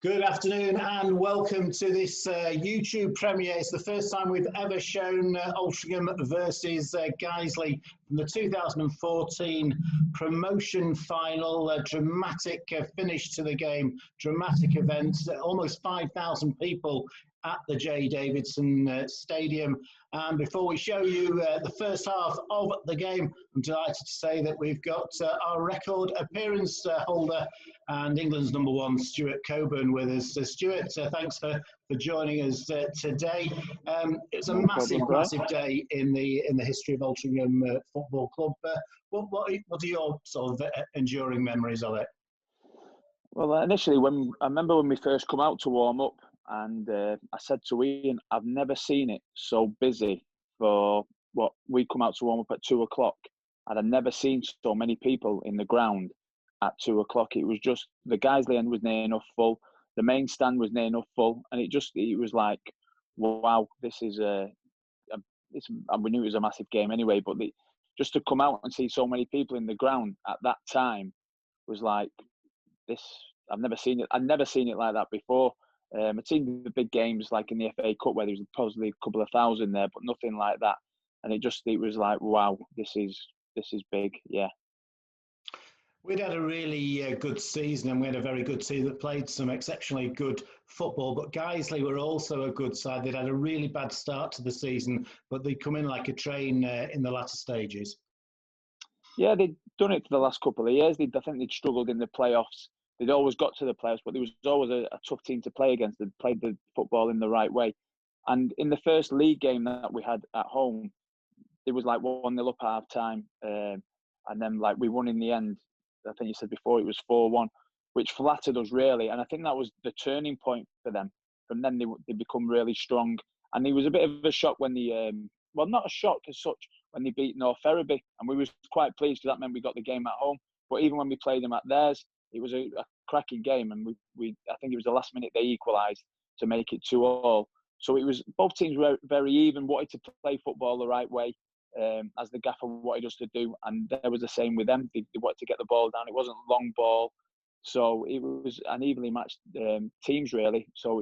Good afternoon and welcome to this YouTube premiere. It's the first time we've ever shown Altrincham versus Guiseley from the 2014 promotion final. A dramatic finish to the game, dramatic event, almost 5,000 people at the J. Davidson Stadium. And before we show you the first half of the game, I'm delighted to say that we've got our record appearance holder and England's #1, Stuart Coburn, with us. Stuart, thanks for joining us today. It's a massive day in the history of Altrincham Football Club. What are your sort of enduring memories of it? Well, initially, I remember when we first come out to warm up, and I said to Ian, I've never seen it so busy for what we come out to warm up at 2 o'clock. And I'd never seen so many people in the ground at 2 o'clock. It was just, the Guiseley end was near enough full. The main stand was near enough full. And it was like, wow, this is and we knew it was a massive game anyway, but just to come out and see so many people in the ground at that time was like, I've never seen it. I've never seen it like that before. I'd seen the big games like in the FA Cup where there was possibly a couple of thousand there, but nothing like that. And it was like, wow, this is big, yeah. We'd had a really good season, and we had a very good team that played some exceptionally good football. But Guiseley were also a good side. They'd had a really bad start to the season, but they'd come in like a train in the latter stages. Yeah, they'd done it for the last couple of years. I think they'd struggled in the playoffs. They'd always got to the playoffs, but there was always a tough team to play against. They'd played the football in the right way. And in the first league game that we had at home, it was like 1-0 up at half time. And then like we won in the end. I think you said before it was 4-1, which flattered us really. And I think that was the turning point for them. From then they become really strong. And it was a bit of a shock when well, not a shock as such, when they beat North Ferriby. And we were quite pleased because that meant we got the game at home. But even when we played them at theirs, it was a cracking game. And I think it was the last minute they equalised to make it 2-2. So it was, both teams were very even, wanted to play football the right way. As the gaffer wanted us to do, and there was the same with them. They wanted to get the ball down. It wasn't a long ball, so it was an evenly matched teams really. So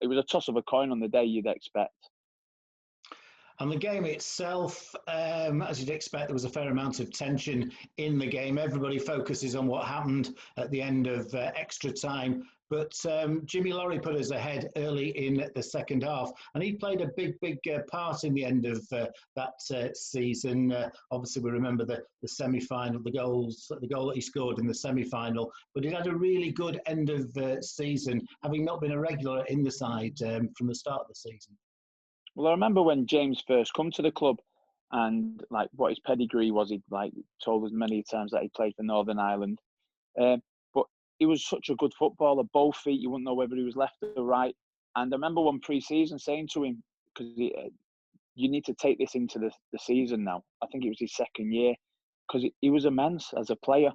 it was a toss of a coin on the day, you'd expect. And the game itself, as you'd expect, there was a fair amount of tension in the game. Everybody focuses on what happened at the end of extra time. But Jimmy Lawrie put us ahead early in the second half, and he played a big part in the end of that season. Obviously, we remember the semi-final, the goal that he scored in the semi-final. But he had a really good end of season, having not been a regular in the side from the start of the season. Well, I remember when James first come to the club, and like what his pedigree was. He like told us many times that he played for Northern Ireland. But he was such a good footballer, both feet. You wouldn't know whether he was left or right. And I remember one pre-season saying to him, because you need to take this into the season now. I think it was his second year, because he was immense as a player.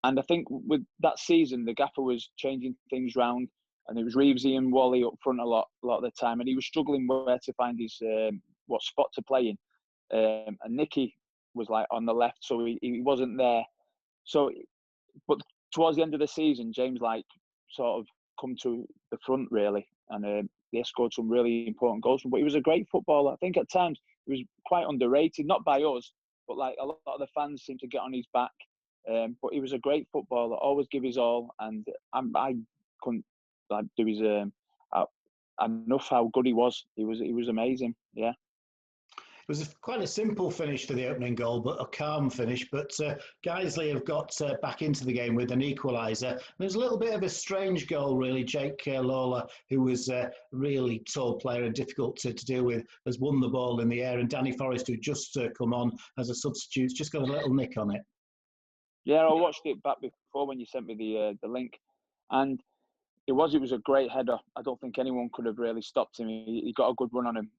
And I think with that season, the gaffer was changing things round, and it was Reevesy and Wally up front a lot of the time, and he was struggling where to find his what spot to play in. And Nicky was like on the left, so he wasn't there. So, but towards the end of the season, James like sort of come to the front really, and they scored some really important goals. But he was a great footballer. I think at times he was quite underrated, not by us, but like a lot of the fans seemed to get on his back. But he was a great footballer, always give his all, and I couldn't like do his enough how good he was. He was amazing, yeah. It was quite a simple finish for the opening goal, but a calm finish. But Guiseley have got back into the game with an equaliser. There's a little bit of a strange goal, really. Jake Lawler, who was a really tall player and difficult to deal with, has won the ball in the air. And Danny Forrest, who just come on as a substitute, just got a little nick on it. Yeah, I watched it back before when you sent me the link. And it was a great header. I don't think anyone could have really stopped him. He got a good run on him.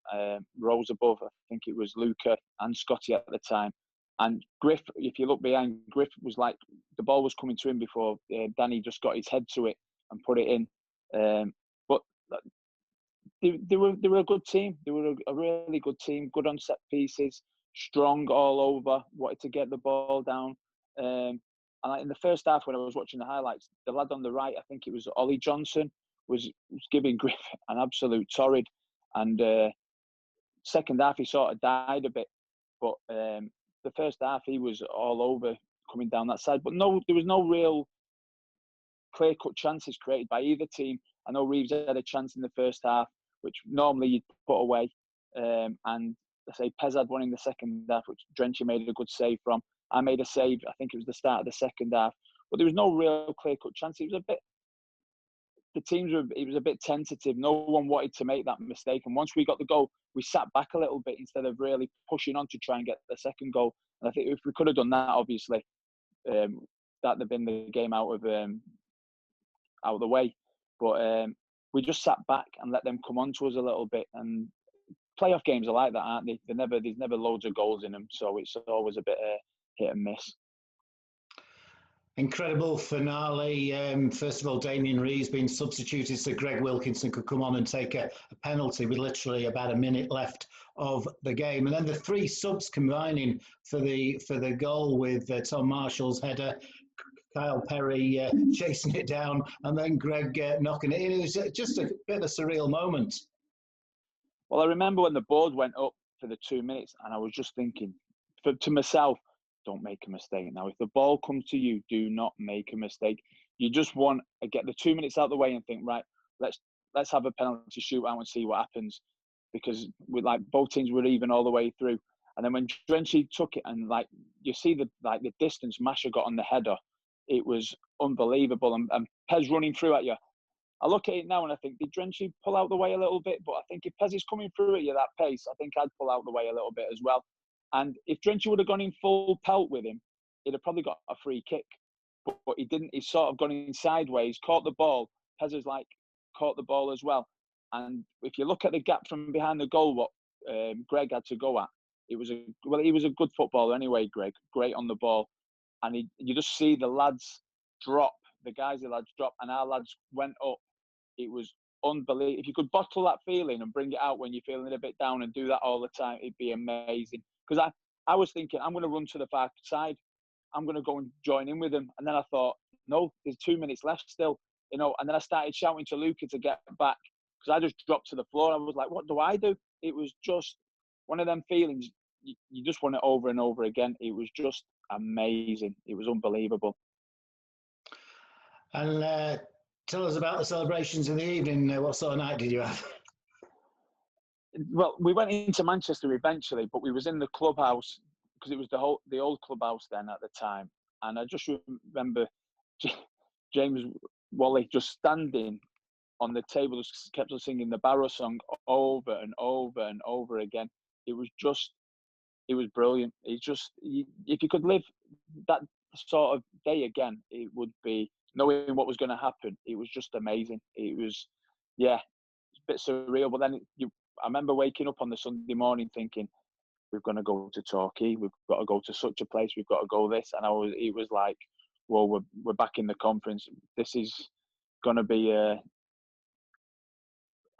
Rose above, I think it was Luca and Scotty at the time. And Griff, if you look behind, Griff was like, the ball was coming to him before Danny just got his head to it and put it in. But they were a good team. They were a really good team, good on set pieces, strong all over, wanted to get the ball down. And in the first half, when I was watching the highlights, the lad on the right, I think it was Ollie Johnson, was giving Griff an absolute torrid. And second half, he sort of died a bit. But the first half, he was all over coming down that side. But no, there was no real clear-cut chances created by either team. I know Reeves had a chance in the first half, which normally you'd put away. And I say Pez had one in the second half, which Drenchy made a good save from. I made a save, I think it was the start of the second half. But there was no real clear-cut chance. It was a bit tentative. No one wanted to make that mistake. And once we got the goal, we sat back a little bit instead of really pushing on to try and get the second goal. And I think if we could have done that, obviously, that'd have been the game out of the way. But we just sat back and let them come on to us a little bit. And playoff games are like that, aren't they? There's never loads of goals in them, so it's always a bit hit and miss. Incredible finale. First of all, Damien Reeves being substituted so Greg Wilkinson could come on and take a penalty with literally about a minute left of the game. And then the three subs combining for the goal with Tom Marshall's header, Kyle Perry chasing it down, and then Greg knocking it in. It was just a bit of a surreal moment. Well, I remember when the board went up for the 2 minutes, and I was just thinking to myself, don't make a mistake. Now, if the ball comes to you, do not make a mistake. You just want to get the 2 minutes out of the way and think, right, let's have a penalty shootout and see what happens. Because both teams were even all the way through. And then when Drenchy took it and you see the distance Masha got on the header, it was unbelievable. And Pez running through at you. I look at it now and I think, did Drenchy pull out the way a little bit? But I think if Pez is coming through at you that pace, I think I'd pull out the way a little bit as well. And if Drenchy would have gone in full pelt with him, he'd have probably got a free kick. But he didn't. He's sort of gone in sideways, caught the ball. Pez has caught the ball as well. And if you look at the gap from behind the goal, what Greg had to go at, he was a good footballer anyway, Greg. Great on the ball. And you just see the lads drop, the lads drop, and our lads went up. It was unbelievable. If you could bottle that feeling and bring it out when you're feeling a bit down and do that all the time, it'd be amazing. Because I was thinking, I'm going to run to the far side. I'm going to go and join in with them. And then I thought, no, there's 2 minutes left still. And then I started shouting to Luca to get back because I just dropped to the floor. I was like, what do I do? It was just one of them feelings. You just want it over and over again. It was just amazing. It was unbelievable. And tell us about the celebrations in the evening. What sort of night did you have? Well, we went into Manchester eventually, but we was in the clubhouse because it was the old clubhouse then at the time. And I just remember James Wally just standing on the table, just kept on singing the Barrow song over and over and over again. It was brilliant. It's just, if you could live that sort of day again, it would be knowing what was going to happen. It was just amazing. It was, a bit surreal. But then I remember waking up on the Sunday morning thinking, we've got to go to Torquay. We've got to go to such a place. We've got to go this. And it was like, well, we're back in the conference. This is going to be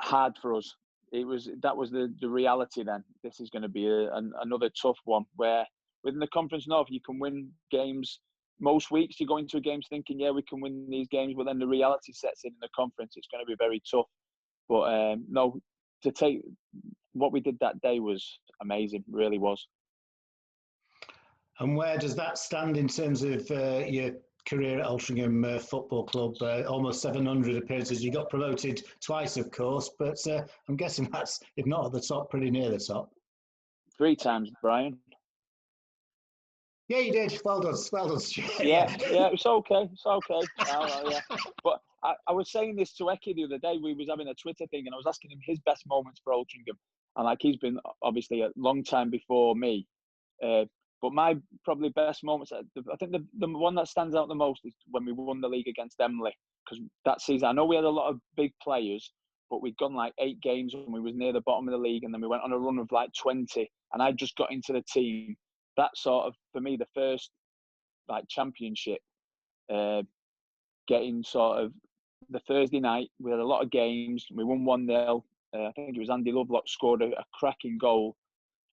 hard for us. That was the reality then. This is going to be another tough one where within the Conference North, you can win games. Most weeks you go into games thinking, we can win these games, but then the reality sets in the conference. It's going to be very tough. But no, to take what we did that day was amazing, really was. And where does that stand in terms of your career at Altrincham Football Club? Almost 700 appearances. You got promoted twice, of course, but I'm guessing that's, if not at the top, pretty near the top. 3 times, Brian. Yeah, you did. Well done. Well done. Yeah, it's okay. Yeah. But I was saying this to Eki the other day. We was having a Twitter thing, and I was asking him his best moments for Altrincham. And he's been obviously a long time before me. But my probably best moments, I think the one that stands out the most is when we won the league against Emley. Because that season, I know we had a lot of big players, but we'd gone 8 games and we was near the bottom of the league, and then we went on a run of 20, and I just got into the team. That sort of, for me, the first championship, getting sort of the Thursday night, we had a lot of games. We won 1-0. I think it was Andy Lovelock scored a cracking goal.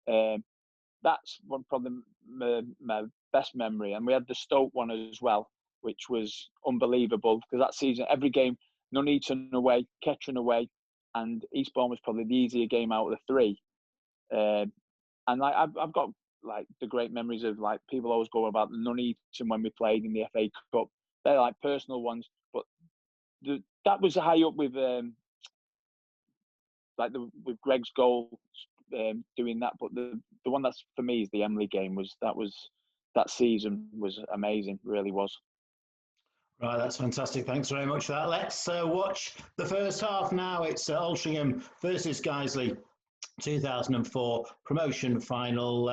That's one probably my best memory. And we had the Stoke one as well, which was unbelievable because that season, every game, Nuneaton away, Kettering away, and Eastbourne was probably the easier game out of the three. And like I've got like the great memories of like people always go about the Nuneaton when we played in the FA Cup. They're like personal ones, but that was high up with with Greg's goal doing that. But the one that's for me is the Emily game. That season was amazing, really was. Right, that's fantastic. Thanks very much for that. Let's watch the first half now. It's Altrincham versus Guiseley, 2004 promotion final,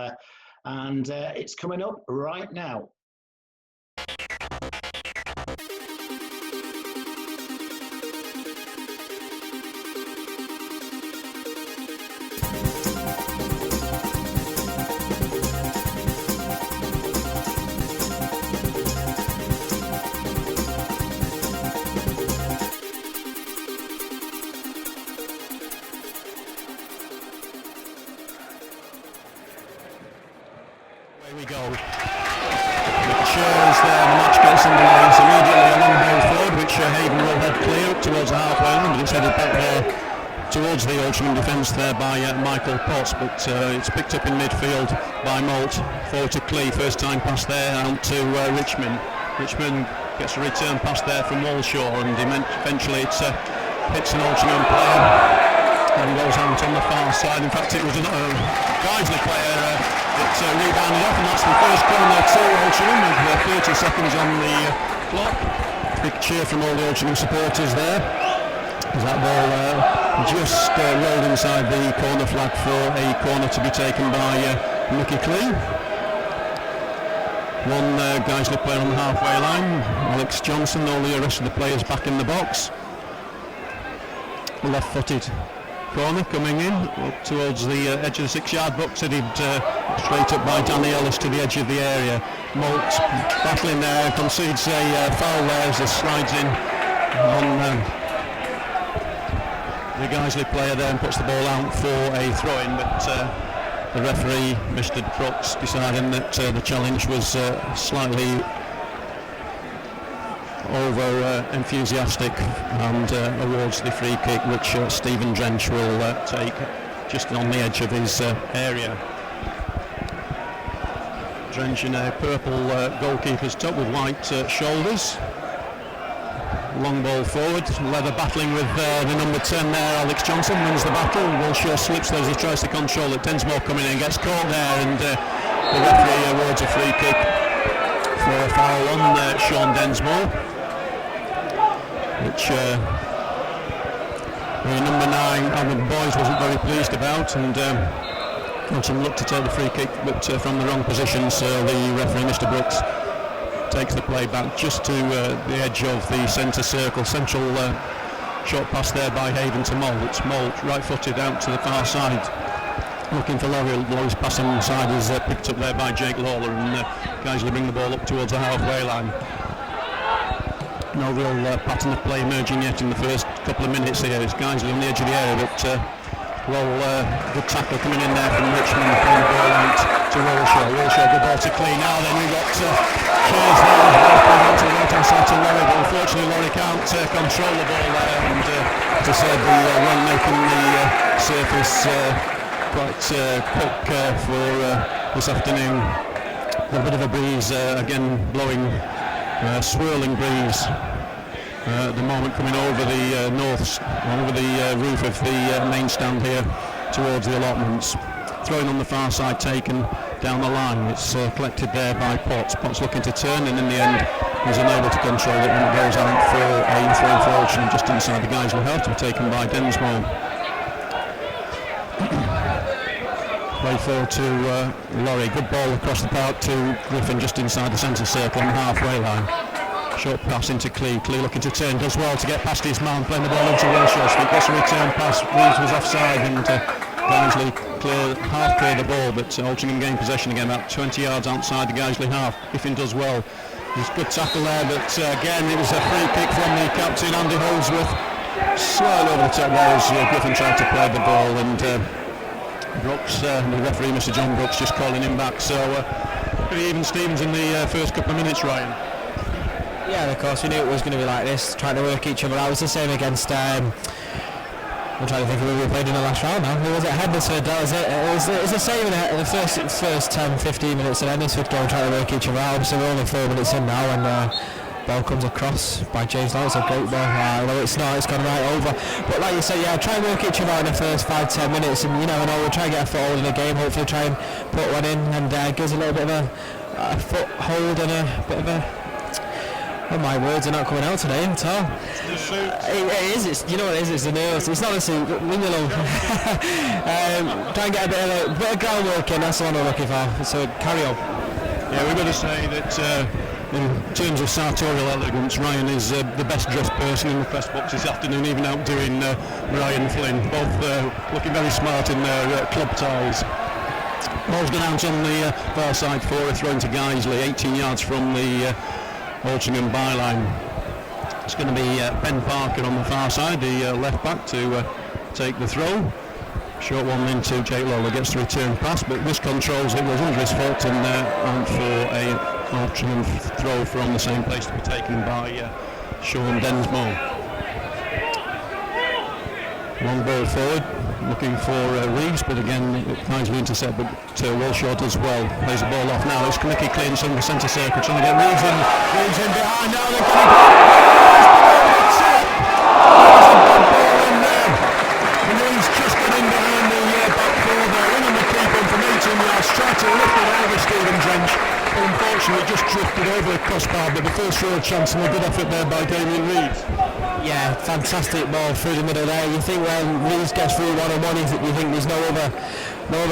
and it's coming up right now. Away we go. Which is the match gets underway. It's immediately a long ball forward, which Hayden will head clear up towards the halfway line, but it's headed back there towards the Altrincham defence there by Michael Potts, but it's picked up in midfield by Malt. Forward to Clee, first time pass there out to Richmond. Richmond gets a return pass there from Walshaw, and eventually it hits an Altrincham player and goes out on the far side. In fact, it was a Guiseley player that rebounded off, and that's the first corner to Altrincham with 30 seconds on the clock. Big cheer from all the Altrincham supporters there as that ball just rolled inside the corner flag for a corner to be taken by Mickey Clee. One Guiseley player on the halfway line, Alex Johnson, all the rest of the players back in the box. Left-footed corner coming in up towards the edge of the 6-yard box, headed straight up by Danny Ellis to the edge of the area. Malt battling there, concedes a foul there as he slides in on the Guiseley player there and puts the ball out for a throw-in, but the referee, Mr. Brooks, deciding that the challenge was slightly over enthusiastic and awards the free kick, which Stephen Drench will take just on the edge of his area. Drench in a purple goalkeeper's top with white shoulders. Long ball forward, Leather battling with the number 10 there, Alex Johnson wins the battle. Walshaw slips there as he tries to control it. Densmore coming in, gets caught there, and the referee awards a free kick for a foul on Sean Densmore, which the number 9, Alan Boys, wasn't very pleased about, and Johnson looked to take the free kick, but from the wrong position, so the referee, Mr. Brooks, takes the play back just to the edge of the centre circle. Central short pass there by Hayden to Malt. Malt right-footed out to the far side, looking for Laurie. Laurie's passing side is picked up there by Jake Lawler, and Guiseley bring the ball up towards the halfway line. No real pattern of play emerging yet in the first couple of minutes here. It's Guiseley on the edge of the area, but good tackle coming in there from Richmond, playing the ball out to Walshaw. Walshaw, good ball to Clee. Now then we've got Shares there, out to the right hand side to Laurie, but unfortunately Laurie can't control the ball there, and as I said, the run making the surface quite quick for this afternoon. A bit of a breeze again blowing, swirling breeze. The moment coming over the over the roof of the main stand here towards the allotments. Throwing on the far side, taken down the line. It's collected there by Potts. Potts looking to turn, and in the end he's unable to control it when it goes out for a throw for Altrincham just inside the Guiseley half, to be taken by Densmore. Play forward to Laurie. Good ball across the park to Griffin just inside the centre circle on the halfway line. Short pass into Clee. Clee looking to turn, does well to get past his man, playing the ball into Walshaw. So he gets a return pass. Reeves was offside, and Guiseley half clear the ball, but Altrincham gain possession again, about 20 yards outside the Guiseley half. Griffin does well. There's a good tackle there, but again it was a free kick from the captain, Andy Holdsworth. Slightly over the top there as Griffin tried to play the ball, and Brooks, the referee, Mr. John Brooks, just calling him back. So pretty even Stevens in the first couple of minutes, Ryan. Yeah, of course, we knew it was going to be like this, trying to work each other out. It was the same against, I'm trying to think of who we played in the last round now. Who was it? Hednesford, that was it. It was the same in the first 10-15 minutes of Hednesford going, trying to work each other out. So we're only 4 minutes in now, and ball comes across by James Long. It's a great ball. Although it's not, it's gone right over. But like you say, yeah, try and work each other out in the first 5-10 minutes, and you never know, we'll try and get a foothold in the game, hopefully try and put one in, and gives a little bit of a foothold and a bit of a... Oh, my words are not coming out today at all. It is. It's, you know what it is. It's the nerves. It's not the suit. Leave me alone. Try and get a bit of groundwork in. That's the one we're looking for. So carry on. Yeah, we've got to say that in terms of sartorial elegance, Ryan is the best dressed person in the press box this afternoon, even outdoing Ryan Flynn. Both looking very smart in their club ties. Ball's gone out on the far side for a throw into Guiseley, 18 yards from the Altrincham byline. It's going to be Ben Parker on the far side, the left back, to take the throw. Short one into Jake Lawler, gets the return pass, but miscontrols it, was under his foot, and went for a Altrincham throw from the same place to be taken by Sean Densmore. Long ball forward, looking for Reeves, but again Guiseley intercept, but well short as well. Plays the ball off now. It's Mickey cleans on the centre circle, trying to get Reeves in. Reeves in behind now. They're getting Reeves just got in behind the back four there, winning the keeper from 18 yards, tried to lift it over Stephen Drench, but unfortunately just drifted over the crossbar. But the first real chance and a good effort there by Damien Reeves. Yeah, fantastic ball through the middle there. You think when Reeves gets through one-on-one, you think there's no other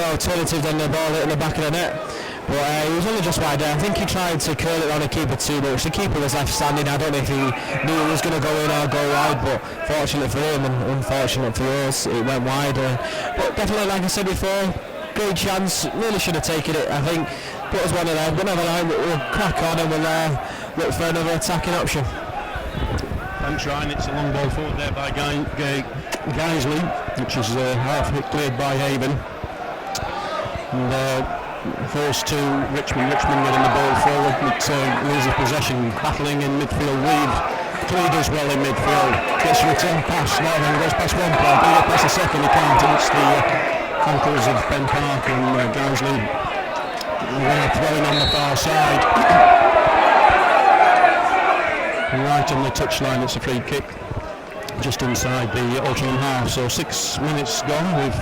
alternative than the ball hitting the back of the net. But he was only just wide there. I think he tried to curl it on the keeper too much. The keeper was left standing. I don't know if he knew it was going to go in or go wide, but fortunate for him and unfortunate for us, it went wide. But definitely, like I said before, great chance. Really should have taken it, I think. Put us one of them. Another line, we'll crack on and we'll look for another attacking option. Thanks, Ryan. It's a long ball forward there by Guiseley, which is half hit cleared by Haven. And falls to Richmond. Richmond getting the ball forward, but loses possession, battling in midfield. Reeves cleared as well in midfield. Gets a return pass, now then goes past one player, can he get past the second? He can't, and it's the ankles of Ben Parker and Guiseley throwing on the far side. Right on the touchline, it's a free kick just inside the Altrincham half. So 6 minutes gone with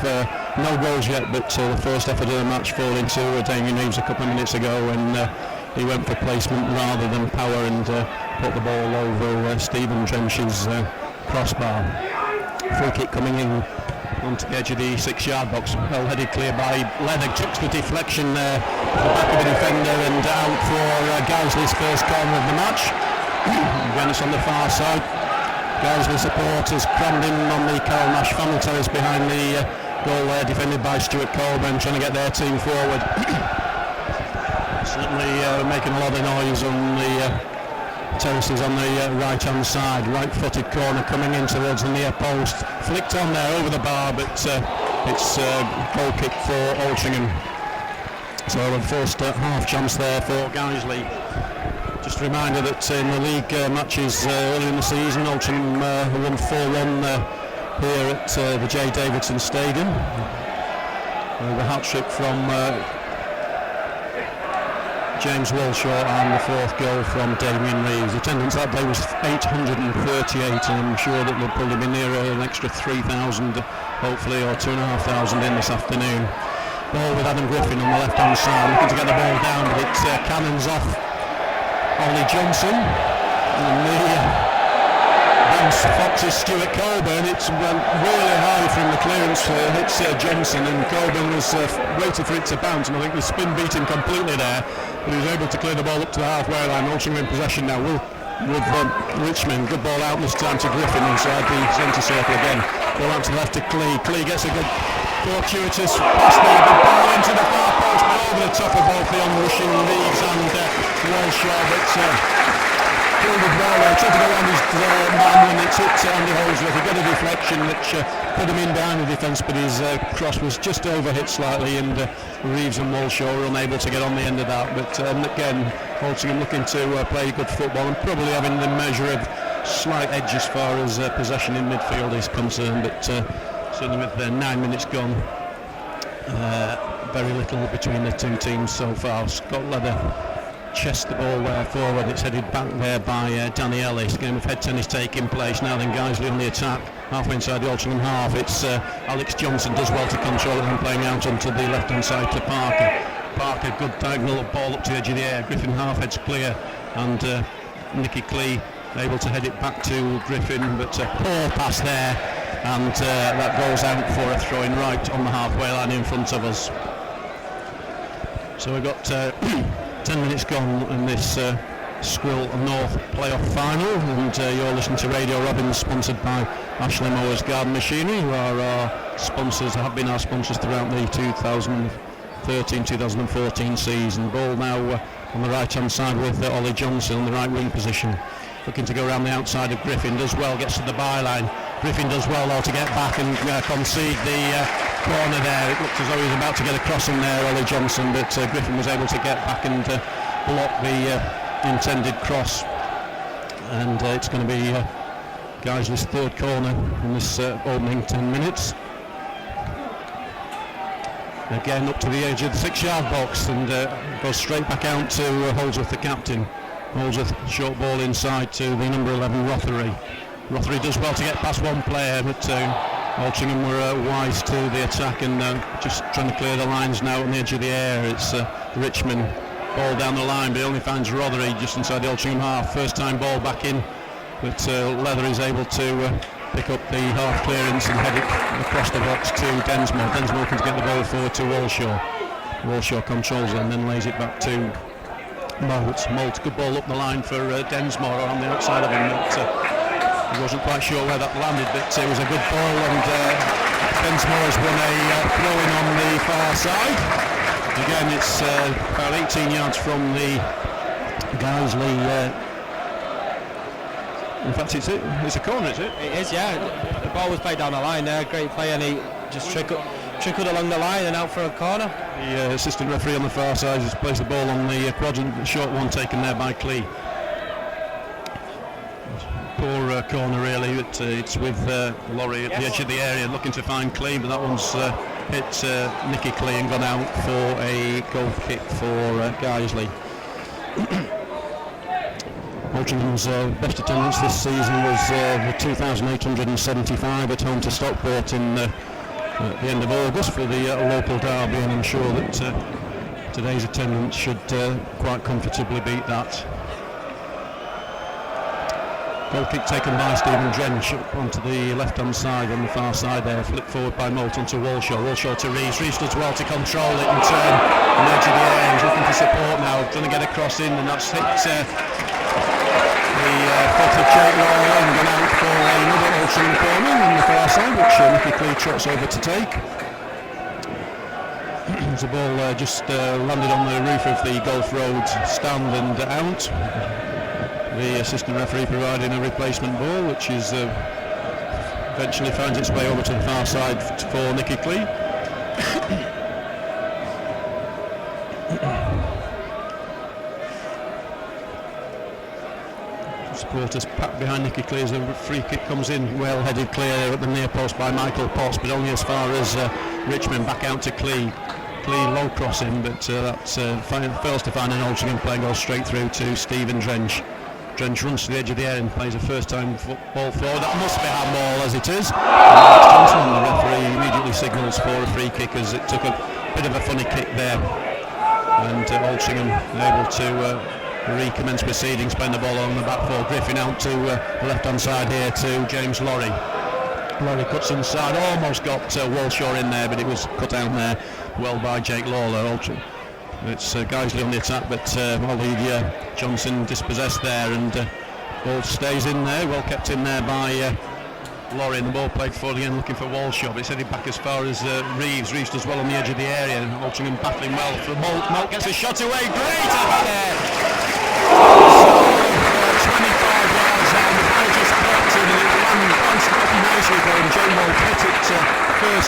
no goals yet, but the first effort of the match falling to Damien Reeves a couple of minutes ago, and he went for placement rather than power and put the ball over Stephen Drench's crossbar. Free kick coming in onto the edge of the 6-yard box, well headed clear by Leonard, chucks the deflection there to the back of the defender and out for Guiseley's first corner of the match. Again, it's on the far side. Guiseley supporters crammed in on the Carol Nash family terrace behind the goal there, defended by Stuart Colburn, trying to get their team forward. Certainly making a lot of noise on the terraces on the right-hand side. Right-footed corner coming in towards the near post. Flicked on there over the bar, but it's goal kick for Altrincham. So the first half chance there for Guiseley. Just a reminder that in the league matches earlier in the season, Altrincham won 4-1 here at the J. Davidson Stadium. The hat-trick from James Walshaw and the fourth goal from Damien Reeves. Attendance that day was 838, and I'm sure that there'll probably be nearer an extra 3,000, hopefully, or 2,500 in this afternoon. Ball with Adam Griffin on the left-hand side, looking to get the ball down, but it cannons off Ollie Johnson, and the Fox's Stuart Colburn. It went really high from the clearance, hits Johnson, and Colburn was waiting for it to bounce, and I think the spin beat him completely there, but he was able to clear the ball up to the halfway line. Altrincham in possession now with Richmond. Good ball out this time to Griffin inside the centre circle again. Ball out to the left to Clee. Clee gets a good fortuitous pass there, good ball into the far post, but over the top of both the onrushing Reeves and Walshaw, but fielded well there, tried to go around his man when it hit Andy Holdsworth. He got a deflection which put him in behind the defence, but his cross was just overhit slightly, and Reeves and Walshaw were unable to get on the end of that. But again, Altrincham looking to play good football and probably having the measure of slight edge as far as possession in midfield is concerned. But certainly with 9 minutes gone, very little between the two teams so far. Scott Leather chests the ball forward. It's headed back there by Danny Ellis. Game of head tennis taking place now. Then Guiseley on the attack, halfway inside the Altrincham half. It's Alex Johnson does well to control it and playing out onto the left hand side to Parker. Parker, good diagonal ball up to the edge of the air. Griffin half heads clear, and Nicky Clee able to head it back to Griffin, but a poor pass there, and that goes out for a throw in right on the halfway line in front of us. So we've got 10 minutes gone in this Squill North playoff final, and you're listening to Radio Robbins, sponsored by Ashley Mowers Garden Machinery, who are our sponsors, have been our sponsors throughout the 2013-2014 season. Ball now on the right hand side with Ollie Johnson on the right wing position, looking to go around the outside of Griffin. Does well, gets to the byline. Griffin does well though to get back and concede the corner there. It looked as though he was about to get across in there, Ollie Johnson, but Griffin was able to get back and block the intended cross, and it's going to be Guiseley's third corner in this opening 10 minutes. Again up to the edge of the 6-yard box, and goes straight back out to Holdsworth, the captain. Holdsworth, short ball inside to the number 11 Rothery. Rothery does well to get past one player, but Altrincham were wise to the attack and just trying to clear the lines now on the edge of the air. It's Richmond, ball down the line, but he only finds Rothery just inside the Altrincham half. First time ball back in, but Leather is able to pick up the half clearance and head it across the box to Densmore. Densmore looking to get the ball forward to Walshaw. Walshaw controls it and then lays it back to Moult. Moult, good ball up the line for Densmore on the outside of him. But, he wasn't quite sure where that landed, but it was a good ball, and Densmore has won a throw-in on the far side. Again, it's about 18 yards from the Guiseley. In fact, it's a corner, is it? It is, yeah. The ball was played down the line there. Great play, and he just trickled along the line and out for a corner. The assistant referee on the far side has placed the ball on the quadrant, the short one taken there by Clee. Poor corner really, but it's with Laurie at the edge of the area looking to find Clee, but that one's hit Nicky Clee and gone out for a goal kick for Guiseley. Altrincham's best attendance this season was 2,875 at home to Stockport at the end of August for the local derby, and I'm sure that today's attendance should quite comfortably beat that. Goal kick taken by Stephen Drench onto the left hand side on the far side there, flipped forward by Moulton to Walshaw. Walshaw to Reeves. Reeves does well to control it and turn on the edge of the air. He's looking for support now, trying to get a cross in, and that's hit the foot of Jake Lawler and gone out for another Altrincham corner on the far side, which Nicky Clee trots over to take. The ball just landed on the roof of the Gulf Road stand and out. The assistant referee providing a replacement ball, which is eventually finds its way over to the far side for Nicky Clee. Supporters packed behind Nicky Clee as the free kick comes in, well headed clear at the near post by Michael Potts, but only as far as Richmond. Back out to Clee. Clee low crossing, but that fails to find an Altrincham play, goes straight through to Stephen Drench. Drench runs to the edge of the air and plays a first time ball forward. That must be handball as it is. And the referee immediately signals for a free kick as it took a bit of a funny kick there. And Altrincham able to recommence proceedings, playing the ball on the back four. Griffin out to the left hand side here to James Lorry. Lorry cuts inside, almost got Walshaw in there, but it was cut out there well by Jake Lawler. It's Guiseley on the attack, but Ollie Johnson dispossessed there, and ball stays in there, well kept in there by Laurie, and the ball played forward again looking for Walshaw, but it's headed back as far as Reeves. Reeves does well on the edge of the area, and Altrincham battling well for Moult. Moult gets a shot away, great there. So 25 yards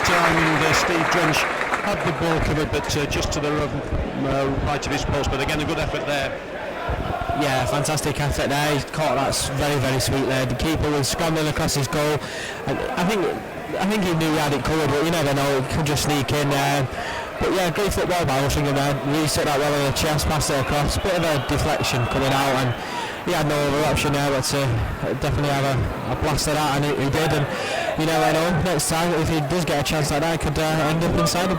time, and Steve Drench had the ball covered, but just to the right of his post. But again, a good effort there. Yeah, fantastic effort there. He caught that very, very sweet there. The keeper was scrambling across his goal. And I think he knew he had it covered, but you never know, it could just sneak in. But yeah, great football by Altrincham there. Really set that well on the chest, passed it across. Bit of a deflection coming out, and he had no other option there but to definitely have a blast at that, and he did. And you never know, next time if he does get a chance like that, he could end up inside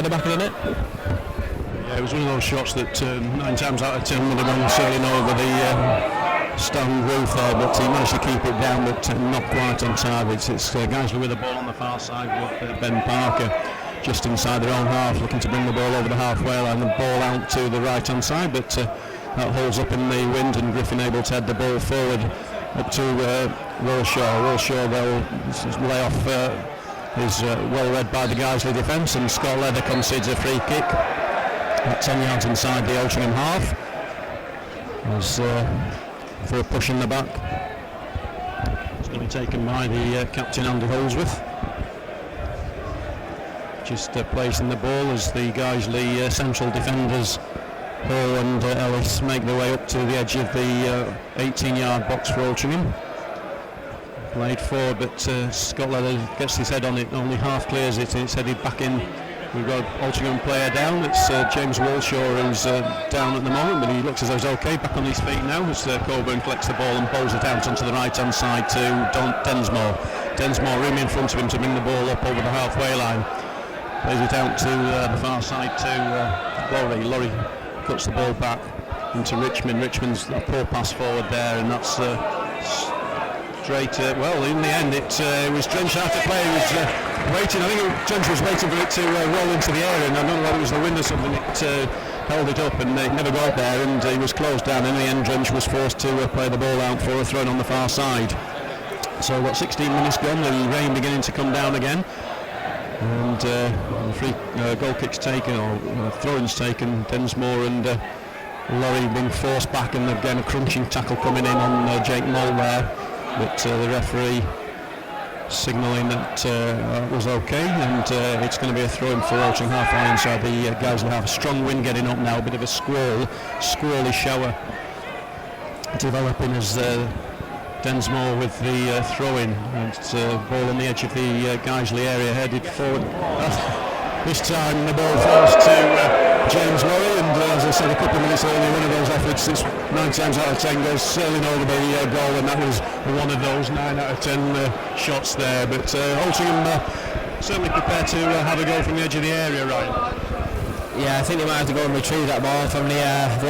the back of the net. Yeah, it was one of those shots that 9 times out of 10 would have gone sailing over the stone roof there, but he managed to keep it down, but not quite on target. It's Guiseley with the ball on the far side with Ben Parker just inside their own half, looking to bring the ball over the halfway line and the ball out to the right hand side, but that holds up in the wind, and Griffin able to head the ball forward up to Wilshaw. Wilshaw will lay off is well read by the Guiseley defence, and Scott Leather concedes a free kick at 10 yards inside the Altrincham half. As for a push in the back, it's going to be taken by the captain Andy Holdsworth. Just placing the ball as the Guiseley central defenders Hall and Ellis make their way up to the edge of the 18-yard box for Altrincham. Played forward, but Scott Leather gets his head on it, only half clears it, and it's headed back in. We've got Altrincham player down. It's James Wilshaw who's down at the moment, but he looks as though he's okay, back on his feet now as Coburn collects the ball and bowls it out onto the right-hand side to Densmore. Densmore room in front of him to bring the ball up over the halfway line. Plays it out to the far side to Laurie. Laurie cuts the ball back into Richmond. Richmond's a poor pass forward there, and that's straight. Well, in the end, it was Drench out to play. He was waiting. I think Drench was waiting for it to roll into the air, and I don't know whether it was the wind or something. It held it up, and it never got there, and he was closed down. In the end, Drench was forced to play the ball out for a throw on the far side. So, 16 minutes gone. The rain beginning to come down again. And the free goal kick's taken, or throw-in's taken. Densmore and Laurie being forced back, and again a crunching tackle coming in on Jake Moll there, but the referee signalling that was okay, and it's going to be a throw-in for Altrincham half line inside the Guiseley half. A strong wind getting up now, a bit of a squally shower developing as Densmore with the throw-in, and ball on the edge of the Guiseley area headed forward. This time the ball falls to James Laurie, and as I said a couple of minutes earlier, one of those efforts is 9 times out of 10 goes sailing over the goal, and that was one of those 9 out of 10 shots there. But Altrincham certainly prepared to have a go from the edge of the area, Ryan. Yeah, I think they might have to go and retrieve that ball from the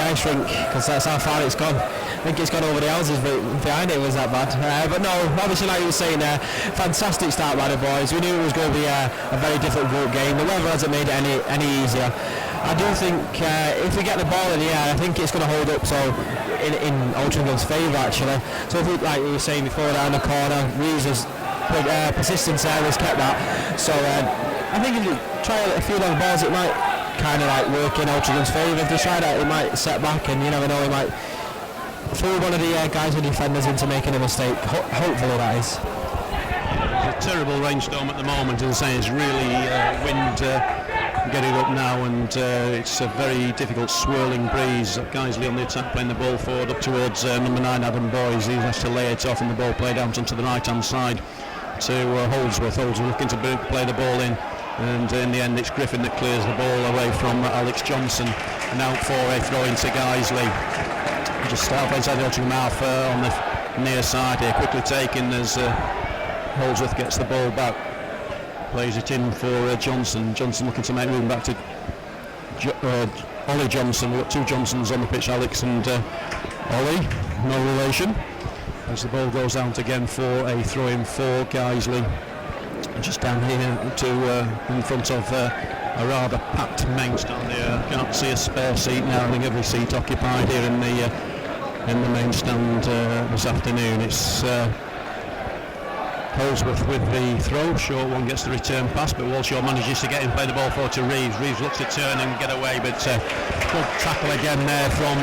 ice rink, because that's how far it's gone. I think it's gone over the houses, but behind it was that bad. But no, obviously like you were saying there, fantastic start by the boys. We knew it was going to be a very difficult game. The weather hasn't made it any easier. I do think if we get the ball in the air, I think it's going to hold up so in Altrincham's favour actually. So if we, like you were saying before, down the corner, Reese's persistence there has kept that. So I think if you try a few long balls, it might kind of like work in Altrincham's favour. If they try that, it might set back, and you never know, it might fool one of the guys with defenders into making a mistake. Hopefully that is. It's a terrible rainstorm at the moment, and say it's really wind getting up now, and it's a very difficult swirling breeze. Guiseley on the attack, playing the ball forward up towards number 9 Adam Boys. He has to lay it off, and the ball played out onto the right hand side to Holdsworth. Holdsworth looking to play the ball in, and in the end it's Griffin that clears the ball away from Alex Johnson, and out for a throw into Guiseley. Just half inside the Altrincham half on the near side here, quickly taken as Holdsworth gets the ball back, plays it in for Johnson. Johnson looking to make room back to Ollie Johnson. We've got 2 Johnsons on the pitch, Alex and Ollie, no relation. As the ball goes out again for a throw-in for Guiseley. Just down here to in front of a rather packed main stand here. Can't see a spare seat now. I think every seat occupied here in the main stand this afternoon. It's Holdsworth with the throw. Short one gets the return pass, but Walshaw manages to get him, play the ball forward to Reeves. Reeves looks to turn and get away, but good tackle again there from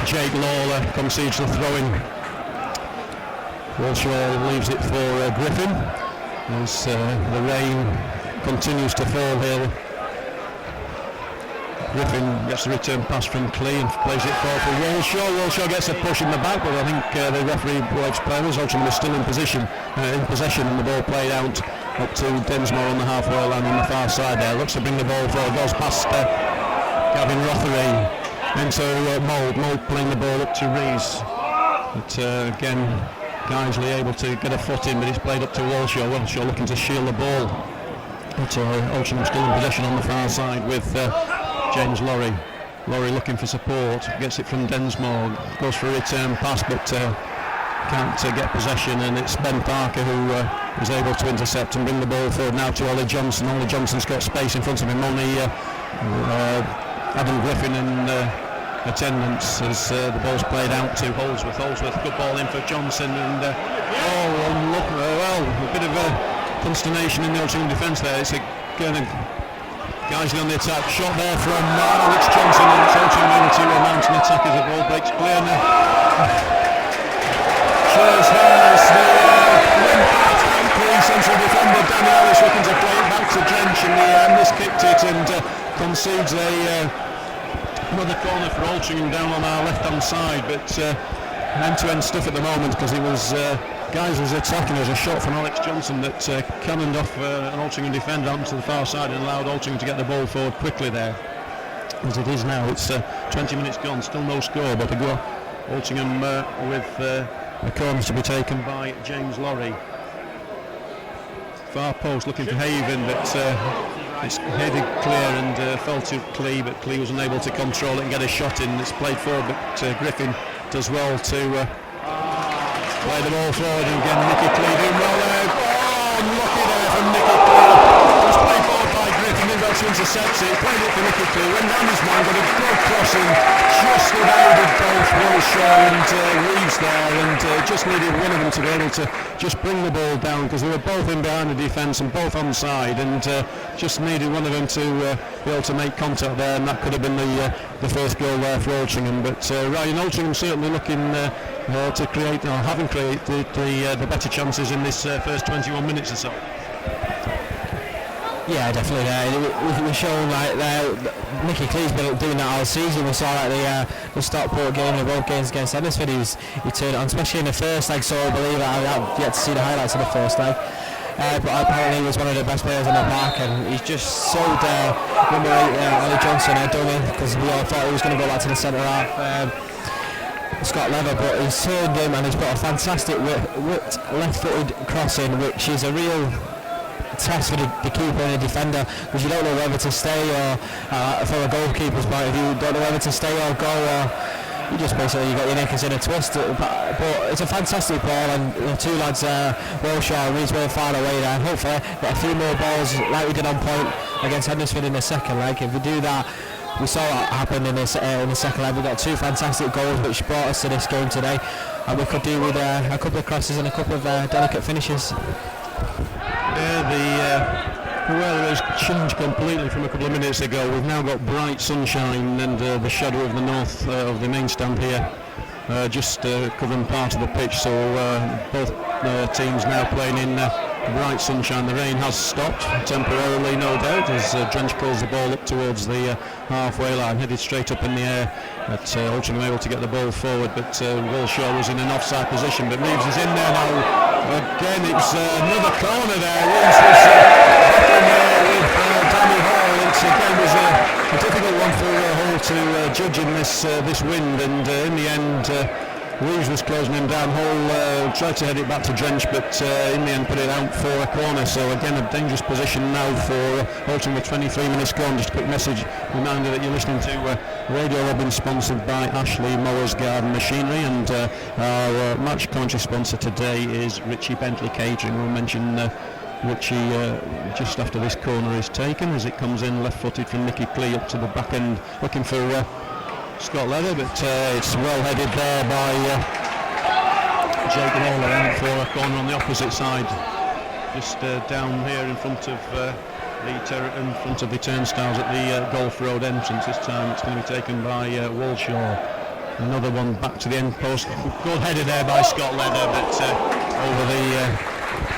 Jake Lawler. Concedes the throw-in. Walshaw leaves it for Griffin. As the rain continues to fall here. Griffin gets the return pass from Clee and plays it forward for Walshaw. Walshaw gets a push in the back, but I think the referee will explain as Altrincham is still in possession, and the ball played out up to Densmore on the halfway line on the far side there. Looks to bring the ball forward, goes past Gavin Rothery into Mould playing the ball up to Rees. But again, Guiseley able to get a foot in, but it's played up to Walshaw. Walshaw looking to shield the ball. But Altrincham still in possession on the far side with James Lorry. Lorry looking for support, gets it from Densmore, goes for a return pass, but can't get possession, and it's Ben Parker who is able to intercept and bring the ball forward now to Ollie Johnson. Ollie Johnson's got space in front of him. Only Adam Griffin in attendance as the ball's played out to Holdsworth. Good ball in for Johnson, and a bit of consternation in the Altrincham defence there. It's Guiseley on the attack, shot there from Alex Johnson, and it's Altrincham able to mount an attack as the ball breaks clear now. Cheers Harris, the central defender Danny Ellis looking to play it back to Drench, and this kicked it and concedes another corner for Altrincham down on our left hand side, but end-to-end stuff at the moment because it was Guiseley's attacking. There's a shot from Alex Johnson that cannoned off an Altrincham defender out to the far side and allowed Altrincham to get the ball forward quickly there. As it is now, it's 20 minutes gone, still no score, but a go Altrincham with a corner to be taken by James Lorry. Far post looking for Haven, but it's headed clear and fell to Clee, but Clee was unable to control it and get a shot in. It's played forward, but Griffin does well to play the ball forward, and again Nicky Clee doing well there. Unlucky there from Nicky Clee. It was played forward by Griffin, didn't go to intercept it. Played it for Nicky Clee, went down his man, got a good crossing, just evaded both Wilshaw and Reeves there, and just needed one of them to be able to just bring the ball down because they were both in behind the defence and both onside, and just needed one of them to be able to make contact there, and that could have been the first goal there for Altrincham. But Ryan, Altrincham certainly looking to create, or having created the better chances in this first 21 minutes or so. Yeah, definitely. We've shown like Nicky Clee's been doing that all season. We saw like the Stockport game and both games against Huddersfield. He turned it on, especially in the first leg. So I believe I've yet to see the highlights of the first leg. But apparently he was one of the best players in the park, and he's just sold number 8 Ollie Johnson a dummy because we all thought he was going to go back to the centre half. Scott Lever, but he's turned him and he's got a fantastic whipped left-footed crossing, which is a real test for the keeper and the defender, because you don't know whether to stay or from a goalkeeper's point of view, you don't know whether to stay or go, or you just basically, you got your knickers in a twist. But it's a fantastic ball, and the two lads, Walshaw and Rees, were far away there. Hopefully get a few more balls like we did on point against Huddersfield in the second leg. If we do that, we saw what happened in the second leg. We got two fantastic goals which brought us to this game today, and we could do with a couple of crosses and a couple of delicate finishes. The weather has changed completely from a couple of minutes ago. We've now got bright sunshine and the shadow of the north of the main stand here just covering part of the pitch, so both teams now playing in bright sunshine. The rain has stopped temporarily, no doubt, as Drench pulls the ball up towards the halfway line, headed straight up in the air. But Altrincham able to get the ball forward, but Wilshaw was in an offside position, but Reeves is in there now. Again, it's another corner there. Reeves was battling there with Danny Hall. It again was a difficult one for Hall to judge in this wind, and in the end Reeves was closing him down. Hall tried to head it back to Drench, but in the end put it out for a corner. So again, a dangerous position now for Altrincham with 23 minutes gone. Just a quick message reminder that you're listening to Radio Robin, sponsored by Ashley Mowers Garden Machinery, and our match commentary sponsor today is Richie Bentley Catering. We'll mention Richie just after this corner is taken, as it comes in left-footed from Nicky Clee up to the back end, looking for Scott Leather, but it's well headed there by Jake Lawler out for a corner on the opposite side, just down here in front of in front of the turnstiles at the Golf Road entrance. This time it's going to be taken by Walshaw. Another one back to the end post. Good header there by Scott Leather, but over the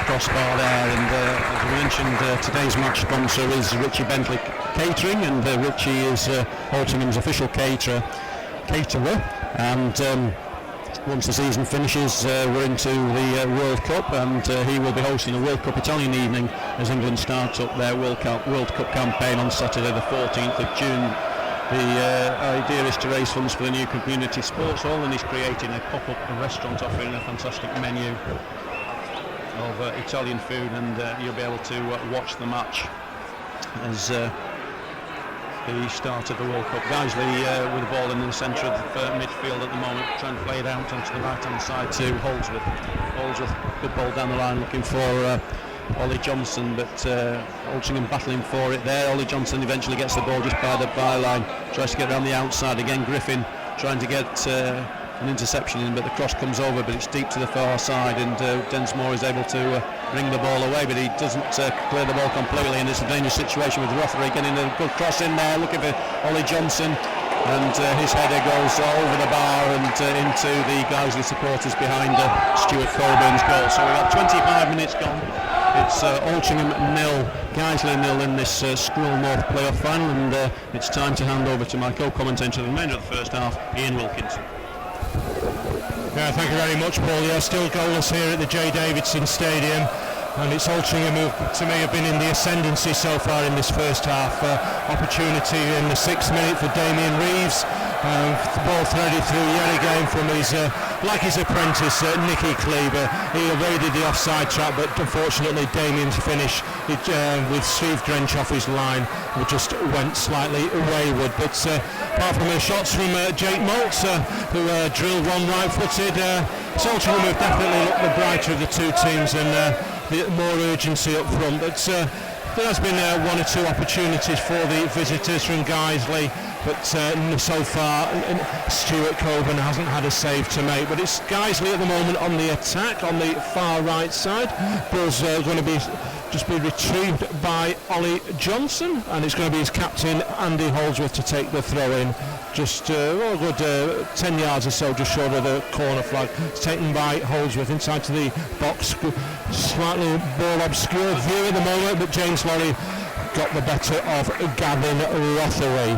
crossbar there, and as we mentioned, today's match sponsor is Richie Bentley Catering, and Richie is Altringham's official caterer, and once the season finishes, we're into the World Cup, and he will be hosting a World Cup Italian evening as England starts up their World Cup campaign on Saturday the 14th of June. The idea is to raise funds for the new community sports hall, and he's creating a pop-up restaurant offering a fantastic menu of Italian food, and you'll be able to watch the match as the start of the World Cup. Guiseley with the ball in the centre of the midfield at the moment, trying to play it out onto the right hand side to Holdsworth. Holdsworth, good ball down the line, looking for Ollie Johnson, but Altrincham battling for it there. Ollie Johnson eventually gets the ball just by the byline, tries to get around the outside again. Griffin trying to get an interception in, but the cross comes over, but it's deep to the far side, and Densmore is able to bring the ball away, but he doesn't clear the ball completely, and it's a dangerous situation with Rothery getting a good cross in there, looking for Ollie Johnson, and his header goes over the bar and into the Guiseley supporters behind Stuart Colburn's goal. So we have 25 minutes gone. It's Altrincham 0, Guiseley 0 in this Scroll North playoff final, and it's time to hand over to my co-commentator for the remainder of the first half, Ian Wilkinson. Yeah, thank you very much, Paul. Yeah, still goalless here at the J Davidson Stadium, and it's Altrincham who, to me, have been in the ascendancy so far in this first half. Opportunity in the 6th minute for Damien Reeves. The ball threaded through yet again from his, like his apprentice, Nicky Cleaver. He evaded the offside trap, but unfortunately Damien's finish with Steve Drench off his line just went slightly wayward. But apart from the shots from Jake Maltz, who drilled one right-footed, Altrincham have definitely looked the brighter of the two teams, and the more urgency up front. But there has been one or two opportunities for the visitors from Guiseley, but so far Stuart Coburn hasn't had a save to make. But it's Guiseley at the moment on the attack on the far right side. Ball's going to be retrieved by Ollie Johnson, and it's going to be his captain Andy Holdsworth to take the throw in. Just a good 10 yards or so just short of the corner flag. It's taken by Holdsworth inside to the box. Slightly ball obscured view at the moment, but James Lorry got the better of Gavin Rothery.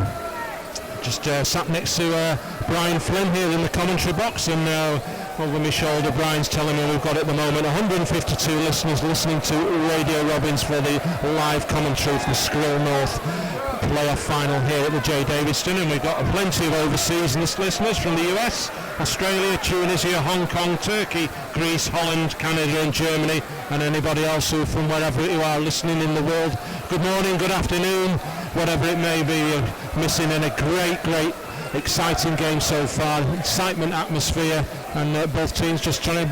Just sat next to Brian Flynn here in the commentary box, and over my shoulder Brian's telling me we've got at the moment 152 listeners listening to Radio Robbins for the live commentary for the Skrill North playoff final here at the J Davidson, and we've got plenty of overseas listeners from the US, Australia, Tunisia, Hong Kong, Turkey, Greece, Holland, Canada and Germany, and anybody else who from wherever you are listening in the world. Good morning, good afternoon, whatever it may be. Missing in a great exciting game so far, excitement atmosphere, and both teams just trying to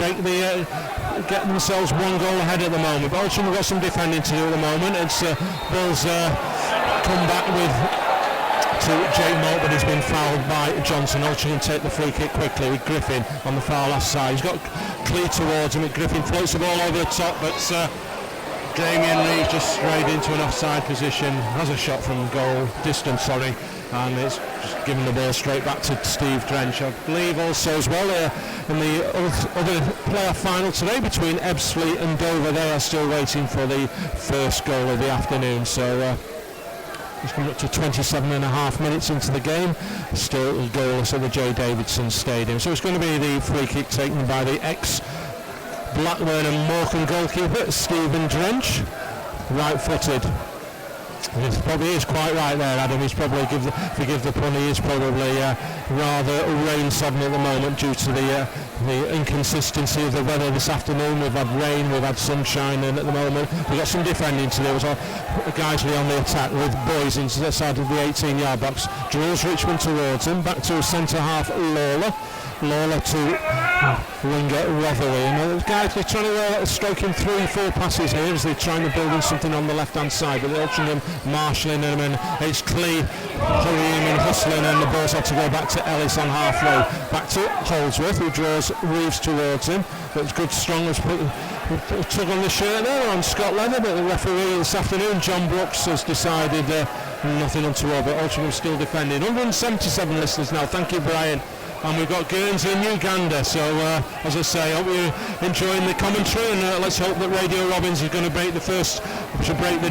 get themselves one goal ahead at the moment. But Altrincham have got some defending to do at the moment. It's Bill's come back to Jake Moult, but he's been fouled by Johnson. Altrincham take the free kick quickly with Griffin on the far left side. He's got clear towards him, and Griffin floats the ball over the top, but Damien Reeves just strayed into an offside position, has a shot from goal distance, and it's just giving the ball straight back to Steve Drench. I believe also as well in the other playoff final today between Ebbsfleet and Dover, they are still waiting for the first goal of the afternoon. So it's coming up to 27.5 minutes into the game, still goalless at the J Davidson Stadium. So it's going to be the free kick taken by the ex-Blackburn and Morecambe goalkeeper Stephen Drench, right-footed. It probably is quite right there, Adam. He's probably, forgive the pun, he is probably rather rain-sodden at the moment due to the inconsistency of the weather this afternoon. We've had rain, we've had sunshine, and at the moment we've got some defending to do as well. Guiseley on the attack with Boys inside of the 18-yard box. Draws Richmond towards him, back to centre-half Lawler to winger Rothery, and the guys are trying to stroke him 3-4 passes here as they're trying to build in something on the left hand side, but Altrincham marshalling him, and it's Clee hurrying and hustling, and the ball's had to go back to Ellis on halfway, back to Holdsworth, who draws Reeves towards him, but it's good strong as put a tug on the shirt there on Scott Leather, but the referee this afternoon, John Brooks, has decided nothing untoward, but Altrincham still defending. 177 listeners now, thank you Brian and we've got Guernsey and Uganda. So as I say, I hope you're enjoying the commentary, and let's hope that Radio Robbins is going to break the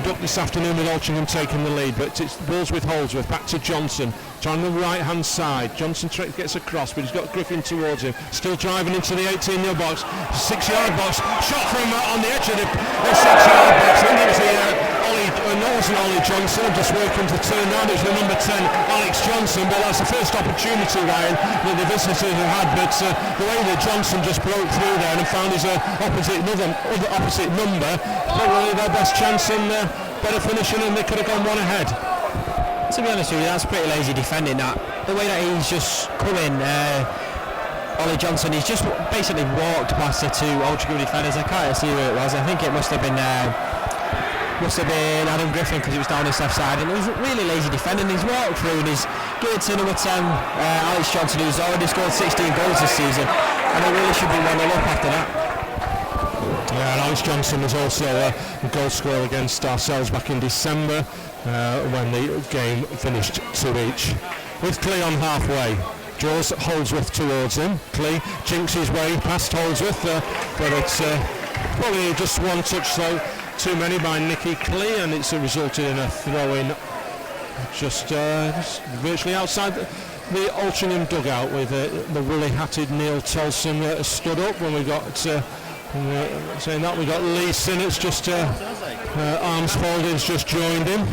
duck this afternoon with Altrincham taking the lead. But it's balls with Holdsworth, back to Johnson, trying the right hand side. Johnson gets across, but he's got Griffin towards him, still driving into the 18-yard box, 6-yard box, shot from on the edge of the 6-yard box. I think it was Ollie Johnson, just working to turn round. It's the number 10 Alex Johnson, but that's the first opportunity, Ryan, that the visitors have had. But the way that Johnson just broke through there and found his opposite number, probably their best chance and better finishing, and they could have gone one ahead. To be honest with you, that's pretty lazy defending. That the way that he's just come in, Ollie Johnson, he's just basically walked past the two Altrincham defenders. I can't see who it was. I think it must have been Adam Griffin, because he was down his left side, and it was really lazy defending. He's walked through and he's given to number 10 Alex Johnson, who's already scored 16 goals this season, and it really should be 1-0 up after that. Yeah, and Alex Johnson was also a goal scorer against ourselves back in December when the game finished 2 each. With Clee on halfway, draws Holdsworth towards him. Clee jinks his way past Holdsworth, but it's probably just one touch so too many by Nicky Clee, and it's resulted in a throw-in just virtually outside the Altrincham dugout, with the woolly-hatted Neil Tolson stood up when we got saying that we got Lee Sinnott's just arms folded, has just joined him.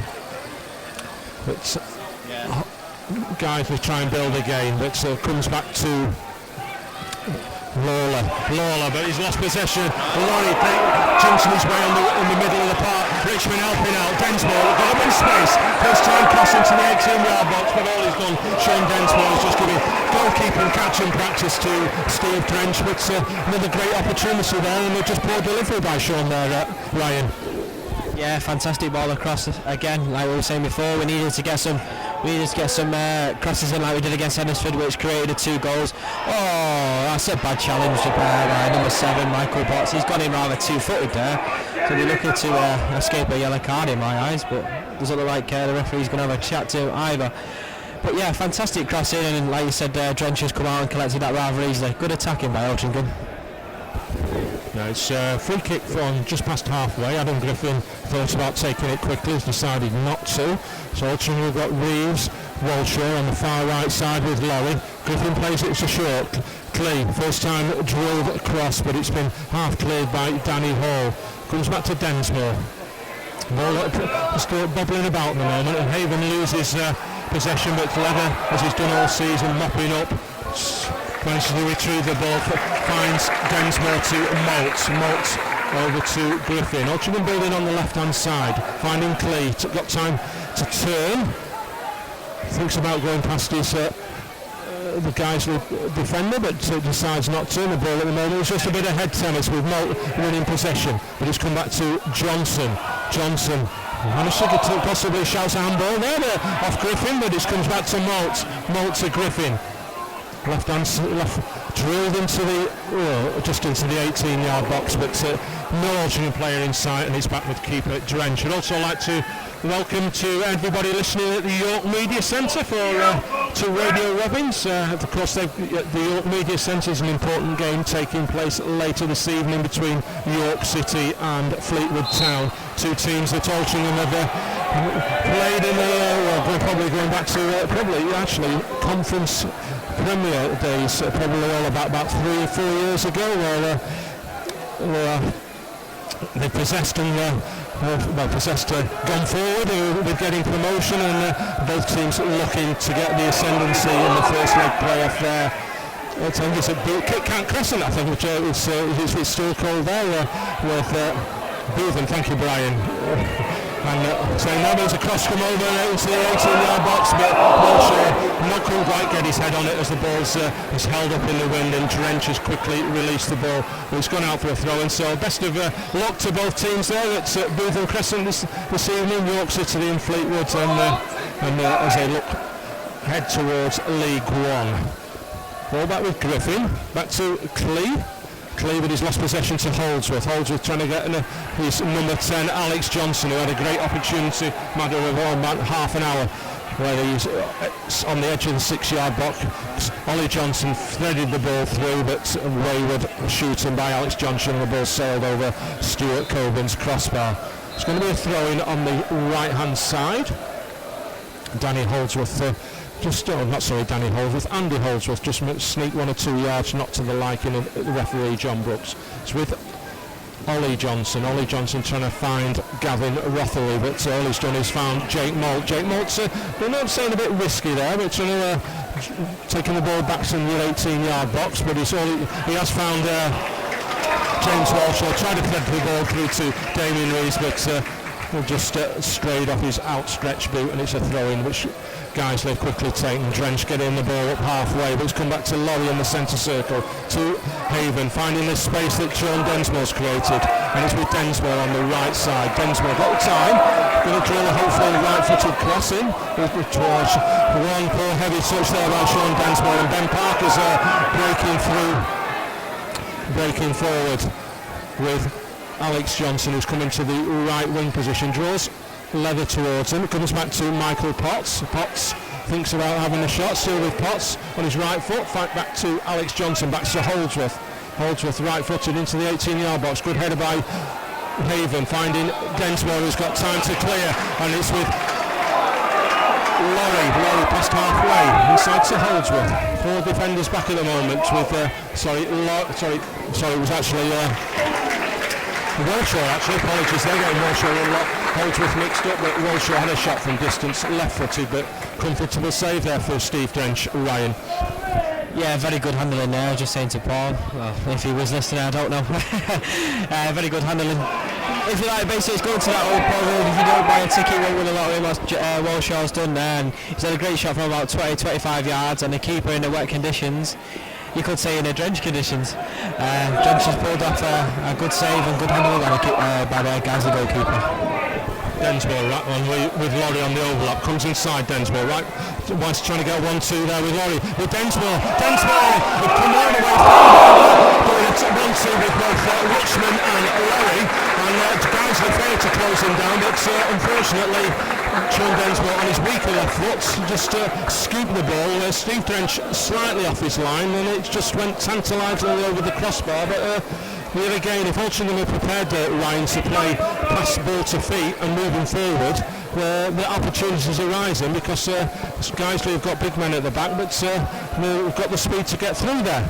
But guys will try and build again, but comes back to Lawler, but he's lost possession. Laurie jumps his way in the middle of the park. Richmond helping out. Densmore got up in space. First time crossing to the 18-yard box, but all he's done, Sean Densmore, is just giving goalkeeping catching practice to Steve Trench. But another great opportunity there, and just poor delivery by Sean there, Ryan. Yeah, fantastic ball across again. Like we were saying before, we needed to get some crosses in like we did against Ennisford, which created the 2 goals. Oh, that's a bad challenge by number 7, Michael Potts. He's got him rather 2-footed there, so they're looking to escape a yellow card in my eyes, but doesn't look like the referee's going to have a chat to either. But yeah, fantastic cross in, and like you said, Drench has come out and collected that rather easily. Good attacking by Altrincham. Yeah, it's a free kick from just past halfway. Adam Griffin thought about taking it quickly, has decided not to. So Altrincham have got Reeves, Walshaw on the far right side with Laurie. Griffin plays it to short. Clee, first time drilled across, but it's been half cleared by Danny Hall. Comes back to Densmore. Ball still bobbling about at the moment, and Haven loses possession, but Leather, as he's done all season, mopping up, manages to retrieve the ball, finds Densmore to Moult over to Griffin. Altrincham building on the left hand side, finding Clee, got time to turn, thinks about going past his the guys with defender, but decides not to. The ball at the moment is just a bit of head tennis with Moult winning possession, but it's come back to Johnson managed to possibly shout a handball there off Griffin, but it comes back to Moult to Griffin. Left drilled into just into the 18-yard box, but no Altrincham player in sight, and it's back with keeper Drench. I'd also like to welcome to everybody listening at the York Media Centre to Radio Robbins. Of course, the York Media Centre is an important game taking place later this evening between York City and Fleetwood Town, 2 teams that Altrincham have played in probably going back to conference Premier days, probably all about 3 or 4 years ago, where they possessed gone forward with getting promotion, and both teams looking to get the ascendancy in the first leg playoff there. I think it's a Kent Crescent, I think, which it's still called there, with Bootham. Thank you, Brian. And so now there's a cross come over into the 18-yard box, but Walshaw not quite get his head on it as the ball's is held up in the wind, and Drench has quickly released the ball. But it's gone out for a throw, and so best of luck to both teams there at Bootham Crescent this evening. York City and Fleetwood, and as they look head towards League One. Ball back with Griffin, back to Clee. Cleveland has lost possession to Holdsworth. Holdsworth trying to get his number 10, Alex Johnson, who had a great opportunity, matter of about half an hour. where he's on the edge of the 6-yard box. Ollie Johnson threaded the ball through, but wayward shooting by Alex Johnson, and the ball sailed over Stuart Coburn's crossbar. It's going to be a throw-in on the right-hand side. Danny Holdsworth, Andy Holdsworth just sneaked 1 or 2 yards, not to the liking of the referee John Brooks. It's with Ollie Johnson trying to find Gavin Rothery, but all he's done is found Jake Malt. Jake Malt's, we're not saying a bit risky there, but trying to taking the ball back to the 18-yard box, but he has found James Walsh. Tried to thread the ball through to Damien Rees, but just strayed off his outstretched boot, and it's a throw-in which Guiseley have quickly taken. Drench getting the ball up halfway, but it's come back to Laurie in the centre circle to Haven, finding this space that Sean Densmore's created, and it's with Densmore on the right side. Densmore got the time, going to drill a hopefully right-footed cross in, which was one poor heavy touch there by Sean Densmore, and Ben Parker's breaking forward with Alex Johnson, who's coming to the right wing position, draws Leather towards him. It comes back to Michael Potts. Potts thinks about having a shot, still with Potts on his right foot. Fight back to Alex Johnson, back to Holdsworth. Holdsworth right-footed into the 18-yard box. Good header by Haven, finding Densmore, who's got time to clear, and it's with Laurie past halfway, inside to Holdsworth. 4 defenders back at the moment with, it was actually Walshaw, actually, apologies, they're getting Walshaw a lot. Holdsworth mixed up, but Walshaw had a shot from distance, left-footed, but comfortable save there for Steve Drench. Ryan. Yeah, very good handling there. I was just saying to Paul, well, if he was listening, I don't know. Very good handling. If you like, basically it's going to that old Paul Road. If you don't buy a ticket, you won't win a lot of him, as Walshaw's done there. And he's had a great shot from about 20-25 yards, and the keeper in the wet conditions, you could say in the Drench conditions. Drench has pulled off a good save and good handling by the Guiseley goalkeeper. Densmore right on with Laurie on the overlap, comes inside Densmore, right, whilst trying to get 1-2 there with Laurie, with Densmore would come all the way through, doing 1-2 with both Richmond and Laurie, and Guiseley failed to close him down, but unfortunately Sean Densmore on his weaker left foot just scooped the ball. Steve Drench slightly off his line, and it just went tantalisingly over the crossbar, but here again, if Altrincham are prepared, Ryan, to play pass ball to feet and moving forward, the opportunities are rising, because Guiseley have got big men at the back, but we've got the speed to get through there.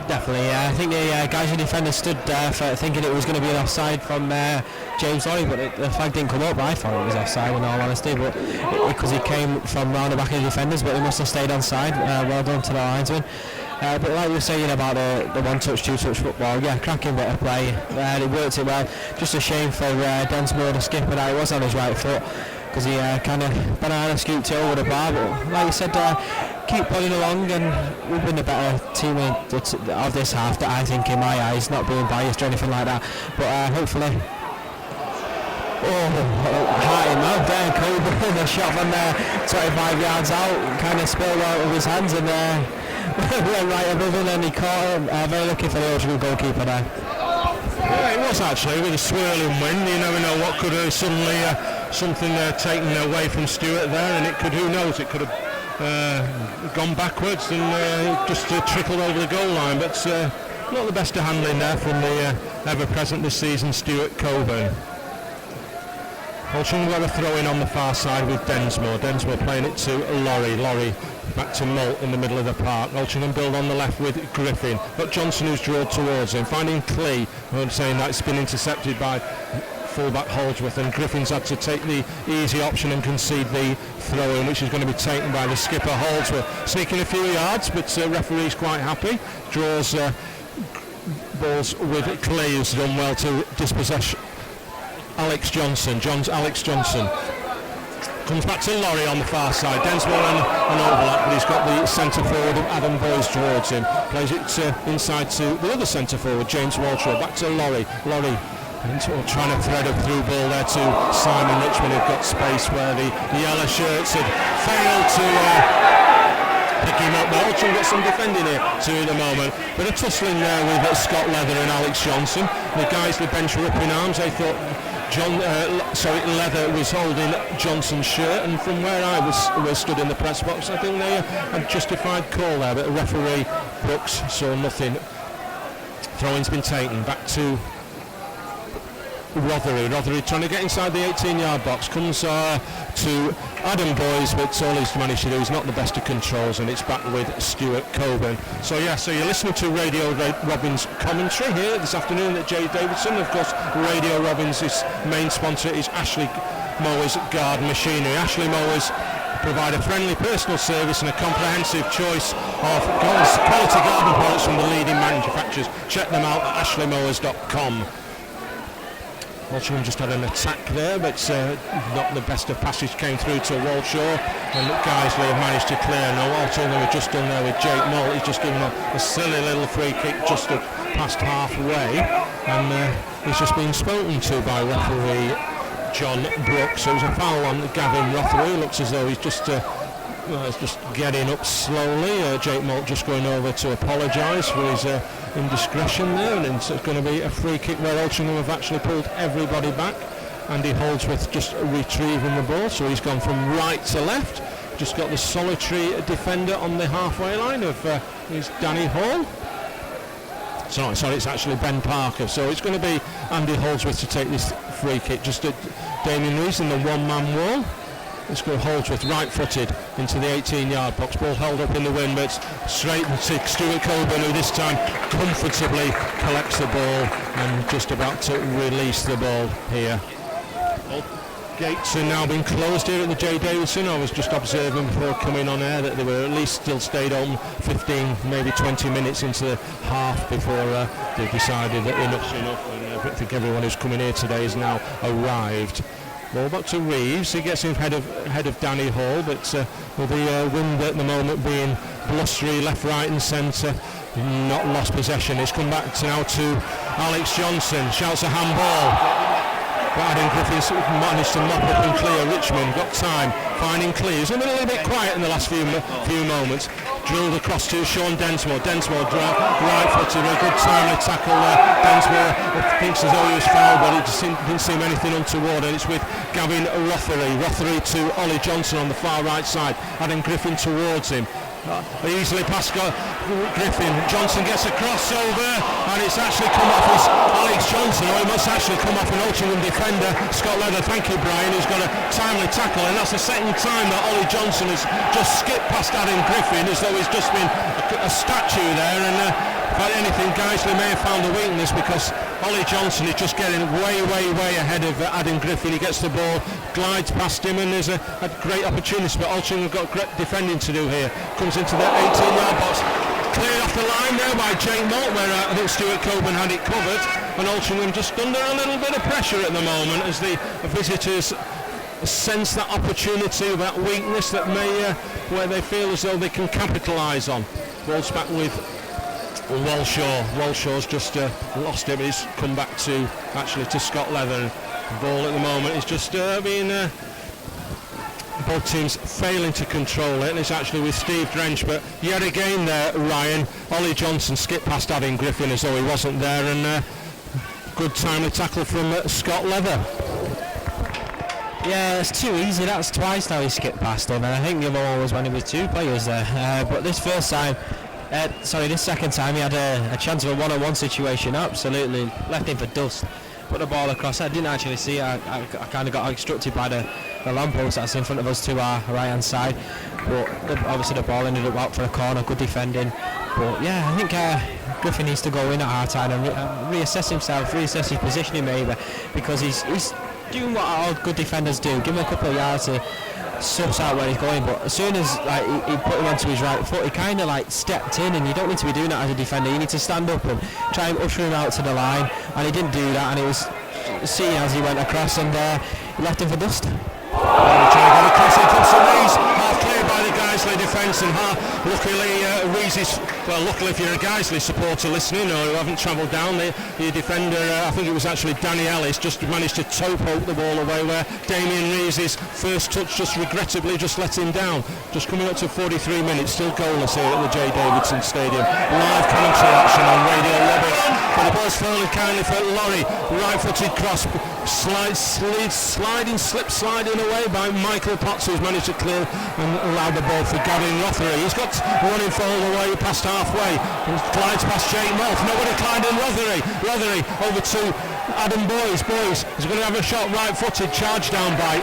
Definitely, I think the Guiseley defender stood there for thinking it was going to be an offside from James Laurie, but the flag didn't come up. I thought it was offside, in all honesty, but because he came from round the back of the defenders, but he must have stayed onside. Well done to the linesman. But like you were saying about the one-touch, two-touch football, yeah, cracking bit of play. It worked it well. Just a shame for Densmore, the skipper, that it was on his right foot, because he kind of banana scooped it over the bar. But like you said, keep pulling along, and we've been the better team of this half, that I think, in my eyes, not being biased or anything like that. But hopefully. High in mouth there, Coburn, a shot from 25 yards out, kind of spilled out of his hands, and went right above him, and he caught him. Very lucky for the Altrincham goalkeeper there. Yeah, it was actually, with a swirling wind. You never know what could have suddenly something taken away from Stuart there, and it could, who knows, it could have gone backwards and just trickled over the goal line, but not the best of handling there from the ever-present this season, Stuart Coburn. Altrincham got a throw-in on the far side with Densmore. Densmore playing it to Laurie back to Malt in the middle of the park. Altrincham build on the left with Griffin. Got Johnson, who's drawn towards him, finding Clee. I'm saying that it's been intercepted by fullback Holdsworth, and Griffin's had to take the easy option and concede the throw-in, which is going to be taken by the skipper Holdsworth. Sneaking a few yards, but referee's quite happy. Draws balls with Clee, who's done well to dispossess Alex Johnson. Comes back to Laurie on the far side. Densmore an overlap, but he's got the centre forward of Adam Boyes towards him. Plays it inside to the other centre forward, James Walshaw. Back to Laurie. Trying to thread a through ball there to Simon Richmond, who've got space where the yellow shirts had failed to pick him up. But Altrincham got some defending here too at the moment. But a tussling there with Scott Leather and Alex Johnson. The guys, the bench were up in arms. They thought Leather was holding Johnson's shirt, and from where I was stood in the press box, I think they had justified call there, but the referee Brooks saw nothing. Throw-in's been taken back to Rothery trying to get inside the 18-yard box, comes to Adam Boys, but all he's managed to do is not the best of controls, and it's back with Stuart Coburn. So you're listening to Radio Robins commentary here this afternoon at J Davidson. Of course, Radio Robins' main sponsor is Ashley Mowers Garden Machinery. Ashley Mowers provide a friendly personal service and a comprehensive choice of quality garden products from the leading manufacturers. Check them out at ashleymowers.com. Altrincham just had an attack there, but not the best of passage came through to Walshaw, and Guiseley have managed to clear. Now Altrincham have just done there with Jake Moult. He's just given a silly little free kick just past halfway, and he's just been spoken to by referee John Brooks. So it was a foul on Gavin Rothery. Looks as though he's just getting up slowly. Jake Moult just going over to apologise for his indiscretion there, and it's going to be a free kick where Altrincham have actually pulled everybody back. Andy Holdsworth just retrieving the ball, so he's gone from right to left. Just got the solitary defender on the halfway line of is Danny Hall. Sorry, it's actually Ben Parker. So it's going to be Andy Holdsworth to take this free kick. Just at Damien Rees in the one-man wall. Let's go Holdsworth right-footed into the 18-yard box. Ball held up in the wind, but straight to Stuart Coburn, who this time comfortably collects the ball and just about to release the ball here. Gates are now been closed here at the J Davidson. I was just observing before coming on air that they were at least still stayed on 15, maybe 20 minutes into the half before they decided that enough's enough. And I think everyone who's coming here today has now arrived. Ball back to Reeves. He gets in ahead of Danny Hall, but with the wind at the moment being blustery left, right and centre, not lost possession. It's come back now to Alex Johnson. Shouts a handball. But Adam Griffiths managed to mop up and clear. Richmond got time, finding clears. A little bit quiet in the last few moments. Drilled across to Sean Densmore. Densmore right-footed, a good timely tackle there. Densmore thinks as though he was fouled, but it just didn't seem anything untoward. And it's with Gavin Rothery. Rothery to Ollie Johnson on the far right side. Adam Griffin towards him. Easily past Griffin. Johnson gets a crossover, and it's actually come off his Alex Johnson, or it must actually come off an Altrincham defender, Scott Leather. Thank you, Brian, who's got a timely tackle, and that's the second time that Ollie Johnson has just skipped past Adam Griffin as though he's just been a statue there. And if anything, Guiseley may have found a weakness, because Ollie Johnson is just getting way ahead of Adam Griffin. He gets the ball, glides past him, and there's a great opportunity, but Altrincham have got great defending to do here. Comes into the 18-yard box, cleared off the line there by Jake Moult, where I think Stuart Coburn had it covered, and Altrincham just under a little bit of pressure at the moment as the visitors sense that opportunity, that weakness that may, where they feel as though they can capitalise on. Ball's back with Walshaw. Walshaw's just lost it, but he's come back to Scott Leather. The ball at the moment is just being both teams failing to control it, and it's actually with Steve Drench, but yet again there, Ryan, Ollie Johnson skipped past Adam Griffin as though he wasn't there, and good timely tackle from Scott Leather. Yeah, it's too easy. That's twice now he skipped past him, and I think the other one was when he was two players there, but this second time he had a chance of a one-on-one situation. Absolutely left him for dust. Put the ball across. I didn't actually see it. I kind of got obstructed by the lamppost that's in front of us to our right hand side, but obviously the ball ended up out for a corner. Good defending, but yeah, I think Griffin needs to go in at half time and reassess himself, reassess his positioning maybe, because he's doing what all good defenders do. Give him a couple of yards to suss out where he's going, but as soon as he put him onto his right foot, he kind of stepped in, and you don't need to be doing that as a defender. You need to stand up and try and usher him out to the line, and he didn't do that, and it was seen as he went across, and he left him for dust. Half cleared by the Guiseley defence, and luckily Rees is, well, luckily if you're a Guiseley supporter listening or who haven't travelled down, the defender, I think it was actually Danny Ellis, just managed to toe poke the ball away, where Damien Rees' first touch just regrettably just let him down. Just coming up to 43 minutes, still goalless here at the J Davidson Stadium. Live commentary action on Radio Robin. But the ball's falling kindly for Laurie, right-footed cross, slip sliding away by Michael Potts, who's managed to clear and allow the ball for Gavin Rothery. He's got running for all the way past halfway. He glides past Jake Moth. Nobody climbed in Rothery. Rothery over to Adam Boyes. Boyes is going to have a shot right-footed, charged down by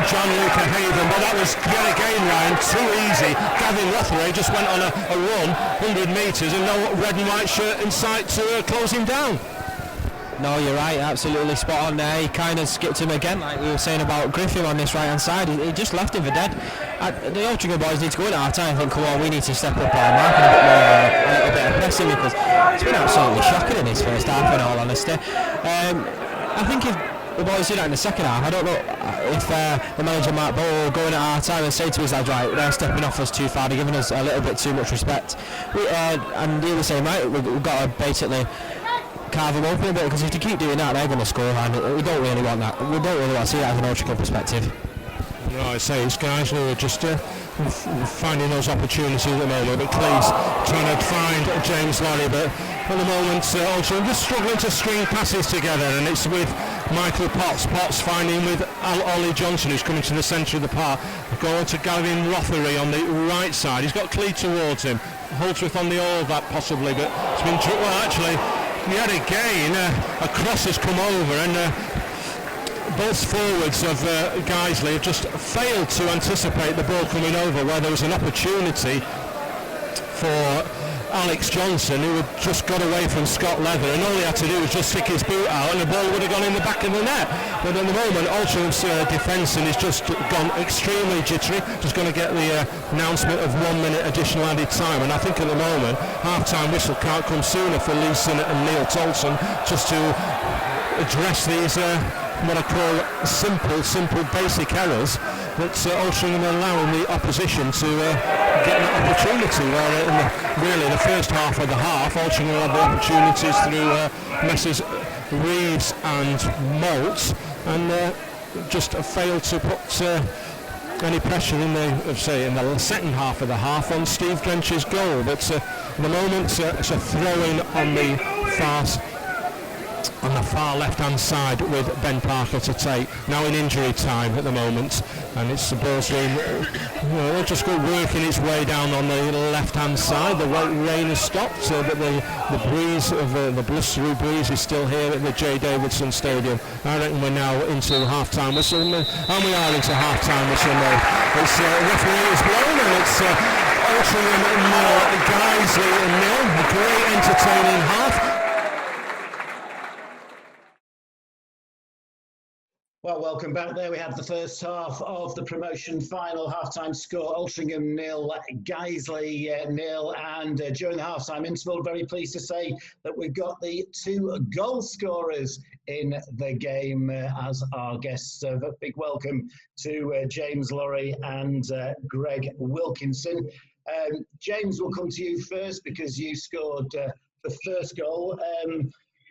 John Luca Haven, but that was yet again, Ryan, too easy. Gavin Rothery just went on a run, 100 metres, and no red and white shirt in sight to close him down. No, you're right, absolutely spot on there. He kind of skipped him again, like we were saying about Griffin on this right-hand side. He just left him for dead. The Altrincham boys need to go in at half-time and think, come on, we need to step up our mark and a little bit of pressing, because it's been absolutely shocking in his first half, in all honesty. I think if the boys do that in the second half, I don't know if the manager Mark Bowl will go in at half-time and say to his lads, right, they're stepping off us too far, they're giving us a little bit too much respect. And you're the same, right, we've got to basically carve them open a bit, because if they keep doing that, they're going to score, and we don't really want that. We don't really want to see that from an Altrincham perspective. No, I say it's guys who are just finding those opportunities at the moment, but Cleese trying to find James Lorry, but at the moment Altrincham just struggling to string passes together, and it's with Michael Potts finding with Ollie Johnson, who's coming to the centre of the park, going to Gavin Rothery on the right side. He's got Clee towards him, Holdsworth on the all that possibly, but it's been well actually yet again a cross has come over, and both forwards of Guiseley have just failed to anticipate the ball coming over, where there was an opportunity for Alex Johnson, who had just got away from Scott Leather, and all he had to do was just stick his boot out and the ball would have gone in the back of the net. But at the moment, Altringham's defence is just gone extremely jittery, just going to get the announcement of 1 minute additional added time, and I think at the moment half-time whistle can't come sooner for Leeson and Neil Tolson just to address these what I call simple basic errors that Altrincham are allowing the opposition to get an opportunity, where in the first half of the half Altrincham had the opportunities through Messrs Reeves and Maltz, and just failed to put any pressure in the second half of the half on Steve Drench's goal. But at the moment it's a throw-in on the far left-hand side with Ben Parker to take. Now in injury time at the moment, and it's the ball's been just working its way down on the left-hand side. The rain has stopped, but the breeze of the blustery breeze is still here at the J. Davidson Stadium. I reckon we're now into half-time whistle, and we are into half-time whistle now. It's referee is blown, and it's Altrincham 0, Guiseley 0. A great entertaining half. Well, welcome back. There we have the first half of the promotion final. Half-time score, Altrincham 0, Guiseley 0. And during the half-time interval, very pleased to say that we've got the two goal scorers in the game as our guests. A big welcome to James Lorry and Greg Wilkinson. James, we'll come to you first because you scored the first goal.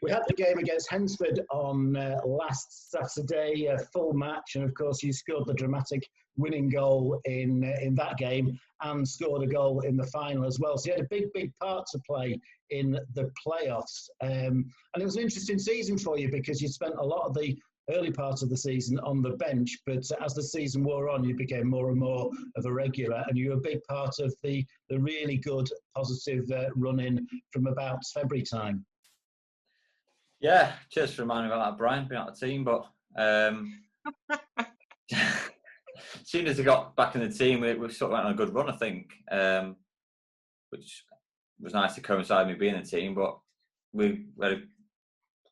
We had the game against Hensford on last Saturday, a full match, and of course you scored the dramatic winning goal in that game and scored a goal in the final as well. So you had a big part to play in the playoffs. And it was an interesting season for you because you spent a lot of the early part of the season on the bench, but as the season wore on, you became more and more of a regular, and you were a big part of the really good, positive run-in from about February time. Yeah, cheers for reminding me about that, Brian, being out of the team. But as soon as I got back in the team, we sort of went on a good run, I think, which was nice to coincide with me being in the team. But we had a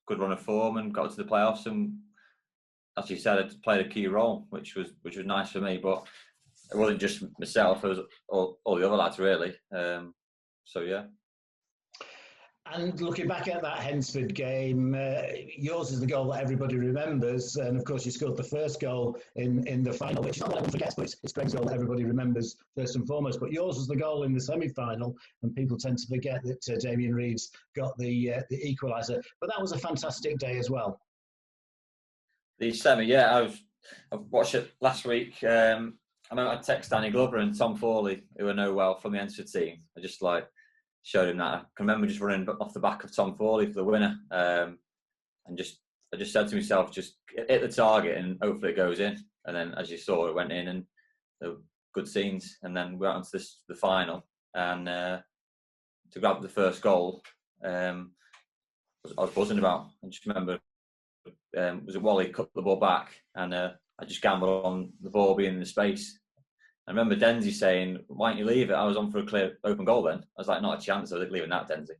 good run of form and got to the playoffs, and as you said, it played a key role, which was nice for me. But it wasn't just myself; it was all the other lads, really. So yeah. And looking back at that Hensford game, yours is the goal that everybody remembers. And of course, you scored the first goal in the final, which is not what everyone forgets, but it's Greg's goal that everybody remembers first and foremost. But yours was the goal in the semi-final, and people tend to forget that Damien Reeves got the equaliser. But that was a fantastic day as well. The semi, yeah, I watched it last week. I remember I text Danny Glover and Tom Fawley, who I know well from the Hensford team. I just showed him that. I can remember just running off the back of Tom Fawley for the winner, and just I just said to myself, just hit the target and hopefully it goes in. And then, as you saw, it went in, and there were good scenes. And then we got on to the final, and to grab the first goal, I was buzzing about. I just remember, was it Wally cut the ball back, and I just gambled on the ball being in the space. I remember Denzi saying, "Why don't you leave it?" I was on for a clear open goal then. I was like, not a chance. I was leaving that, Denzi.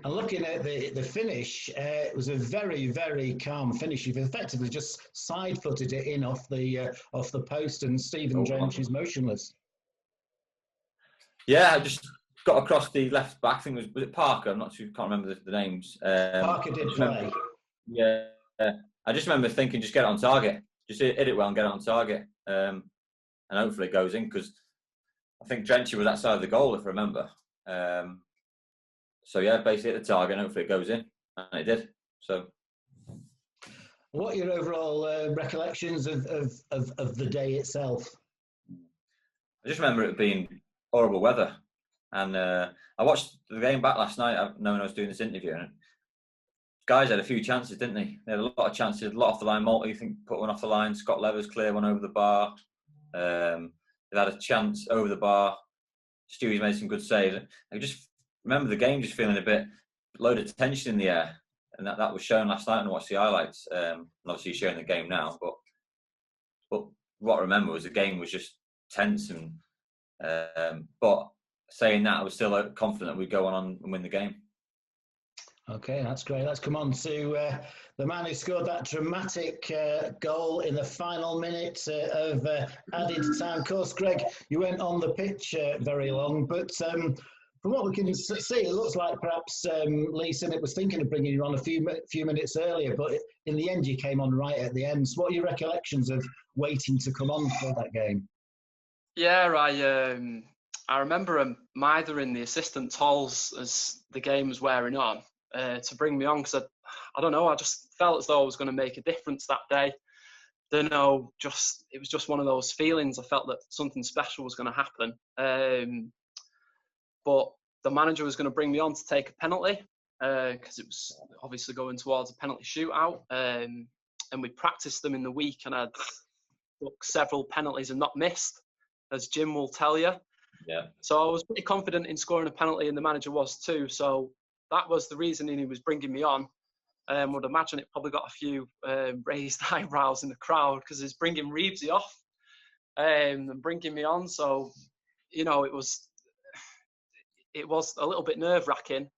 And looking at the finish, it was a very, very calm finish. You've effectively just side-footed it in off the post, and Stephen Drench is motionless. Yeah, I just got across the left back. I think was it Parker? I'm not sure. Can't remember the names. Parker did play. Yeah, I just remember thinking, just get it on target. Just hit it well and get it on target. And hopefully it goes in, because I think Drenchy was that side of the goal, if I remember. So yeah, basically hit the target and hopefully it goes in, and it did. So, what are your overall recollections of the day itself? I just remember it being horrible weather, and I watched the game back last night, knowing I was doing this interview, and guys had a few chances, didn't they? They had a lot of chances, a lot off the line. Malty, I think, put one off the line. Scott Levers clear one over the bar. They had a chance over the bar. Stewie's made some good saves. I just remember the game just feeling a load of tension in the air, and that was shown last night, and I watched the highlights. And obviously showing the game now, but what I remember was the game was just tense, and but saying that, I was still confident we'd go on and win the game. Okay, that's great. Let's come on to the man who scored that dramatic goal in the final minute of added time. Of course, Greg, you weren't on the pitch very long, but from what we can see, it looks like perhaps Lee Sinnott was thinking of bringing you on a few minutes earlier, but in the end, you came on right at the end. So what are your recollections of waiting to come on for that game? Yeah, I remember mithering the assistant Tolls as the game was wearing on to bring me on, because I don't know, I just felt as though I was going to make a difference that day. Don't know, it was just one of those feelings. I felt that something special was going to happen. But the manager was going to bring me on to take a penalty, because it was obviously going towards a penalty shootout. And we practiced them in the week, and I'd booked several penalties and not missed, as Jim will tell you. Yeah. So I was pretty confident in scoring a penalty, and the manager was too. So that was the reasoning he was bringing me on. Would imagine it probably got a few raised eyebrows in the crowd, because he's bringing Reevesy off and bringing me on. So, you know, it was a little bit nerve-wracking.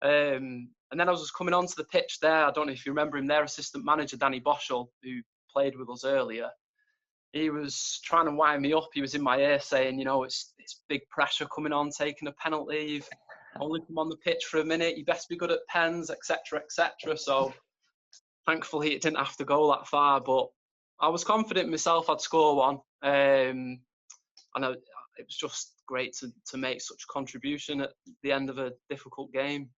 And then I was just coming onto the pitch there. I don't know if you remember him, their assistant manager, Danny Boschel, who played with us earlier. He was trying to wind me up. He was in my ear saying, you know, it's big pressure coming on, taking a penalty. You've only come on the pitch for a minute. You best be good at pens, etc., etc. So thankfully it didn't have to go that far. But I was confident myself I'd score one. And it was just great to make such a contribution at the end of a difficult game.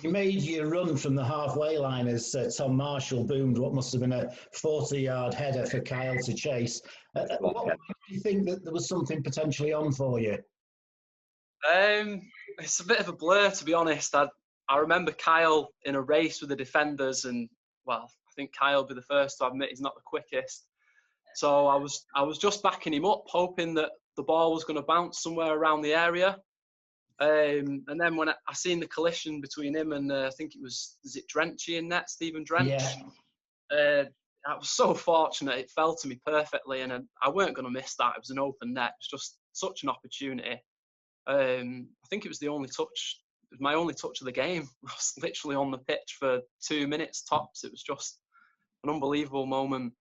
You made your run from the halfway line as Tom Marshall boomed what must have been a 40-yard header for Kyle to chase. What do you think that there was something potentially on for you? It's a bit of a blur, to be honest. I remember Kyle in a race with the defenders, and well, I think Kyle will be the first to admit he's not the quickest. So I was just backing him up, hoping that the ball was going to bounce somewhere around the area. And then when I seen the collision between him and I think is it Drenchy in net, Stephen Drench? Yeah. I was so fortunate. It fell to me perfectly, and I weren't going to miss that. It was an open net. It was just such an opportunity. I think it was my only touch of the game. I was literally on the pitch for 2 minutes tops. It was just an unbelievable moment.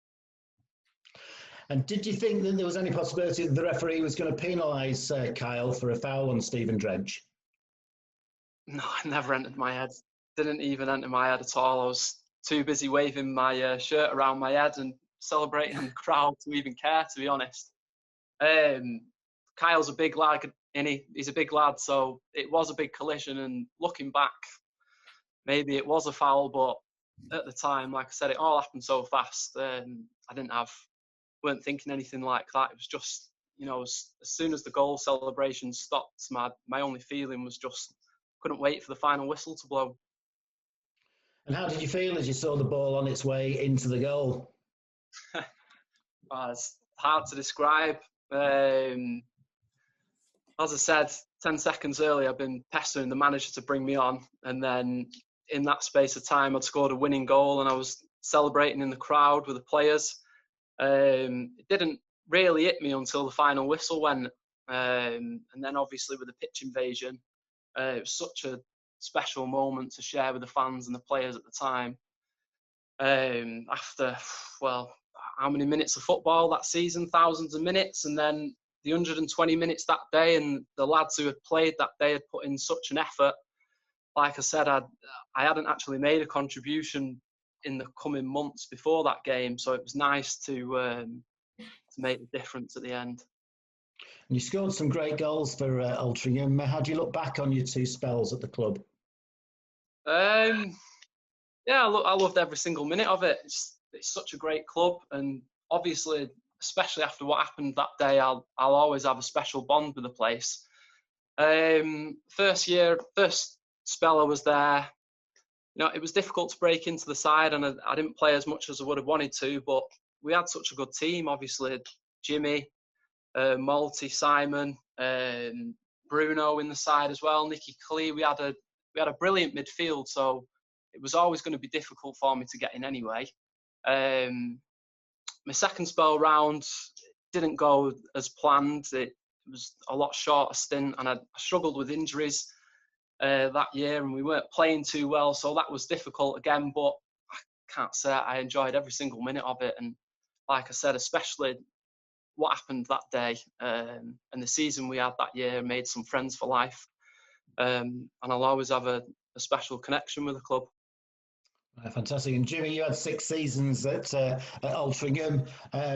And did you think that there was any possibility that the referee was going to penalise Kyle for a foul on Stephen Drench? No, it never entered my head. Didn't even enter my head at all. I was too busy waving my shirt around my head and celebrating in the crowd to even care, to be honest. Kyle's a big lad, he's a big lad, so it was a big collision. And looking back, maybe it was a foul, but at the time, like I said, it all happened so fast. I weren't thinking anything like that. It was just, you know, as soon as the goal celebration stopped, my only feeling was just couldn't wait for the final whistle to blow. And how did you feel as you saw the ball on its way into the goal? It's hard to describe. As I said 10 seconds earlier, I've been pestering the manager to bring me on, and then in that space of time I'd scored a winning goal and I was celebrating in the crowd with the players. It didn't really hit me until the final whistle went, and then obviously with the pitch invasion, it was such a special moment to share with the fans and the players at the time. After, well, how many minutes of football that season? Thousands of minutes, and then the 120 minutes that day, and the lads who had played that day had put in such an effort. Like I said, I hadn't actually made a contribution in the coming months before that game, so it was nice to make the difference at the end. And you scored some great goals for Altrincham. How do you look back on your 2 spells at the club? Yeah, I loved every single minute of it. It's such a great club, and obviously, especially after what happened that day, I'll always have a special bond with the place. First spell I was there, it was difficult to break into the side, and I didn't play as much as I would have wanted to, but we had such a good team. Obviously, Jimmy, Malty, Simon, Bruno in the side as well, Nicky Clee. We had a brilliant midfield, so it was always going to be difficult for me to get in anyway. My second spell round didn't go as planned. It was a lot shorter stint, and I struggled with injuries that year, and we weren't playing too well, so that was difficult again, but I can't say I enjoyed every single minute of it. And like I said, especially what happened that day, and the season we had that year, made some friends for life, and I'll always have a special connection with the club. Fantastic. And Jimmy, you had 6 seasons at Altrincham,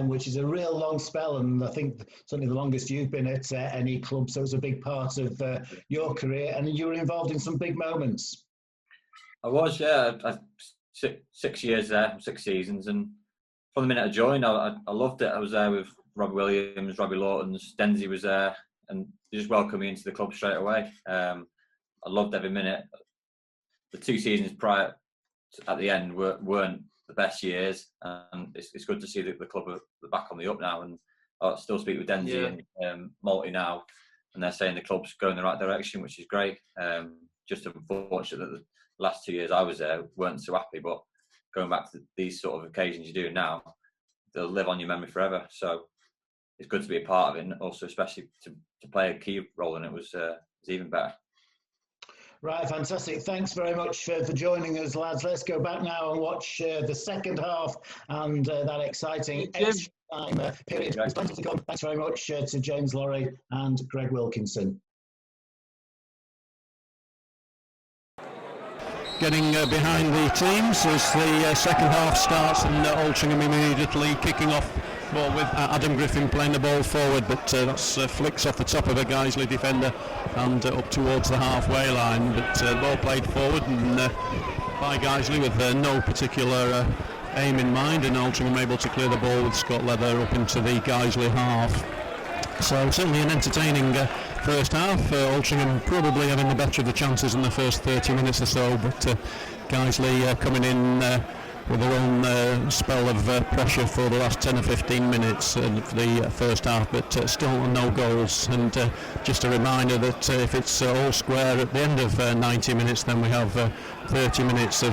which is a real long spell, and I think certainly the longest you've been at any club, so it was a big part of your career, and you were involved in some big moments. I was, yeah. I 6 years there, 6 seasons, and from the minute I joined, I loved it. I was there with Robbie Williams, Robbie Lawtons, Denzi was there, and they just welcomed me into the club straight away. I loved every minute. The 2 seasons prior at the end weren't the best years, and it's good to see that the club are back on the up now. And I still speak with Denzi and Malty now, and they're saying the club's going in the right direction, which is great. Just unfortunate that the last 2 years I was there weren't so happy, but going back to these sort of occasions you do now, they'll live on your memory forever. So it's good to be a part of it, and also especially to play a key role in it was even better. Right, fantastic. Thanks very much for joining us, lads. Let's go back now and watch the second half and that exciting extra time period. There's plenty to come. Thanks very much to James Lorry and Greg Wilkinson. Getting behind the teams as the second half starts, and Altrincham immediately kicking off. Well, with Adam Griffin playing the ball forward, but that's flicks off the top of a Guiseley defender and up towards the halfway line. But ball played forward and by Guiseley with no particular aim in mind, and Altrincham able to clear the ball with Scott Leather up into the Guiseley half. So certainly an entertaining first half. Altrincham probably having the better of the chances in the first 30 minutes or so, but Guiseley coming in with their own spell of pressure for the last 10 or 15 minutes for the first half, but still no goals. And just a reminder that if it's all square at the end of 90 minutes, then we have 30 minutes of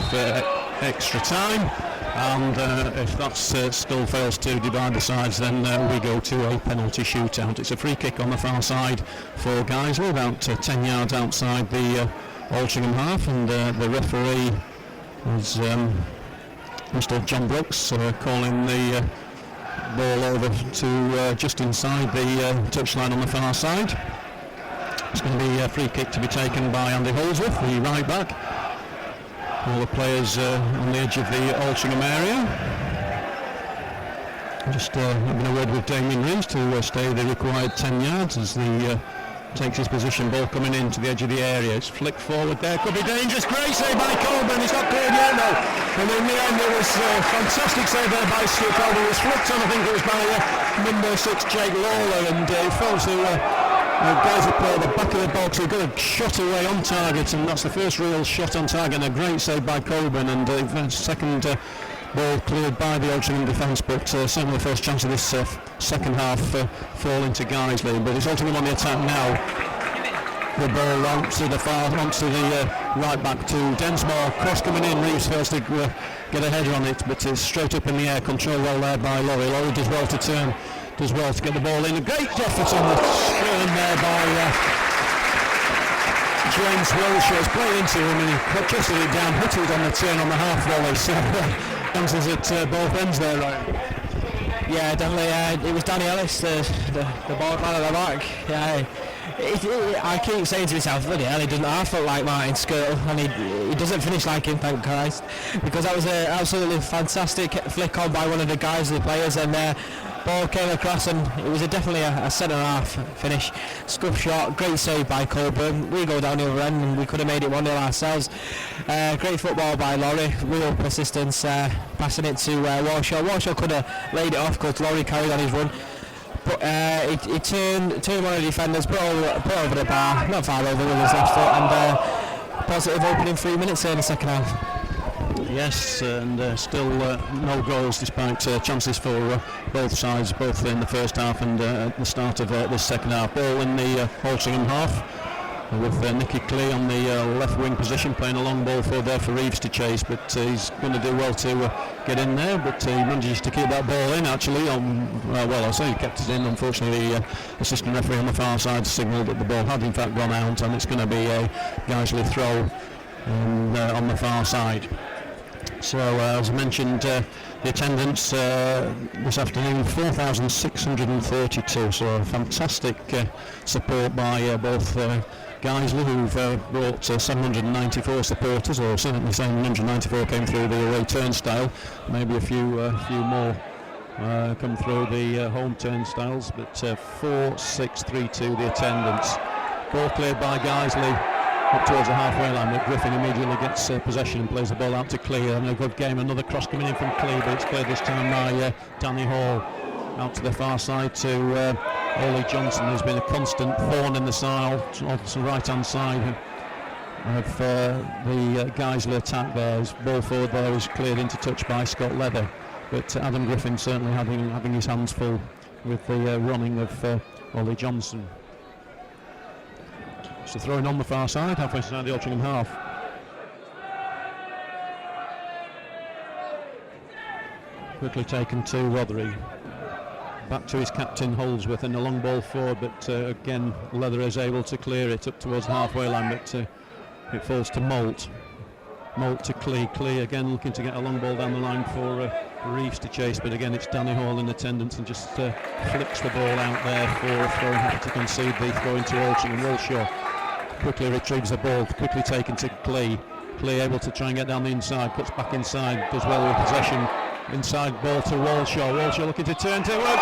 extra time, and if that still fails to divide the sides, then we go to a penalty shootout. It's a free kick on the far side for Guiseley, about 10 yards outside the Altrincham half, and the referee is Mr. John Brooks calling the ball over to just inside the touchline on the far side. It's going to be a free kick to be taken by Andy Holdsworth, the right back. All the players on the edge of the Altrincham area. Just having a word with Damien Rees to stay the required 10 yards as the takes his position, ball coming into the edge of the area. It's flicked forward there, could be dangerous. Great save by Colburn, it's not cleared yet though. And in the end it was a fantastic save there by Stu Colburn. It was flicked on, I think it was by number 6 Jake Lawler, and it fell to Guiseley play the back of the box. We've got a shot away on target, and that's the first real shot on target, and a great save by Coburn, and second ball cleared by the Altrincham defence, but certainly the first chance of this second half fall into Guiseley. But it's Altrincham on the attack now. The ball onto the right back to Densmore. Cross coming in. Reeves fails to get a header on it, but it's straight up in the air. Controlled well there by Laurie. Laurie does well to turn, does well to get the ball in. A great effort on the screen there by James Wilshire. It's played into him and he chested it down, hit it on the turn on the half volley. So answers at both ends there, right? Yeah, definitely. It was Danny Ellis, the ball man at the back. Yeah. I keep saying to myself, bloody hell, he doesn't half look like Martin Skirtle, and he doesn't finish like him, thank Christ, because that was an absolutely fantastic flick on by one of the guys, the players, and ball came across, and it was definitely a centre half finish. Scuff shot, great save by Coburn. We go down the other end, and we could have made it 1-0 ourselves. Great football by Laurie, real persistence, passing it to Walshaw. Walshaw could have laid it off because Laurie carried on his run. But he turned one of the defenders, put over the bar, not far over with his left foot, and positive opening 3 minutes in the second half. Yes, and still no goals despite chances for both sides, both in the first half and at the start of this second half. Ball in the Altrincham half, with Nicky Clee on the left wing position, playing a long ball forward there for Reeves to chase, but he's going to do well to get in there, but he manages to keep that ball in actually. Well, I say he kept it in. Unfortunately, the assistant referee on the far side signalled that the ball had in fact gone out, and it's going to be a Guiseley throw on the far side. So as I mentioned, the attendance this afternoon, 4,632, so a fantastic support by both Guiseley, who've brought 794 supporters, or certainly 794 came through the away turnstile, maybe a few more come through the home turnstiles, but 4,632 the attendance. Ball cleared by Guiseley up towards the halfway line, but Griffin immediately gets possession and plays the ball out to Clee, and a good game, another cross coming in from Clee, but it's cleared this time by Danny Hall. Out to the far side to Ollie Johnson, who's been a constant thorn in the side, on the right hand side of the Guiseley attack there. His ball forward there is cleared into touch by Scott Leather, but Adam Griffin certainly having his hands full with the running of Ollie Johnson. So throwing on the far side, halfway inside the Altrincham half. Quickly taken to Rothery. Back to his captain Holdsworth, and a long ball forward, but again Leather is able to clear it up towards the halfway line, but it falls to Moult. Moult to Clee. Clee again looking to get a long ball down the line for Reeves to chase, but again it's Danny Hall in attendance and just flicks the ball out there for throwing, happy to concede the throw into Altrincham. Walshaw quickly retrieves the ball, quickly taken to Clee. Clee able to try and get down the inside, cuts back inside, does well with possession. Inside ball to Walshaw. Walshaw looking to turn to work.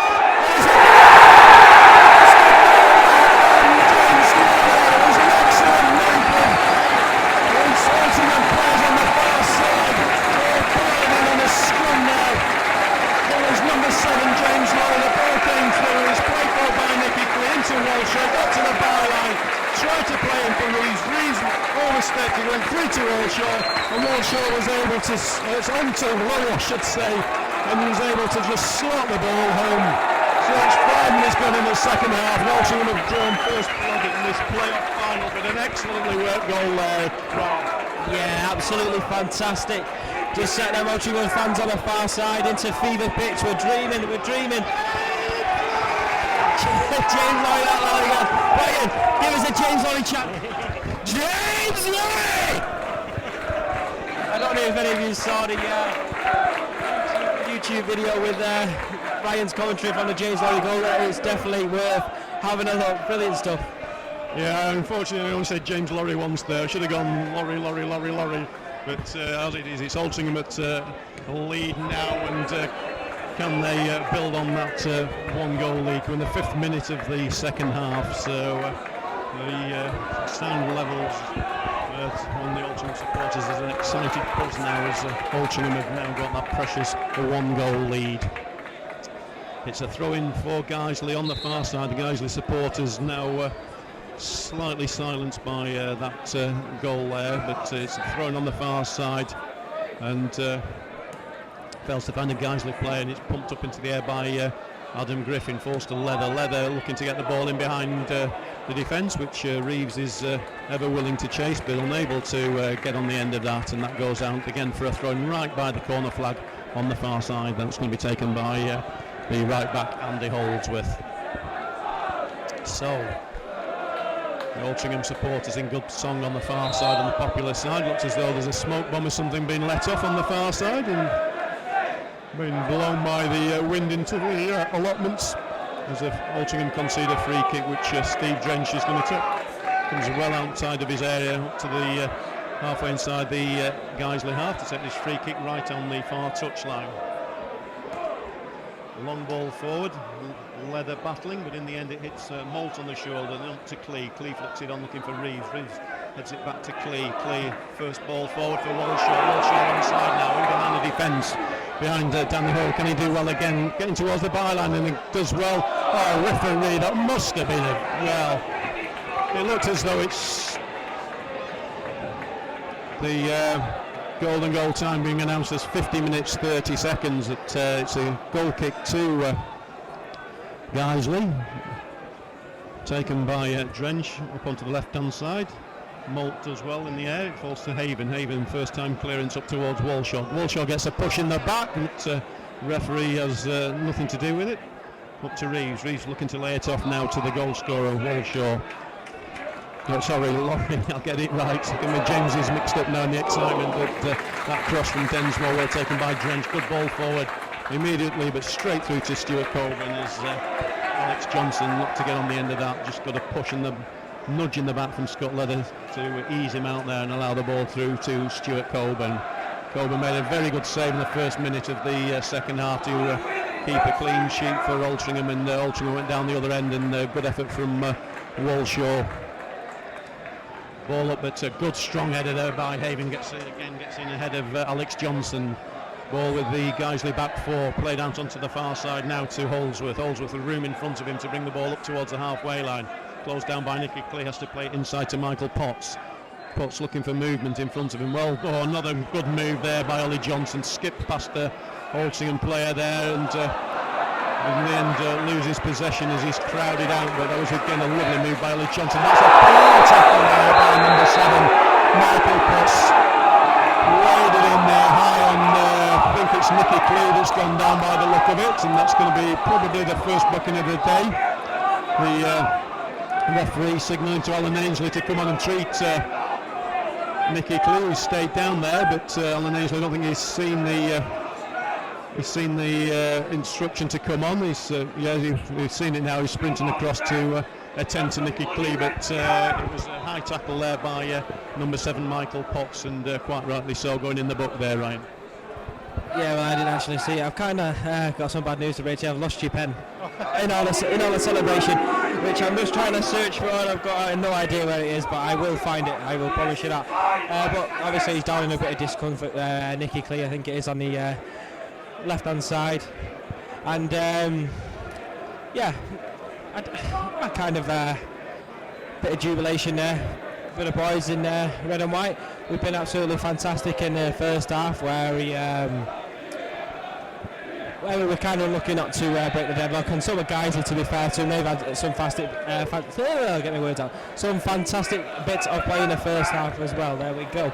He went through to Walshaw, and Walshaw was able to, it's on to Lowe I should say, and he was able to just slot the ball home. So it's 5 minutes gone in the second half. Altrincham have drawn first blood in this playoff final, but an excellently worked goal there. Yeah, absolutely fantastic. Just set them Altrincham fans on the far side into fever pitch. We're dreaming. James Laurie, that line again. Brian, give us a James Laurie chat. James Laurie! I don't know if any of you saw the YouTube video with Ryan's commentary from the James Laurie goal. It's definitely worth having a look. Brilliant stuff. Yeah, unfortunately I only said James Laurie once there. I should have gone Laurie. But as it is, it's Altrincham at lead now, and can they build on that one goal lead? We're in the 5th minute of the second half, so the sound levels on the Altrincham supporters is an excited buzz now, as Altrincham have now got that precious 1-goal lead. It's a throw-in for Guiseley on the far side. The Guiseley supporters now slightly silenced by that goal there, but it's thrown on the far side, and fails to find a Guiseley player, and it's pumped up into the air by Adam Griffin, forced to Leather looking to get the ball in behind the defence, which Reeves is ever willing to chase, but unable to get on the end of that, and that goes out again for a throw right by the corner flag on the far side. That's going to be taken by the right back Andy Holdsworth. So the Altrincham supporters in good song on the far side, on the popular side. Looks as though there's a smoke bomb or something being let off on the far side and being blown by the wind into the allotments, as if Altrincham concede a free kick, which Steve Drench is going to take. Comes well outside of his area, up to the halfway inside the Guiseley half to take this free kick right on the far touchline. Long ball forward, Leather battling, but in the end it hits Malt on the shoulder and up to Clee. Clee flicks it on looking for Reeves. Reeves heads it back to Clee. Clee, first ball forward for Walshaw. Walshaw onside now, in behind the defence. Behind Danny Hall, can he do well again? Getting towards the byline, and he does well. Oh, referee, that must have been it looked as though it's the golden goal time being announced as 50 minutes 30 seconds. It's a goal kick to Guiseley, taken by Drench up onto the left hand side. Malt does well in the air, it falls to Haven. First time clearance up towards Walshaw. Walshaw gets a push in the back, but referee has nothing to do with it. Up to Reeves. Reeves looking to lay it off now to the goal scorer, Walshaw. Laurie, I'll get it right. James is mixed up now in the excitement, but that cross from Denswell, well taken by Drench. Good ball forward immediately, but straight through to Stuart Colburn as Alex Johnson looked to get on the end of that. Just got a push and the nudge in the back from Scott Leather to ease him out there and allow the ball through to Stuart Colburn. Colburn made a very good save in the first minute of the second half to keep a clean sheet for Altrincham, and Altrincham went down the other end, and good effort from Walshaw. Ball up, but a good strong header there by Haven. Gets in ahead of Alex Johnson. Ball with the Guiseley back four, played out onto the far side now to Holdsworth. Holdsworth with room in front of him to bring the ball up towards the halfway line. Closed down by Nicky Clee, has to play it inside to Michael Potts. Potts looking for movement in front of him. Well, another good move there by Ollie Johnson. Skipped past the Altrincham player there, and in the end loses possession as he's crowded out, but that was again a lovely move by Ollie Johnson. That's a poor tackle there by number 7, Michael Potts. Laid it in there high on, I think it's Nicky Clee that's gone down by the look of it, and that's going to be probably the first booking of the day. The referee signalling to Alan Ainsley to come on and treat Nicky Clee, who stayed down there, but Alan Ainsley, I don't think he's seen the instruction to come on. We've seen it now. He's sprinting across to attend to Nicky Clee, but it was a high tackle there by number 7 Michael Potts, and quite rightly so, going in the book there, Ryan. Yeah, well, I didn't actually see it. I've kind of got some bad news to Rachel. I've lost your pen in all the celebration, which I'm just trying to search for, and I've got no idea where it is, but I will find it. I will promise you that. But obviously he's down in a bit of discomfort. Nicky Clee, I think it is, on the left hand side, and I kind of bit of jubilation there for the boys in red and white. We've been absolutely fantastic in the first half, where we were kind of looking not to break the deadlock, and so were Guiseley, to be fair to them. They've had some some fantastic bits of play in the first half as well. There we go.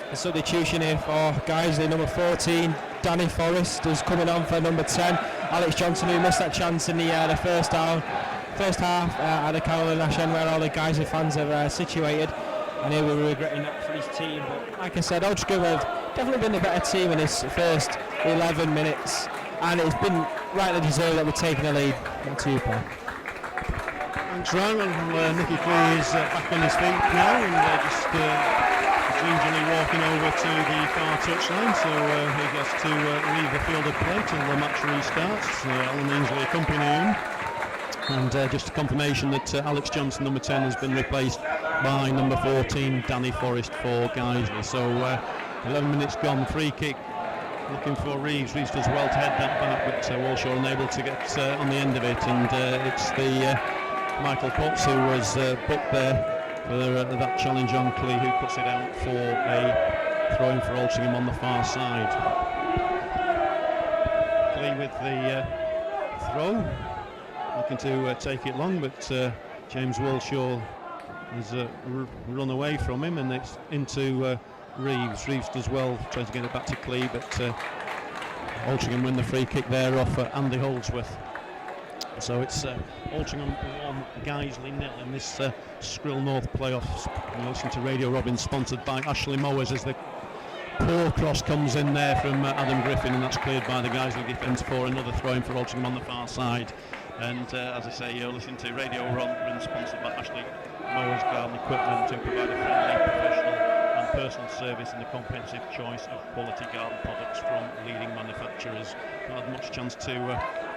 The substitution here for Guiseley, number 14, Danny Forrest, is coming on for number 10, Alex Johnson, who missed that chance in the first half at the Caroline Nash End, where all the Guiseley fans are situated, and he will be regretting that for his team. But like I said, Altrincham have definitely been the better team in this first 11 minutes, and it's been rightly deserved that we're taking the lead. Back to you, Paul. Thanks, Ryan. Nicky Clee is back on his feet now, and just gingerly walking over to the far touchline, so he has to leave the field of play till the match restarts. Alan Ainsley accompanying him, and just a confirmation that Alex Johnson, number 10, has been replaced by number 14, Danny Forrest, for Guiseley. So 11 minutes gone, free kick looking for Reeves. Reeves does well to head that back, but Walshaw unable to get on the end of it, and it's the Michael Potts, who was booked there for that challenge on Clee, who puts it out for a throw-in for Altrincham on the far side. Clee with the throw, looking to take it long, but James Walshaw has run away from him, and it's into Reeves. Reeves does well, tries to get it back to Clee, but Altrincham win the free kick there off Andy Holdsworth. So it's Altrincham 1, Guiseley 0 in this Skrill North playoffs. You listen to Radio Robin, sponsored by Ashley Mowers, as the poor cross comes in there from Adam Griffin, and that's cleared by the Guiseley defence for another throw-in for Altrincham on the far side. And as I say, you're listening to Radio Robin, sponsored by Ashley Mowers Garden Equipment, to provide a friendly, professional and personal service and a comprehensive choice of quality garden products from leading manufacturers. Not had much chance to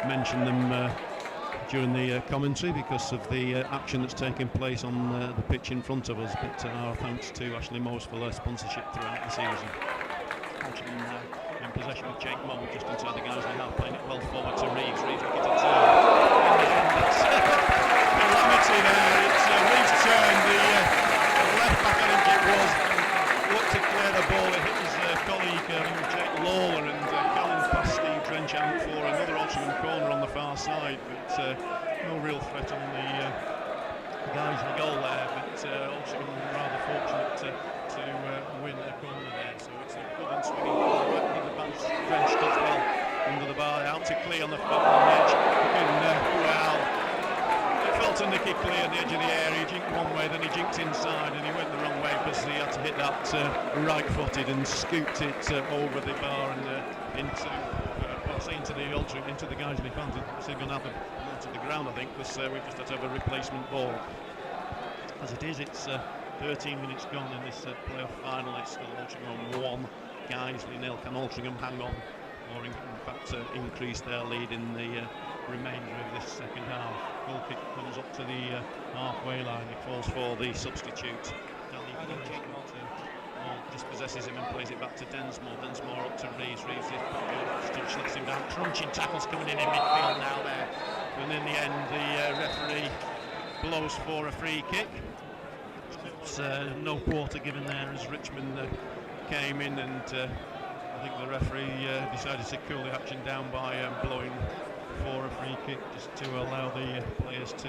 mention them during the commentary because of the action that's taking place on the pitch in front of us, but our thanks to Ashley Mowers for their sponsorship throughout the season. In possession with Jake Moore just inside the Guiseley half, playing it well forward to Reeves. Reeves looking to turn. It's calamity there. It's Reeves' turn. The left back, I think it was, looked to clear the ball. It hit his colleague Jake Lawler, and Callum past Steve Trenchant for another Altrincham corner on the far side, but no real threat on the Guiseley goal there, but Altrincham rather fortunate to win a corner there. So it's a good and swinging ball right into the bench. French does well under the bar, out to Clee on the edge. Well, it fell to Nicky Clee at the edge of the area. He jinked one way, then he jinked inside, and he went the wrong way because he had to hit that right-footed and scooped it over the bar and into the Guiseley fans. It's going to happen onto the ground, I think, because we've just had to have a replacement ball. As it is, it's 13 minutes gone in this playoff final. It's still Altrincham 1, Guiseley 0. Can Altrincham hang on, or in fact increase their lead in the remainder of this second half? Goal kick comes up to the halfway line. It falls for the substitute. Dispossesses him and plays it back to Densmore. Densmore up to Reeves. Reeves lets him down. Crunching tackles coming in midfield now there. And in the end, the referee blows for a free kick. It's no quarter given there as Richmond came in, and I think the referee decided to cool the action down by blowing for a free kick, just to allow the players to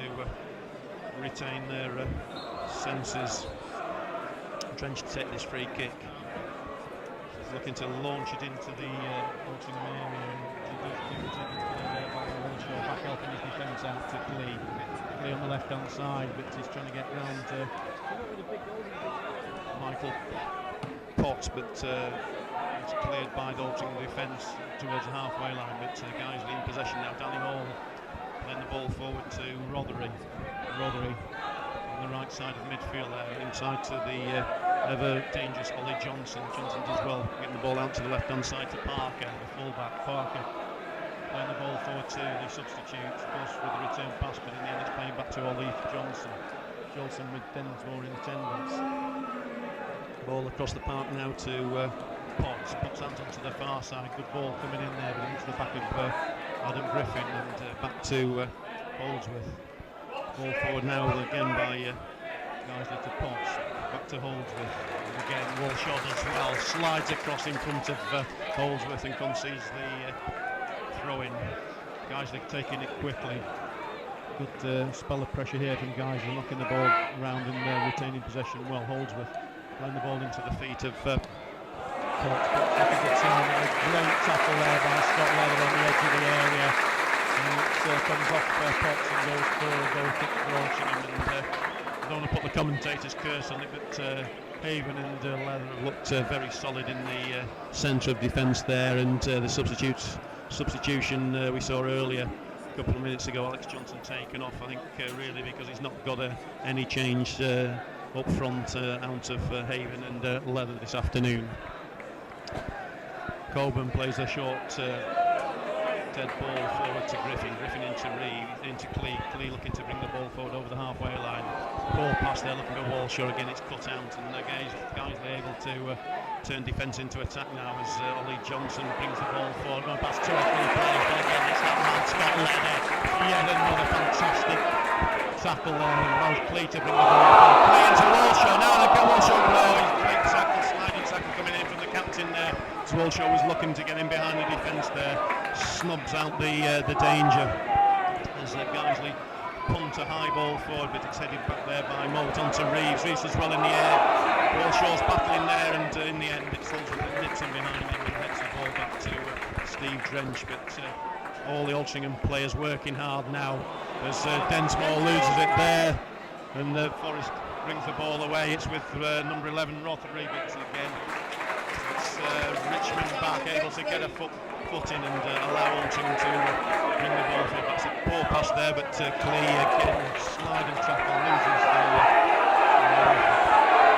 retain their senses. Trench to take this free kick. He's looking to launch it into the Altrincham area. Back helping his defence out to Clee. Clee on the left hand side, but he's trying to get round to Michael Potts, but it's cleared by the Altrincham defence towards the halfway line. But Guiseley in possession now. Danny Hall playing the ball forward to Rothery. Rothery on the right side of midfield there, inside to the ever dangerous Ollie Johnson. Johnson does well, getting the ball out to the left hand side to Parker, the fullback. Parker playing the ball forward to the substitute, goes with the return pass, but in the end it's playing back to Ollie Johnson. Johnson with Densmore in attendance. Ball across the park now to Potts. Potts out onto the far side. Good ball coming in there, but into the back of Adam Griffin, and back to Holdsworth. Ball forward now again by Guiseley to Potts. Back to Holdsworth. And again, Walshaw does well. Slides across in front of Holdsworth and concedes the throw-in. Guiseley taking it quickly. Good spell of pressure here from Guiseley, knocking the ball around and retaining possession well. Holdsworth playing the ball into the feet of Potts. A great tackle there by Scott Leather on the edge of the area. And it comes off Potts and goes for a goal kick for Altrincham. And I don't want to put the commentator's curse on it, but Haven and Leather looked very solid in the centre of defence there, and the substitution we saw earlier a couple of minutes ago, Alex Johnson taken off, I think really because he's not got any change up front out of Haven and Leather this afternoon. Coburn plays a short dead ball forward to Griffin. Griffin into Reeves, into Clee. Clee looking to bring the ball forward over the halfway line. Ball pass there, looking for Walshaw again. It's cut out, and Guiseley able to turn defence into attack now as Ollie Johnson brings the ball forward. Going past 2 or 3 players, but again it's that man Scott Leather. Yet another fantastic tackle there, and allows Clee to bring the ball up. Clee into Walshaw, now they've got Walshaw. Great tackle, sliding tackle coming in from the captain there. As Walshaw was looking to get in behind the defence there, snubs out the danger. As Guiseley punt a high ball forward, but it's headed back there by Moult onto Reeves. Reeves is well in the air. Walshaw's battling there, and in the end it's Ulster that nips in behind him and heads the ball back to Steve Drench. But all the Altrincham players working hard now as Densmore loses it there, and Forrest brings the ball away. It's with number 11 Rothery, but again it's Richmond back, able to get a foot in and allow Altrincham to bring the ball forward. That's a poor pass there, but Clee again slide and tackle, loses the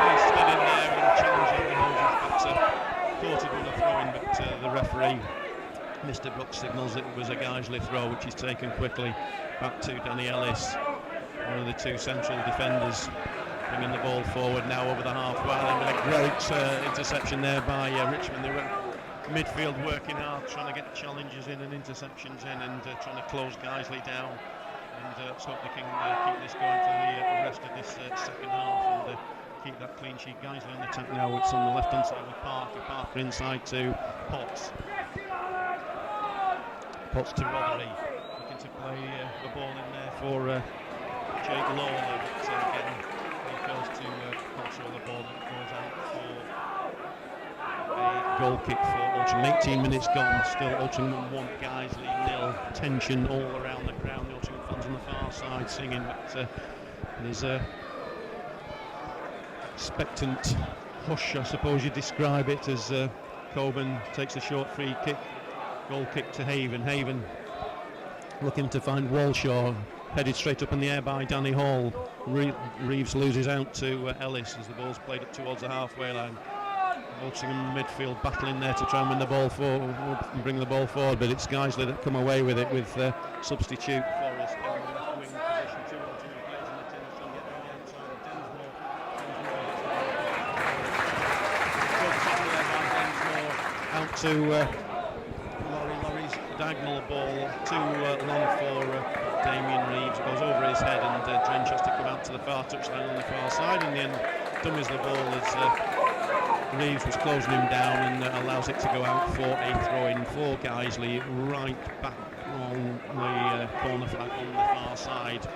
he slid in there and challenging the Moses, but thought it was a throw-in, but the referee, Mr. Brooks, signals it was a Guiseley throw, which is taken quickly back to Danny Ellis, one of the two central defenders, bringing the ball forward now over the half while, and a great interception there by Richmond. They were midfield working hard, trying to get challenges in and interceptions in, and trying to close Guiseley down, and let's hope they can keep this going for the rest of this second half, and keep that clean sheet. Guiseley on the attack now. It's on the left hand side with Parker inside to Potts to Rothery, looking to play the ball in there for Jake Lawler, but again he fails to control the ball, and it goes out for a goal kick for Altrincham. 18 minutes gone, still Altrincham 1, Guiseley 0. Tension all around the ground. The Altrincham fans on the far side singing, but there's a expectant hush, I suppose you describe it, as Coburn takes a short free kick, goal kick to Haven. Haven looking to find Walshaw, headed straight up in the air by Danny Hall. Reeves loses out to Ellis as the ball's played up towards the halfway line. Altrincham midfield battling there to try and win the ball forward and bring the ball forward, but it's Guiseley that come away with it with substitute Forrest in the left wing position. Two Altrincham players in the team trying to get around the outside of Densmore. Out to Laurie's diagonal ball, too long for Damien Reeves. It goes over his head, and Drench has to come out to the far touchline on the far side. In the end, dummies the ball as Reeves was closing him down, and allows it to go out for a throw-in for Guiseley, right back on the corner flag on the far side.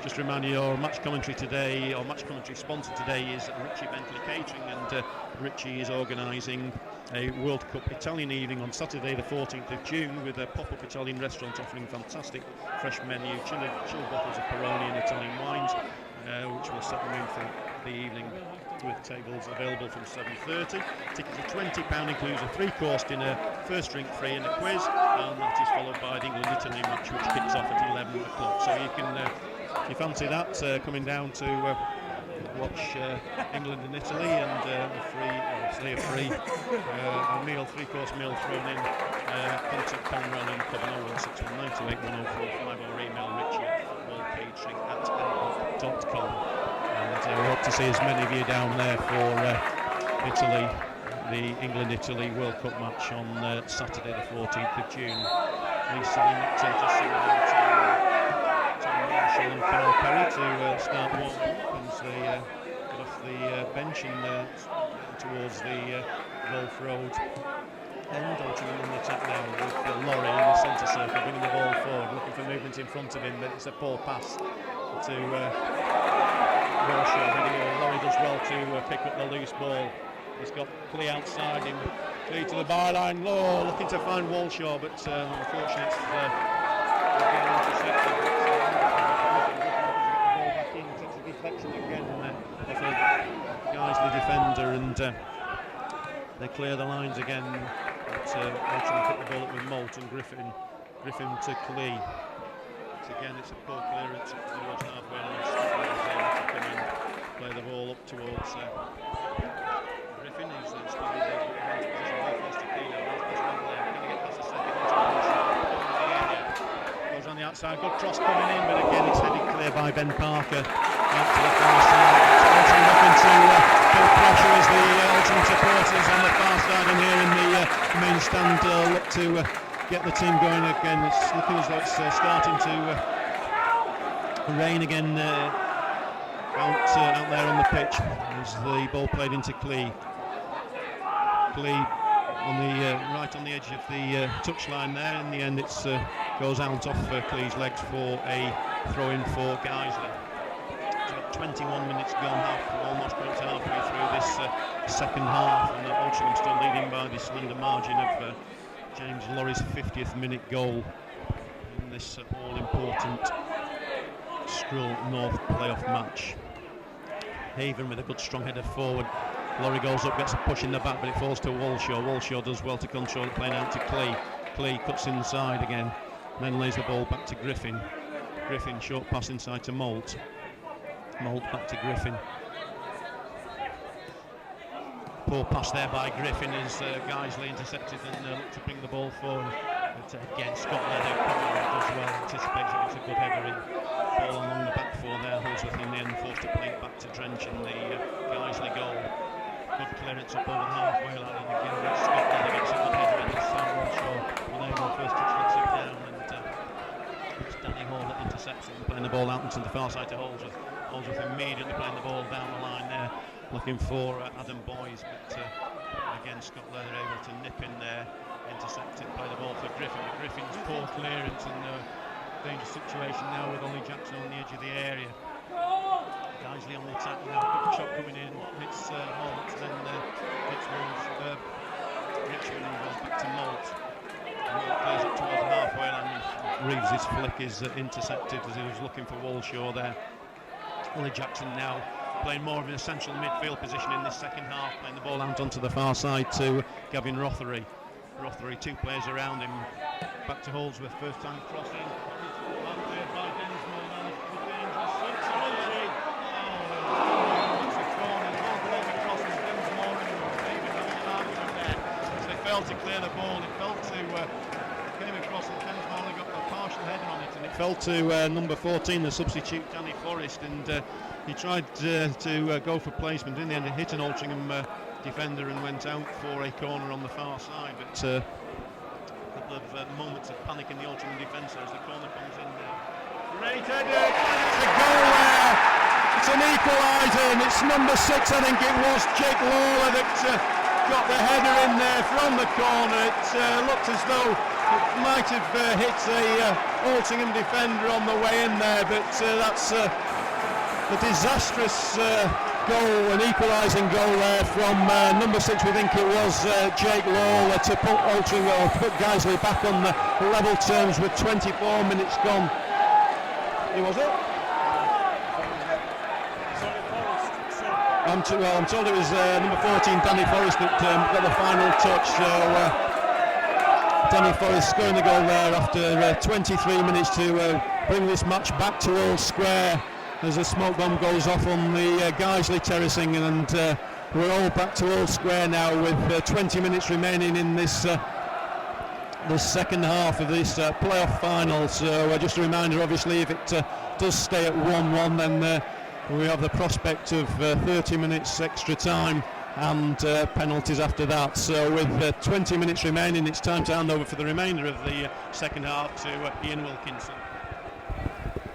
Just remind you, your match commentary today, or match commentary sponsor today, is Richie Bentley Catering, and Richie is organising a World Cup Italian evening on Saturday the 14th of June with a pop-up Italian restaurant offering fantastic fresh menu, chilled bottles of Peroni and Italian wines, which will set the mood for the evening, with tables available from 7:30. Tickets are £20, includes a 3-course dinner, first drink free and a quiz, and that is followed by the England-Italy match, which kicks off at 11 o'clock. So you can, if you fancy that, coming down to watch England and Italy, and a meal, 3-course meal thrown in, contact Pam Rowling, Coven 01619281045, or email richie@footballcatering@outlook.com. And we hope to see as many of you down there for Italy, the England-Italy World Cup match on Saturday the 14th of June. Lisa just singing out to Tom Marshall and Farrell Perry to start warming up as they get off the bench and towards the Wolf Road end. Altrincham on the attack now with Laurie in the centre circle, bringing the ball forward, looking for movement in front of him, but it's a poor pass to Walshaw heading over. Laurie does well to pick up the loose ball. He's got Clee outside him, Clee to the byline, looking to find Walshaw, but unfortunately it's again intercepted. Back in, takes a deflection again off a Guiseley defender, and they clear the lines again. But Altrincham pick the ball up with Moult and Griffin to Clee. Again, it's a poor clearance up towards halfway line. To come in, play the ball up towards Griffin, who's still in the position very close to Clee now. There's one there, going to get past the second goes on the outside, good cross coming in, but again it's headed clear by Ben Parker out to the far side. Altrincham looking to build pressure as the Altrincham supporters on the far side and here in the main stand look to get the team going again. It's looking as though it's starting to Rain again out there on the pitch as the ball played into Clee. Clee on the right on the edge of the touchline there. In the end, it goes out off Clee's legs for a throw-in for Guiseley. So 21 minutes gone, almost halfway through this second half, and Altrincham still leading by the slender margin of James Lorry's 50th minute goal in this all-important Scroll North playoff match. Haven with a good strong header forward. Lorry goes up, gets a push in the back, but it falls to Walshaw. Walshaw does well to control it, playing out to Clee. Clee cuts inside again, then lays the ball back to Griffin. Griffin, short pass inside to Moult. Moult back to Griffin. Poor pass there by Griffin as Guiseley intercepted and looked to bring the ball forward. But again, Scott Leather probably does well, anticipates that it's a good header in. Ball along the back four there, Holdsworth in the end forced to play it back to Drench in the Guiseley goal. Good clearance up over the halfway line, and again Scott Leather gets a good header in this Walshaw. Unable first touch gets it down, and it's Danny Hall that intercepts it and playing the ball out into the far side to Holdsworth. Holdsworth immediately playing the ball down the line there, looking for Adam Boys, but again Scott Leather able to nip in there, intercept it, play the ball for Griffin. But Griffin's poor clearance and dangerous situation now with Ollie Jackson on the edge of the area. Guiseley on the attack now, good shot coming in, hits Holt, then hits Richmond and goes back to Moult. Moult plays it towards the halfway line. Reeves' flick is intercepted as he was looking for Walshaw there. Ollie Jackson now playing more of an essential midfield position in this second half, playing the ball out onto the far side to Gavin Rothery. Rothery, two players around him, back to Holdsworth, first time crossing. To clear the ball, it fell to came across and Kensmore got a partial header on it, and it fell to number 14, the substitute Danny Forrest, and he tried to go for placement. In the end, it hit an Altrincham defender and went out for a corner on the far side. But a couple of moments of panic in the Altrincham defence as the corner comes in there. Great header! It's a goal there! It's an equaliser, and it's number 6, I think it was, Jake Lawler, that got the header in there from the corner. It looked as though it might have hit a Altrincham defender on the way in there, but that's a disastrous goal, an equalising goal there from number 6, we think it was Jake Lawler, to put Altrincham, or put Guiseley back on the level terms with 24 minutes gone. Who was it? I'm told it was number 14, Danny Forrest, that got the final touch. So Danny Forrest scoring the goal there after 23 minutes to bring this match back to Old Square as a smoke bomb goes off on the Guiseley terracing, and we're all back to Old Square now with 20 minutes remaining in this the second half of this playoff final. So just a reminder, obviously, if it does stay at 1-1, then we have the prospect of 30 minutes extra time and penalties after that. So with 20 minutes remaining, it's time to hand over for the remainder of the second half to Ian Wilkinson.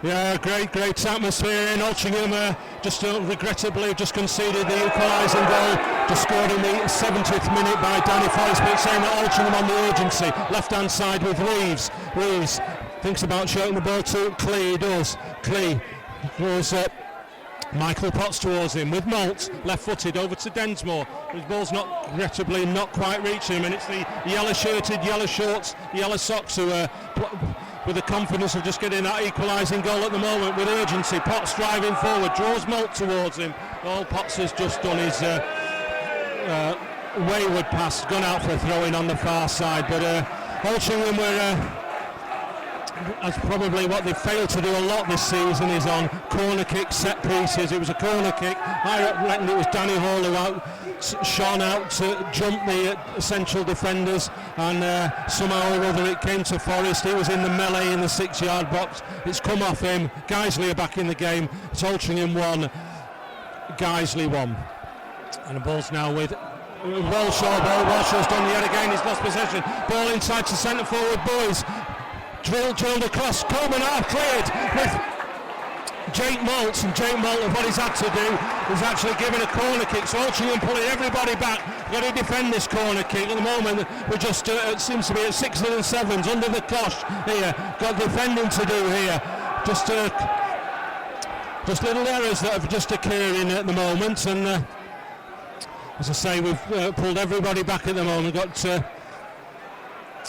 Yeah, great atmosphere in Altrincham. Just regrettably just conceded the equalising goal, just scored in the 70th minute by Danny Forrest, but saying that Altrincham on the urgency. Left hand side with Reeves. Reeves thinks about shooting the ball to Clee. He does. Clee goes Michael Potts towards him with Moult, left-footed over to Densmore. His ball's not regrettably not quite reaching him, and it's the yellow-shirted, yellow shorts, yellow socks who are with the confidence of just getting that equalising goal at the moment with urgency. Potts driving forward, draws Moult towards him. All Potts has just done his wayward pass, gone out for a throw-in on the far side, but Altrincham were as probably what they've failed to do a lot this season is on corner kick set pieces. It was a corner kick. I reckon it was Danny Hall who shone out to jump the essential defenders, and somehow or other it came to Forrest. He was in the melee in the 6-yard box. It's come off him. Guiseley are back in the game. It's Altrincham 1, Guiseley 1. And the ball's now with Walshaw. Walshaw's done the head again. He's lost possession. Ball inside to centre forward Boys. Drilled across, Coleman half cleared with Jake Moult, and Jake Moult, what he's had to do is actually given a corner kick. So Altrincham pulling everybody back. Got to defend this corner kick. At the moment, we're just it seems to be at 6s and 7s under the cosh here. Got defending to do here. Just little errors that have just occurring at the moment, and as I say, we've pulled everybody back at the moment. Got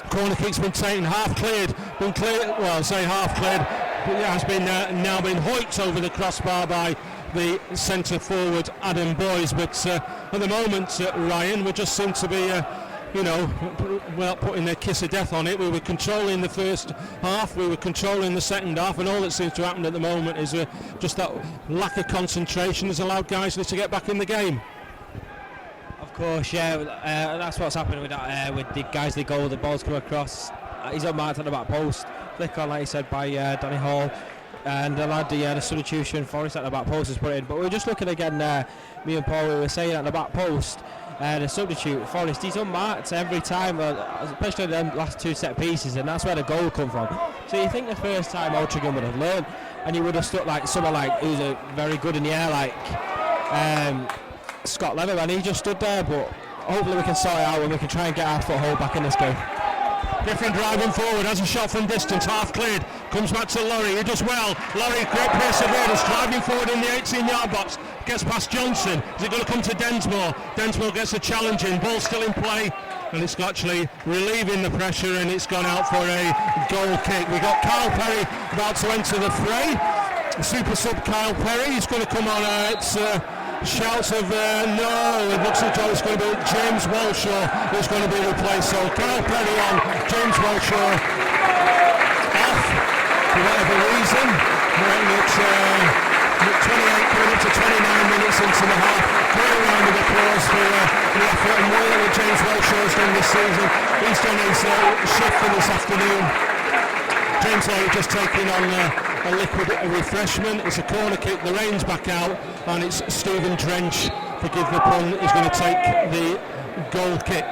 corner kick's been taken, half cleared, been cleared. Well, I say half cleared. It has been now been hoiked over the crossbar by the centre forward Adam Boys, but at the moment, Ryan, we just seem to be without putting their kiss of death on it. We were controlling the first half, we were controlling the second half, and all that seems to happen at the moment is just that lack of concentration has allowed Guiseley to get back in the game. Of course, yeah, that's what's happening with the Guiseley goal. The ball's come across, he's unmarked at the back post, flick on, like you said, by Danny Hall, and allowed the substitution. Forrest at the back post is put in, but we're just looking again, me and Paul, we were saying at the back post, the substitute, Forrest, he's unmarked every time, especially the last 2 set pieces, and that's where the goal come from. So you think the first time Altrincham would have learned, and he would have stuck like someone like who's very good in the air, like Scott Leather, and he just stood there. But hopefully we can sort it out and we can try and get our foothold back in this game. Griffin driving forward, has a shot from distance, half cleared, comes back to Laurie, who does well. Laurie, great perseverance, driving forward in the 18-yard box, gets past Johnson. Is it going to come to Densmore? Densmore gets a challenge in, ball still in play, and it's actually relieving the pressure, and it's gone out for a goal kick. We got Kyle Perry about to enter the fray. Super sub Kyle Perry, he's going to come on. It's shouts of no, it looks like it's going to be James Walshaw who's going to be replaced. So Kyle Perry on, James Walshaw off for whatever reason. It's 28 coming up to 29 minutes into the half. Great round of applause for the effort and work that James Walshaw's done this season. He's done his shift for this afternoon. James Lowry just taking on a liquid refreshment. It's a corner kick, the rain's back out, and it's Stephen Drench, forgive the pun, is going to take the goal kick.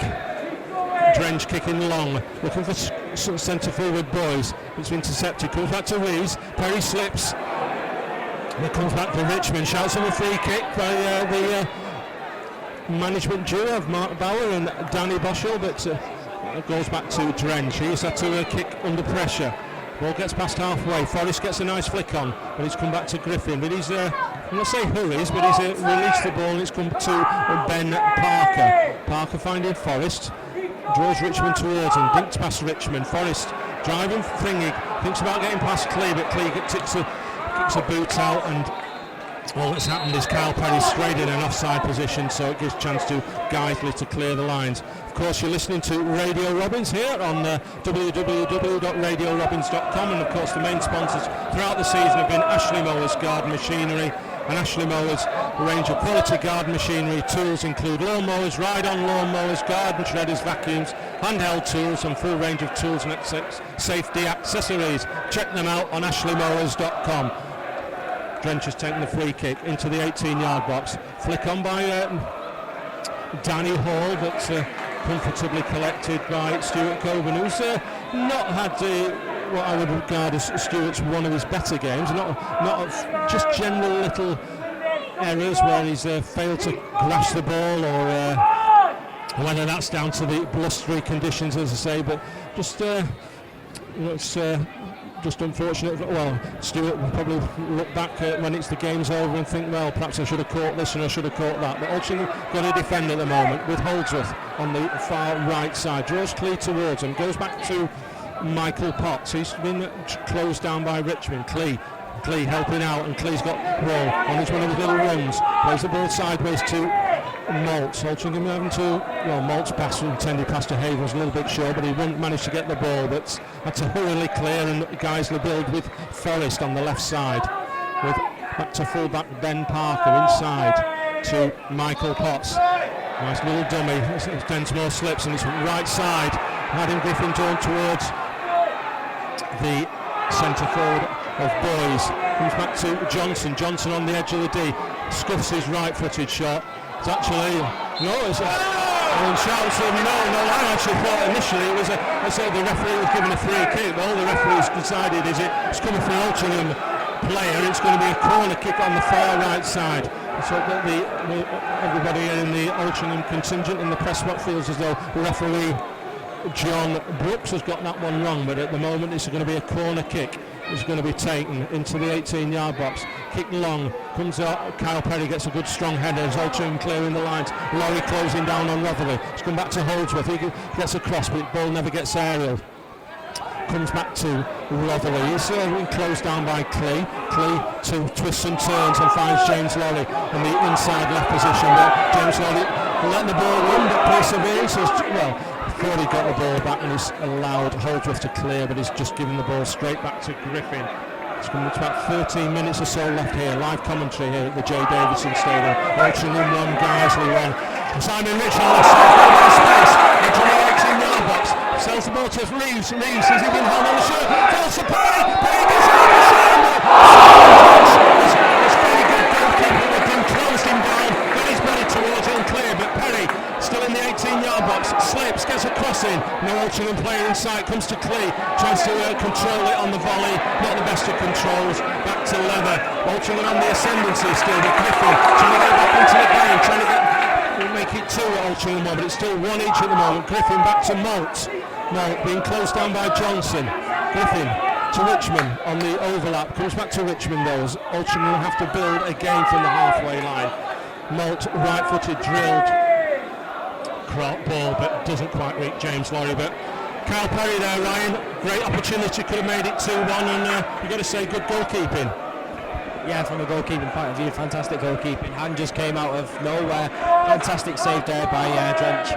Drench kicking long, looking for centre forward Boys. It's intercepted, comes back to Reeves, Perry slips, and it comes back to Richmond, shouts on a free kick by the management duo of Mark Bauer and Danny Boschel, but it goes back to Drench. He's had to kick under pressure. Ball gets past halfway. Forrest gets a nice flick on, but it's come back to Griffin. But he's, I'm not saying hurries, but he's released the ball and it's come to Ben Parker. Parker finding Forrest, draws Richmond towards him, dinks past Richmond. Forrest driving thingy, thinks about getting past Clee, but Clee kicks a boot out, and all that's happened is Kyle Perry strayed in an offside position, so it gives a chance to Guiseley to clear the lines. Of course, you're listening to Radio Robbins here on www.radiorobbins.com, and of course the main sponsors throughout the season have been Ashley Mowers Garden Machinery, and Ashley Mowers range of quality garden machinery. Tools include lawn mowers, ride-on lawn mowers, garden shredders, vacuums, handheld tools, and full range of tools and safety accessories. Check them out on ashleymowers.com. Drench has taken the free kick into the 18-yard box. Flick on by Danny Hall, but comfortably collected by Stuart Coburn, who's not had what I would regard as Stuart's one of his better games. Not just general little errors where he's failed to grasp the ball, or whether that's down to the blustery conditions, as I say, but just it's just unfortunate. Well, Stuart will probably look back when it's the game's over and think, well, perhaps I should have caught this and I should have caught that. But Altrincham got to defend at the moment with Holdsworth on the far right side. Draws Clee towards him, goes back to Michael Potts. He's been closed down by Richmond. Clee helping out, and Clee's got Wall on his one of his little runs. Plays the ball sideways to Maltz. Altrincham having to, well, Maltz pass intended pass to Haven was a little bit short, but he wouldn't manage to get the ball, but had to hurriedly clear, and Guiseley build with Forrest on the left side, with back to full-back Ben Parker inside to Michael Potts. Nice little dummy. Densmore slips and it's right side. Adam Griffin drawn towards the centre forward of Boys. Comes back to Johnson. Johnson on the edge of the D. Scuffs his right-footed shot. It's actually shouts of no. I actually thought initially it was I said the referee was given a free kick, but all the referee's decided is it's coming from Altrincham player. It's going to be a corner kick on the far right side. So that everybody here in the Altrincham contingent in the press box feels as though the referee John Brooks has got that one wrong, but at the moment it's going to be a corner kick. It's going to be taken into the 18-yard box. Kick long, comes out, Kyle Perry gets a good strong header as Altrincham clearing the lines. Laurie closing down on Rotherley. It's come back to Holdsworth, he gets a cross but the ball never gets aerial. Comes back to Rotherley. He's been closed down by Clee. Clee to twists and turns and finds James Laurie in the inside left position. But James Laurie letting the ball run, but perseveres. Thought he got the ball back and he's allowed Holdsworth to clear, but he's just given the ball straight back to Griffin. It's coming to about 13 minutes or so left here. Live commentary here at the J. Davidson Stadium. Altrincham 1, Guiseley 1. Simon Mitchell left space into the 18-yard box. Sells the ball to Reeves. Reeves, has he been held on the shirt? Falls to Perry. Perry gets it on the shirt. It's very good goalkeeper. They've been closed him down. Got his body towards him clear, but Perry still in the 18-yard box. Slips, gets a cross in. No Altrincham player in sight. Comes to Clee. Tries to control it on the volley. Not the best of controls. Back to Leather. Altrincham on the ascendancy still. But Griffin trying to get back into the game. Trying to make it 2 Altrincham, but it's still 1 each at the moment. Griffin back to Malt. Malt being closed down by Johnson. Griffin to Richmond on the overlap. Comes back to Richmond though, as Altrincham will have to build again from the halfway line. Malt right-footed drilled ball, but doesn't quite reach James Laurie. But Kyle Perry there, Ryan, great opportunity, could have made it 2-1, and you've got to say good goalkeeping. Yeah, from a goalkeeping point of view, fantastic goalkeeping. Hand just came out of nowhere. Fantastic save there by Drench.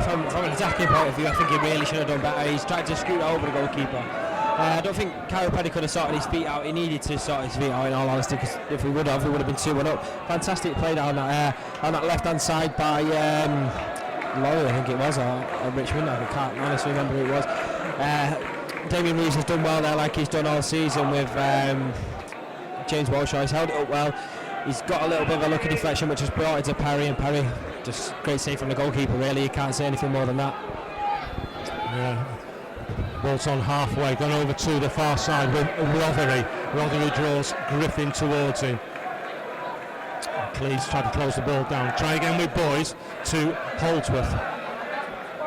From an attacking point of view, I think he really should have done better. He's tried to scoot over the goalkeeper. I don't think Kyle Perry could have sorted his feet out. He needed to sort his feet out, in all honesty, because if we would have been 2-1 up. Fantastic play down that left-hand side by Laurie, I think it was, or Richmond. I can't honestly remember who it was. Damien Reeves has done well there, like he's done all season with James Walshaw. He's held it up well. He's got a little bit of a lucky deflection, which has brought it to Perry, and Perry, just great save from the goalkeeper, really. You can't say anything more than that. Yeah. Ball's on halfway, gone over to the far side with Rotherley. Rotherley draws Griffin towards him. Cleese tried to close the ball down. Try again with Boys to Holdsworth.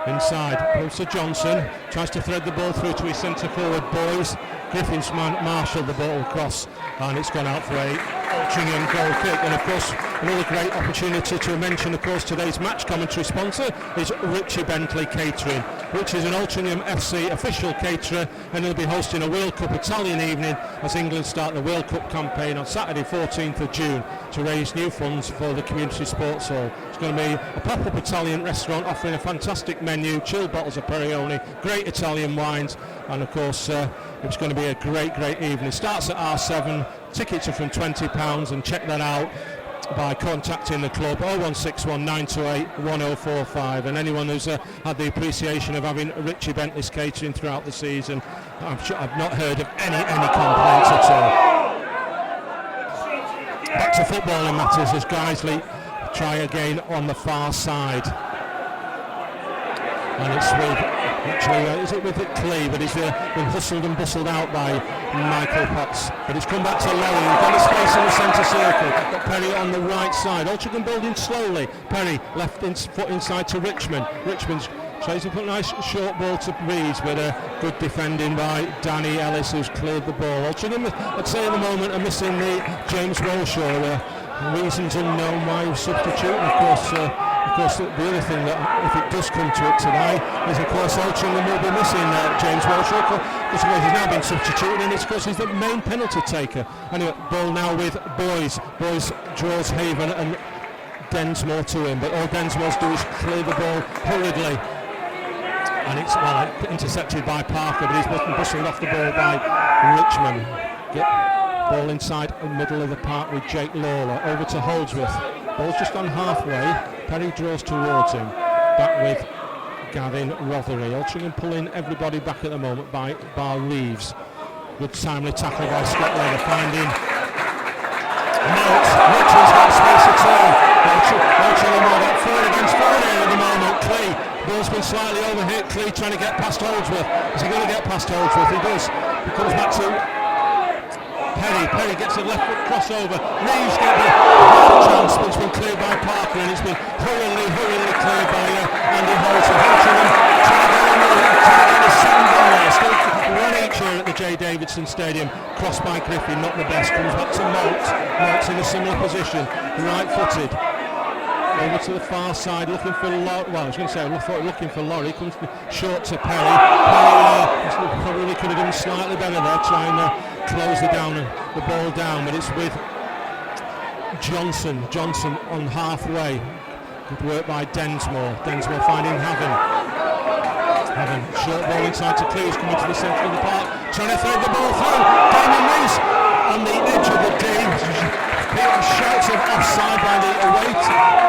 Inside, goes to Johnson. Tries to thread the ball through to his centre forward, Boys. Griffin's marshalled the ball across, and it's gone out for a Altrincham goal kick. And of course, another great opportunity to mention, of course, today's match commentary sponsor is Richie Bentley Catering, which is an Altrincham FC official caterer, and he'll be hosting a World Cup Italian evening as England start the World Cup campaign on Saturday 14th of June to raise new funds for the community sports hall. It's going to be a pop-up Italian restaurant offering a fantastic menu, chilled bottles of Perrioni, great Italian wines, and of course it's going to be a great evening. It starts at R7, tickets are from £20, and check that out by contacting the club 0161 928 1045. And anyone who's had the appreciation of having Richie Bentley's catering throughout the season, I've not heard of any complaints at all. Back to footballing matters as Guiseley try again on the far side, and it's with is it with Clee, but he's been hustled and bustled out by Michael Potts, but it's come back to Laurie. We've got the space in the centre circle, got Perry on the right side. Altrincham building slowly. Perry left foot inside to Richmond. Richmond tries to put a nice short ball to Reeves, but good defending by Danny Ellis, who's cleared the ball. Altrincham, I'd say at the moment, are missing the James Walshaw. Reasons unknown why he was substituting. Of course, the other thing that, if it does come to it today, is of course Altrincham will be missing James Walshaw, because he's now been substituted, and it's because he's the main penalty taker. Anyway, ball now with Boys. Boys draws Haven and Densmore to him, but all Densmore's do is clear the ball hurriedly, and it's intercepted by Parker, but he's bustled off the ball by Richmond. Ball inside the middle of the park with Jake Lawler, over to Holdsworth. Ball's just on halfway. Perry draws towards him. Back with Gavin Rotherley. Altrincham pulling everybody back at the moment by Bar Reeves. Good timely tackle by Scott Leather, finding Malt. Richmond's got space at all. Altrincham are got 4 against 4 here at the moment. Clee. Ball's been slightly overhit. Clee trying to get past Holdsworth. Is he going to get past Holdsworth? He does. He comes back to Perry gets a left foot crossover. Reeves gets a half chance, but it's been cleared by Parker, and it's been hurriedly cleared by Andy Holt. Altrincham trying to get a second goal there. Still 1 each here at the J Davidson Stadium. Crossed by Griffin, not the best. Comes back to Moult. Moult's in a similar position, right-footed. Over to the far side, looking for Laurie. Well, I was going to say, looking for Laurie. Comes short to Perry. Perry probably could have done slightly better there, trying to close the ball down, but it's with Johnson. Johnson on halfway. Good work by Densmore. Densmore finding Haven. Short ball inside to Clews, coming to the centre of the park, trying to throw the ball through. Damon Rees on the edge of the D. Shouts of offside by the away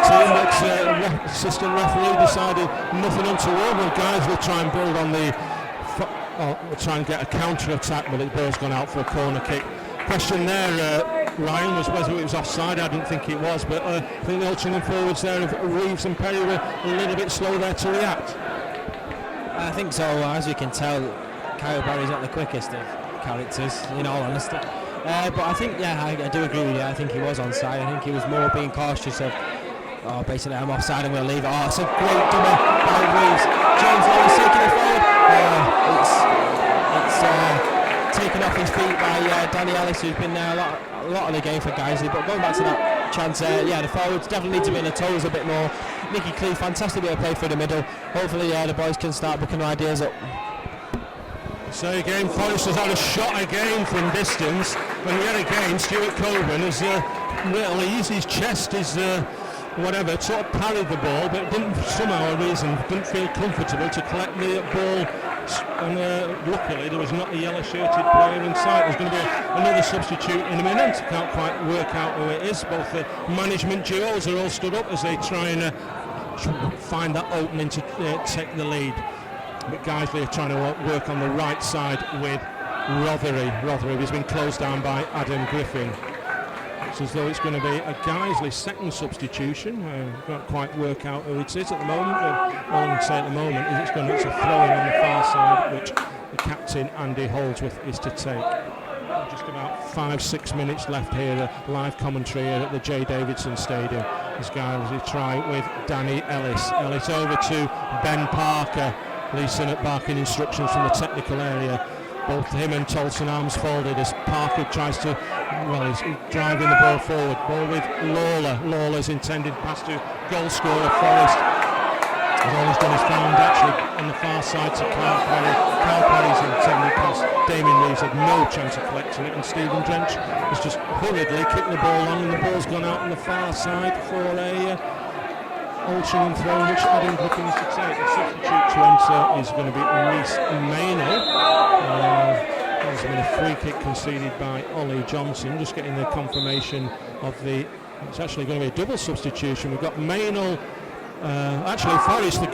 team, but assistant referee decided nothing untoward. Well, guys will try and build on we'll try and get a counter attack, but the ball's gone out for a corner kick. Question there, Ryan, was whether it was offside. I didn't think it was, but I think the Altrincham forwards there of Reeves and Perry were a little bit slow there to react. I think so. As you can tell, Kyle Barry's not the quickest of characters, in all honesty. But I think, I do agree with you. I think he was onside. I think he was more being cautious of, basically I'm offside, I'm going to leave it. Oh, it's a great dummy by Reeves. James Lawrence taking it forward. It's taken off his feet by Danny Ellis, who's been there a lot of the game for Guiseley. But going back to that chance, the forwards definitely need to be in the toes a bit more. Nicky Clee, fantastic bit of play through the middle. Hopefully the boys can start booking their ideas up. So again, Forrest has had a shot again from distance. When we had a game, Stuart Coburn has really eased his chest, his sort of parried the ball, but didn't feel comfortable to collect the ball. And luckily there was not a yellow shirted player in sight. There's going to be another substitute in a minute. Can't quite work out who it is. Both the management duos are all stood up as they try and find that opening to take the lead. But Guiseley are trying to work on the right side with Rothery. Rothery has been closed down by Adam Griffin. It's as though it's going to be a Guiseley second substitution. Can't quite work out who it is at the moment. All I can say at the moment is it's a throw-in on the far side, which the captain Andy Holdsworth is to take. Just about 5-6 minutes left here. Live commentary here at the J Davidson Stadium. This Guiseley try with Danny Ellis. Ellis over to Ben Parker. Leeson at barking instructions from the technical area. Both him and Tolson arms folded as Parker tries to, he's driving the ball forward. Ball with Lawler. Lawler's intended pass to goal scorer Forrest. And all he's done is found actually on the far side to Carl Perry. Carl Perry's intended pass. Damien Reeves had no chance of collecting it, and Stephen Drench has just hurriedly kicked the ball on, and the ball's gone out on the far side for a Altrincham throw, which Adam Griffin is to take. The substitute to enter is going to be Reese Maynell. There's been a free kick conceded by Ollie Johnson. Just getting the confirmation of it's actually going to be a double substitution. We've got Maynell. Actually, Forrest, the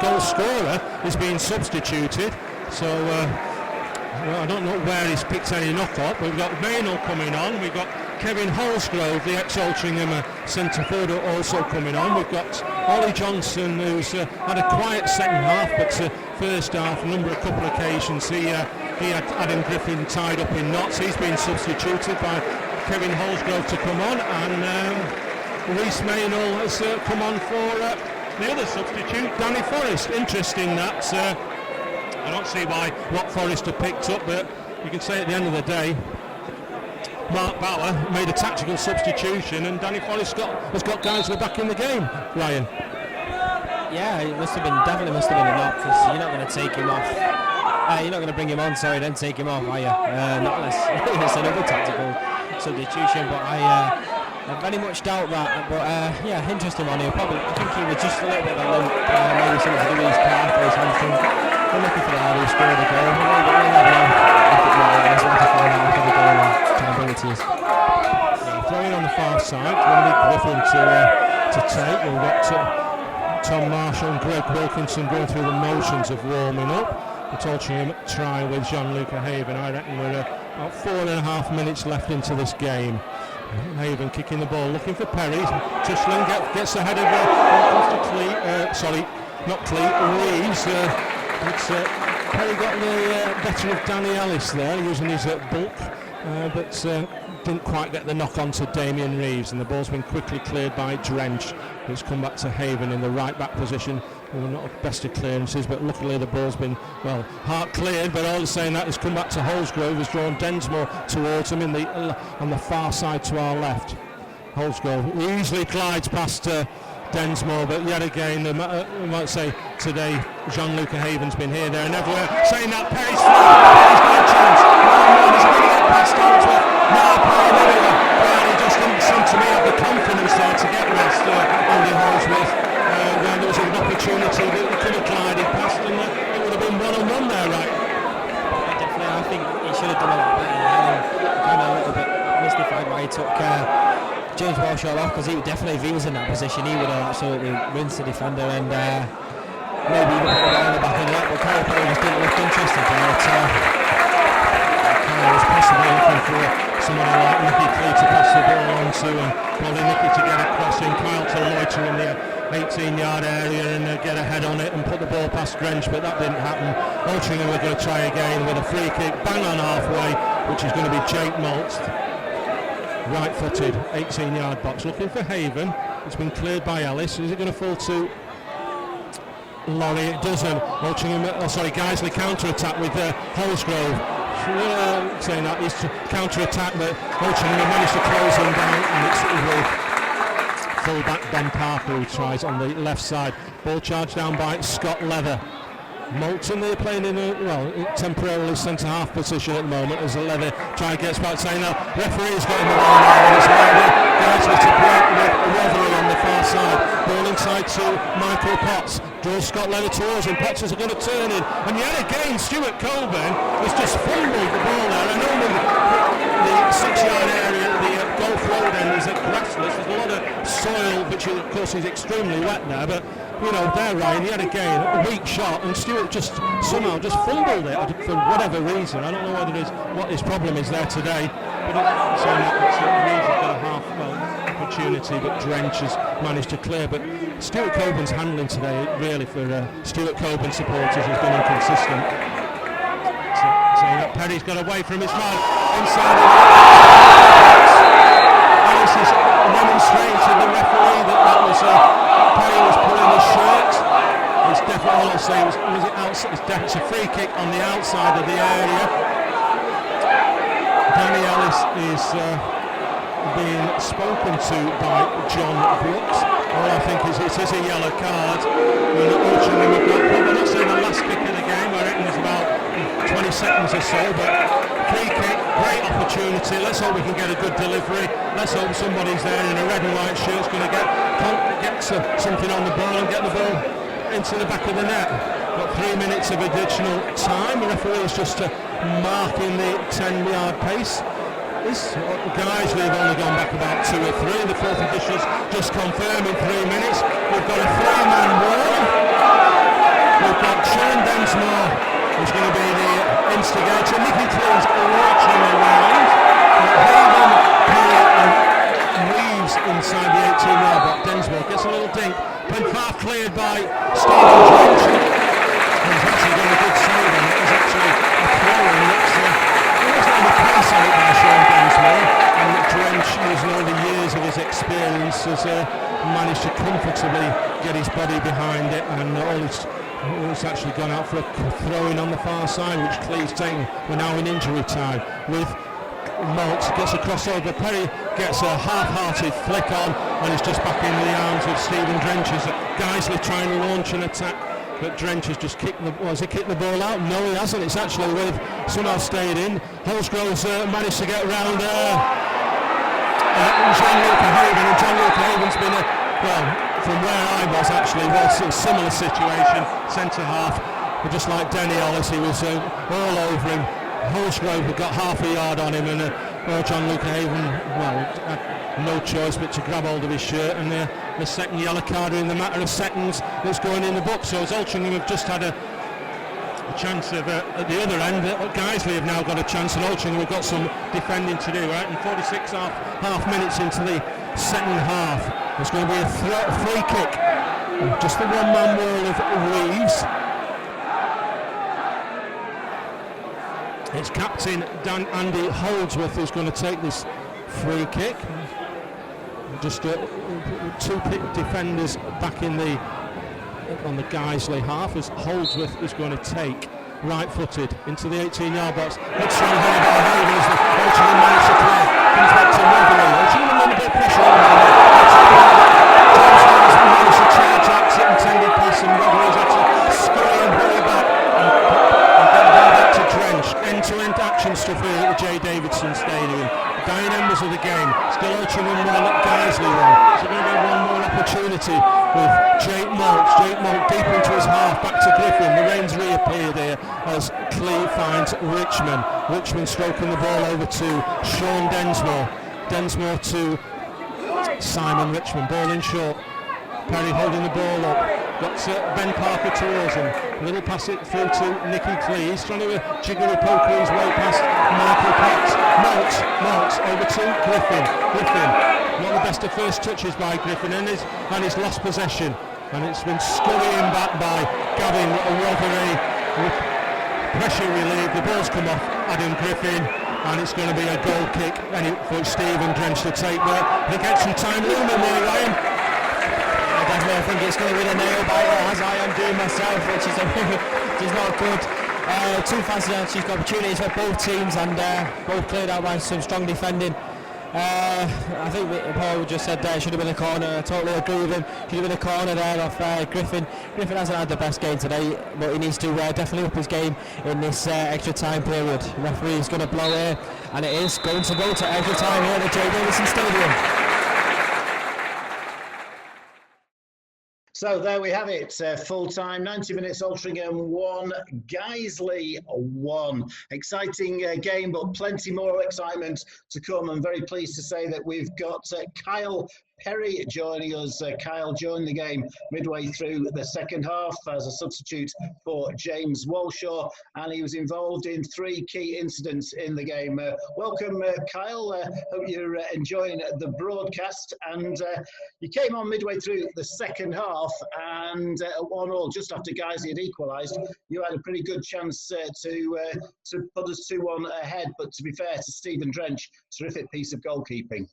goal scorer, is being substituted. So I don't know where he's picked any knock up. We've got Maynell coming on. We've got Kevin Holsgrove, the ex-Altrincham centre forward, also coming on. We've got Ollie Johnson, who's had a quiet second half, but first half, a couple of occasions, he had Adam Griffin tied up in knots. He's been substituted by Kevin Holsgrove to come on, and Reese Maynell has come on for the other substitute, Danny Forrest. Interesting that. I don't see what Forrest have picked up, but you can say at the end of the day, Mark Bauer made a tactical substitution, and Danny Forrest has got Guiseley back in the game. Ryan. Yeah, it definitely must have been a knock, because you're not going to take him off. You're not going to bring him on, then take him off, are you? Not unless it's another tactical substitution, but I very much doubt that. But interesting one here. I think he was just a little bit of a limp, maybe something to do with his calf or his hamstring. We're looking for the lad who scored the goal. Throwing on the far side, going to be Griffin to take. We've got Tom Marshall and Greg Wilkinson going through the motions of warming up. The Altrincham try with Jean-Luc Haven. I reckon we're about 4.5 minutes left into this game. Haven kicking the ball, looking for Perry. Tushlin gets ahead of Reeves. Perry got the better of Danny Ellis there, using his bulk but didn't quite get the knock on to Damien Reeves, and the ball's been quickly cleared by Drench. It's come back to Haven in the right back position. They were not the best of clearances, but luckily the ball's been, well, heart cleared, but all the saying that, it's come back to Holsgrove, has drawn Densmore towards him in on the far side to our left. Holsgrove easily glides past Densmore, but yet again, we might say today, Jean-Luc Haven's been here, there and everywhere, saying that Perry's got a chance. He's going to get past Altrincham. No, Perry just didn't seem to me have the confidence there to get past Andy Holsworth. When there was an opportunity that he could have glided past, and it would have been one-on-one there, right? Yeah, definitely. I think he should have done a lot better. I'm a little bit mystified why he took James Walshaw off, because if he was in that position, he would have absolutely rinsed the defender, and maybe he would have put it on the back of the net, but Kyle Perry just didn't look interested there. Kyle was possibly looking for someone like Nicky Clee to pass the ball on to, and probably Nicky to get a crossing, Kyle to loiter in the 18-yard area and get a head on it and put the ball past Drench, but that didn't happen. Altrincham were going to try again with a free kick, bang on halfway, which is going to be Jake Maltz. Right-footed, 18-yard box, looking for Haven. It's been cleared by Ellis. Is it going to fall to Laurie? It doesn't. Guiseley counter-attack with Holsgrove. Saying that is counter-attack, but Altrincham managed to close him down, and it's with full-back Ben Parker who tries on the left side. Ball charged down by Scott Leather. Moulton, they're playing in temporarily centre-half position at the moment as Leather try gets back, saying that referee's got him the ball now, and it's Guiseley to play with Weatherly on the far side. Ball inside to Michael Potts, draws Scott Leather towards him. Potts is going to turn in, and yet again Stuart Coburn has just fumbled the ball there, and only the 6-yard area, the golf road end is grassless. There's a lot of soil, which of course is extremely wet there, but there Ryan, yet again, a weak shot, and Stuart just somehow just fumbled it for whatever reason. I don't know what his problem is there today, but Reeves has got a half opportunity, but Drench has managed to clear. But Stuart Coburn's handling today, really, for Stuart Coburn supporters, has been inconsistent. Saying that Perry's got away from his man inside the Alice is demonstrating to the referee that was Perry was pulling his shirt. It's definitely, all I'll say was it outside? It's a free kick on the outside of the area. Danny Ellis is being spoken to by John Brooks. All I think is it is a yellow card. I'm not saying the last kick of the game, I reckon it's about 20 seconds or so, but free kick, great opportunity. Let's hope we can get a good delivery. Let's hope somebody's there in a red and white shirt is going to get something on the ball and get the ball into the back of the net. Got 3 minutes of additional time. The referee is just marking the 10-yard pace. This Guiseley have only gone back about 2 or 3. The fourth official's just confirming 3 minutes. We've got a 3-man wall. We've got Sean Densmore, who's going to be the instigator. Nicky Clee's watching around. Haven, Perry and Reeves inside the 18-yard box. Densmore gets a little dink. Been half cleared by Stephen Drench. He's actually done a good save on it. It was actually a throw in which there wasn't any pace on it by Sean Densmore. And Drench, using all the years of his experience, has managed to comfortably get his body behind it, and it's actually gone out for a throw-in on the far side, which Clee's taken. We're now in injury time with Maltz gets a crossover. Perry gets a half-hearted flick on, and it's just back into the arms of Stephen Drench. Guiseley trying to launch an attack, but Drench has just kicked has he kicked the ball out? No, he hasn't. It's actually somehow stayed in. Holsgrove's managed to get round Jean-Luc Haven, and Jean-Luc Haven's been from where I was actually, was a similar situation, centre half, but just like Denny Ellis, he was all over him. Holsgrove had got half a yard on him, and Jean-Luc Haven, had no choice but to grab hold of his shirt, and the second yellow card in the matter of seconds that's going in the book. So as Altrincham have just had a chance of at the other end, Guiseley have now got a chance, and Altrincham have got some defending to do, right? And 46 half minutes into the second half, there's going to be a free kick, just the one-man wall of Reeves. It's captain Andy Holdsworth who's going to take this free kick. Just two defenders back on the Guiseley half, as Holdsworth is going to take right-footed into the 18-yard box. Good strong header by Haven as the Altrincham managed to clear. Comes back to Weatherly. Altrincham under a bit of pressure on the James Harris managed to charge out to intended pass, and Weatherly's had to scurry and hurry back and get back to Drench. End-to-end action stuff here at the J Davidson Stadium. Dying embers of the game. Still Altrincham 1, Guiseley 1. So going to be one more opportunity with Jake Malt. Jake Malt deep into his half, back to Griffin. The Rains reappeared here as Clee finds Richmond. Richmond stroking the ball over to Sean Densmore. Densmore to Simon Richmond. Ball in short. Perry holding the ball up. Got Ben Parker towards him. A little pass it through to Nicky Clee. He's trying to jiggery poker his way past Michael Potts. Maltz over to Griffin. Griffin, not the best of first touches by Griffin, and he's lost possession. And it's been scurrying back by Gavin Rotherham with pressure relieved. The ball's come off Adam Griffin, and it's going to be a goal kick for Stephen Drench to take there. They get some time looming there, Ryan. I think it's going to be a nail biter, as I am doing myself, which is not good. Two fantastic opportunities for both teams, and both cleared out by some strong defending. I think Paul just said there should have been a corner. I totally agree with him. Should have been a corner there off Griffin. Griffin hasn't had the best game today, but he needs to definitely up his game in this extra time period. The referee is going to blow here, and it is going to go to extra time here at the J Davidson Stadium. So there we have it, full time, 90 minutes, Altrincham 1, Guiseley 1. Exciting game, but plenty more excitement to come. I'm very pleased to say that we've got Kyle Perry joining us. Kyle joined the game midway through the second half as a substitute for James Walshaw, and he was involved in 3 key incidents in the game. Welcome, Kyle. Hope you're enjoying the broadcast. And you came on midway through the second half, and at 1-1, just after Guiseley had equalised, you had a pretty good chance to put us 2-1 ahead. But to be fair to Stephen Drench, terrific piece of goalkeeping.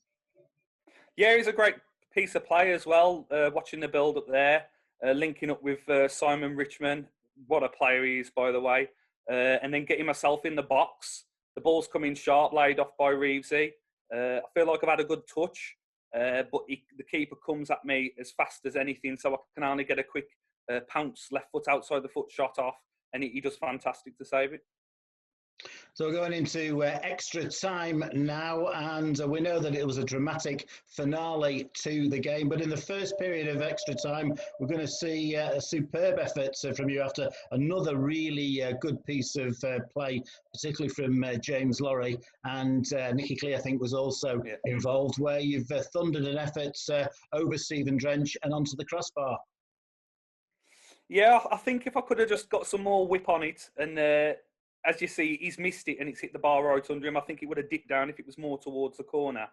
Yeah, he's a great piece of play as well, watching the build-up there, linking up with Simon Richmond. What a player he is, by the way. And then getting myself in the box. The ball's coming sharp, laid off by Reevesy. I feel like I've had a good touch, but the keeper comes at me as fast as anything, so I can only get a quick pounce, left foot outside the foot shot off, and he does fantastic to save it. So we're going into extra time now, and we know that it was a dramatic finale to the game. But in the first period of extra time, we're going to see a superb effort from you after another really good piece of play, particularly from James Lorry, and Nicky Clee, I think, was also involved, where you've thundered an effort over Stephen Drench and onto the crossbar. Yeah, I think if I could have just got some more whip on it, and as you see, he's missed it and it's hit the bar right under him. I think it would have dipped down if it was more towards the corner.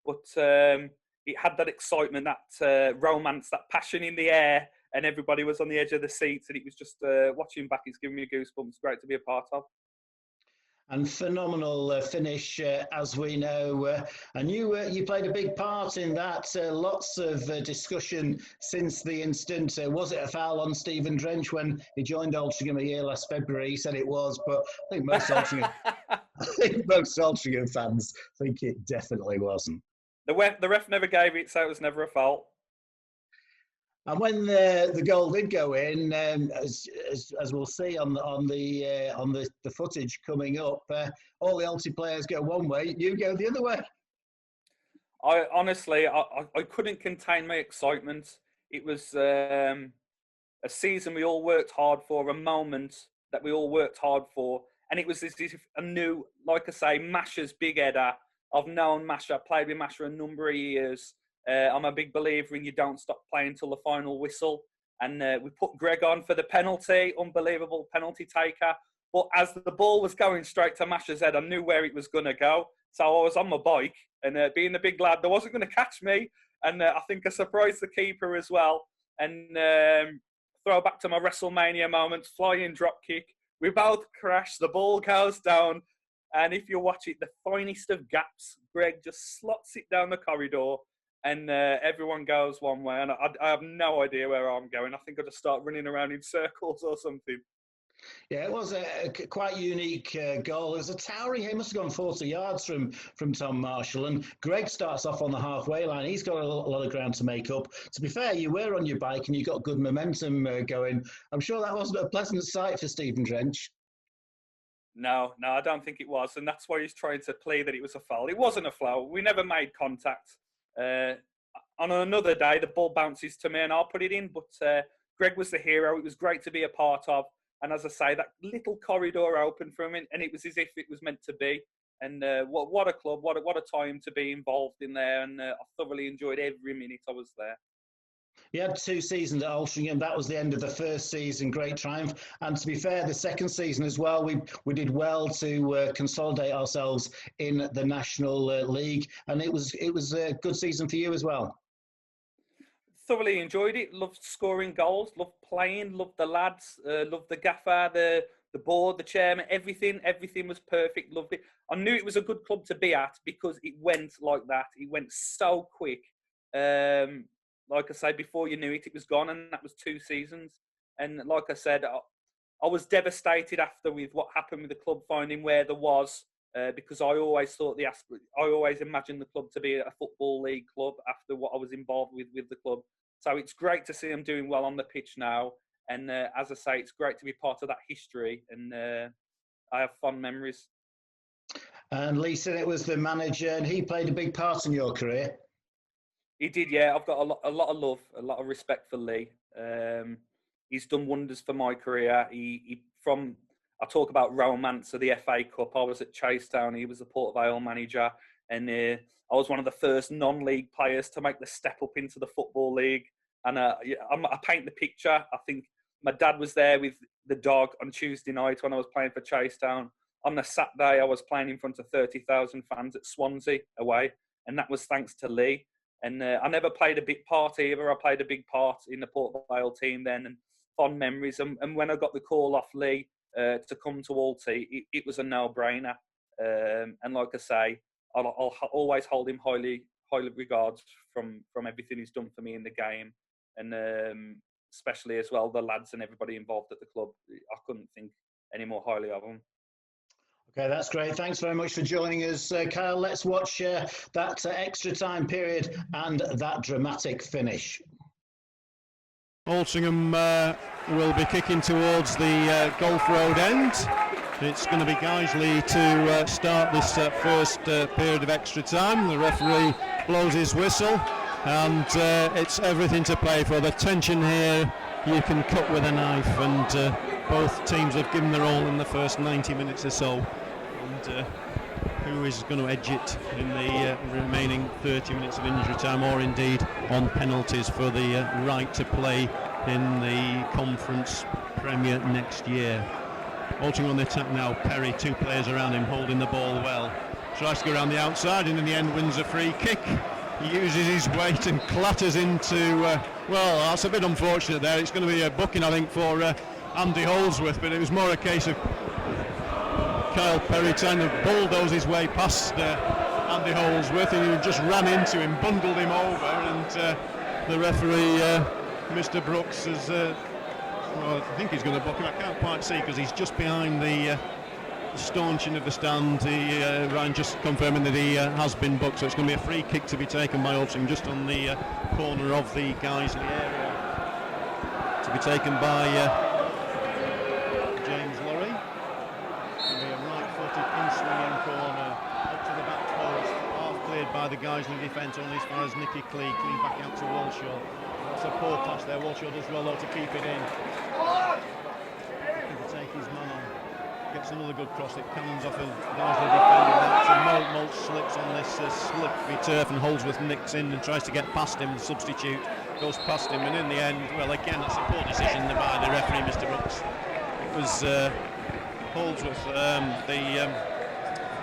But it had that excitement, that romance, that passion in the air, and everybody was on the edge of the seats. And it was just watching back, it's giving me goosebumps. Great to be a part of. And phenomenal finish, as we know. And you played a big part in that. Lots of discussion since the incident. Was it a foul on Stephen Drench when he joined Altrincham a year last February? He said it was, but I think most Altrincham fans think it definitely wasn't. The ref never gave it, so it was never a foul. And when the goal did go in, as we'll see on the footage coming up, all the Alti players go one way, you go the other way. I honestly couldn't contain my excitement. It was a season we all worked hard for, a moment that we all worked hard for, and it was as if I knew, like I say, Masher's big header. I've known Masher, played with Masher a number of years. I'm a big believer in you don't stop playing till the final whistle. And we put Greg on for the penalty, unbelievable penalty taker. But as the ball was going straight to Masher's head, I knew where it was going to go. So I was on my bike, and being the big lad, there wasn't going to catch me. And I think I surprised the keeper as well. And throw back to my WrestleMania moments, flying drop kick, We both crash. The ball goes down. And if you watch it, the finest of gaps, Greg just slots it down the corridor and everyone goes one way. And I have no idea where I'm going. I think I'll just start running around in circles or something. Yeah, it was a quite unique goal. It was a towering, he must have gone 40 yards from Tom Marshall. And Greg starts off on the halfway line. He's got a lot of ground to make up. To be fair, you were on your bike and you got good momentum going. I'm sure that wasn't a pleasant sight for Stephen Drench. No, I don't think it was. And that's why he's trying to play that it was a foul. It wasn't a foul. We never made contact. On another day, the ball bounces to me and I'll put it in. But Greg was the hero. It was great to be a part of. And as I say, that little corridor opened for him and it was as if it was meant to be. And what a club, what a time to be involved in there. And I thoroughly enjoyed every minute I was there. You had 2 seasons at Altrincham. That was the end of the first season, great triumph. And to be fair, the second season as well, we did well to consolidate ourselves in the National League. And it was a good season for you as well. Thoroughly enjoyed it. Loved scoring goals. Loved playing. Loved the lads. Loved the gaffer, the board, the chairman. Everything was perfect. Loved it. I knew it was a good club to be at because it went like that. It went so quick. Like I say, before you knew it, it was gone, and that was 2 seasons. And like I said, I was devastated after with what happened with the club, finding where there was, because I always thought I always imagined the club to be a football league club after what I was involved with the club. So it's great to see them doing well on the pitch now. And as I say, it's great to be part of that history, and I have fond memories. And Lee said it was the manager, and he played a big part in your career. He did, yeah. I've got a lot of love, a lot of respect for Lee. He's done wonders for my career. I talk about romance of the FA Cup. I was at Chasetown. He was the Port Vale manager, and I was one of the first non-league players to make the step up into the Football League. And I paint the picture. I think my dad was there with the dog on Tuesday night when I was playing for Chasetown. On the Saturday, I was playing in front of 30,000 fans at Swansea away, and that was thanks to Lee. And I never played a big part either. I played a big part in the Port Vale team then, and fond memories. And when I got the call off Lee to come to Alty, it was a no-brainer. And like I say, I'll always hold him highly regards from everything he's done for me in the game. And especially as well, the lads and everybody involved at the club. I couldn't think any more highly of them. Okay, that's great. Thanks very much for joining us, Kyle. Let's watch that extra time period and that dramatic finish. Altrincham will be kicking towards the Gulf Road end. It's going to be Guiseley to start this first period of extra time. The referee blows his whistle, and it's everything to play for. The tension here you can cut with a knife, and both teams have given their all in the first 90 minutes or so. And who is going to edge it in the remaining 30 minutes of injury time, or indeed on penalties for the right to play in the Conference Premier next year. Altrincham on the attack now. Perry, 2 players around him holding the ball well. Tries to go around the outside and in the end wins a free kick. He uses his weight and clatters into, well, that's a bit unfortunate there. It's going to be a booking, I think, for Andy Holdsworth, but it was more a case of Kyle Perry trying to bulldoze his way past Andy Holdsworth, and he just ran into him, bundled him over, and the referee, Mr. Brooks, has, well, I think he's going to book him. I can't quite see because he's just behind the stanchion of the stand. Ryan just confirming that he has been booked, so it's going to be a free kick to be taken by Altrincham just on the corner of the Guiseley area, to be taken by James Lorry. It'll be a right-footed in-swinging corner up to the back post, half cleared by the Guiseley defence, only as far as Nicky Clee back out to Walshaw. That's a poor pass there. Walshaw does well though to keep it in. Looking to take his man on. Gets another good cross. It cannons off of Guiseley defending that. Moult slips on this slippery turf, and Holdsworth nicks in and tries to get past him. The substitute goes past him, and in the end, well, again, that's a poor decision by the referee, Mr. Brooks. It was Holdsworth,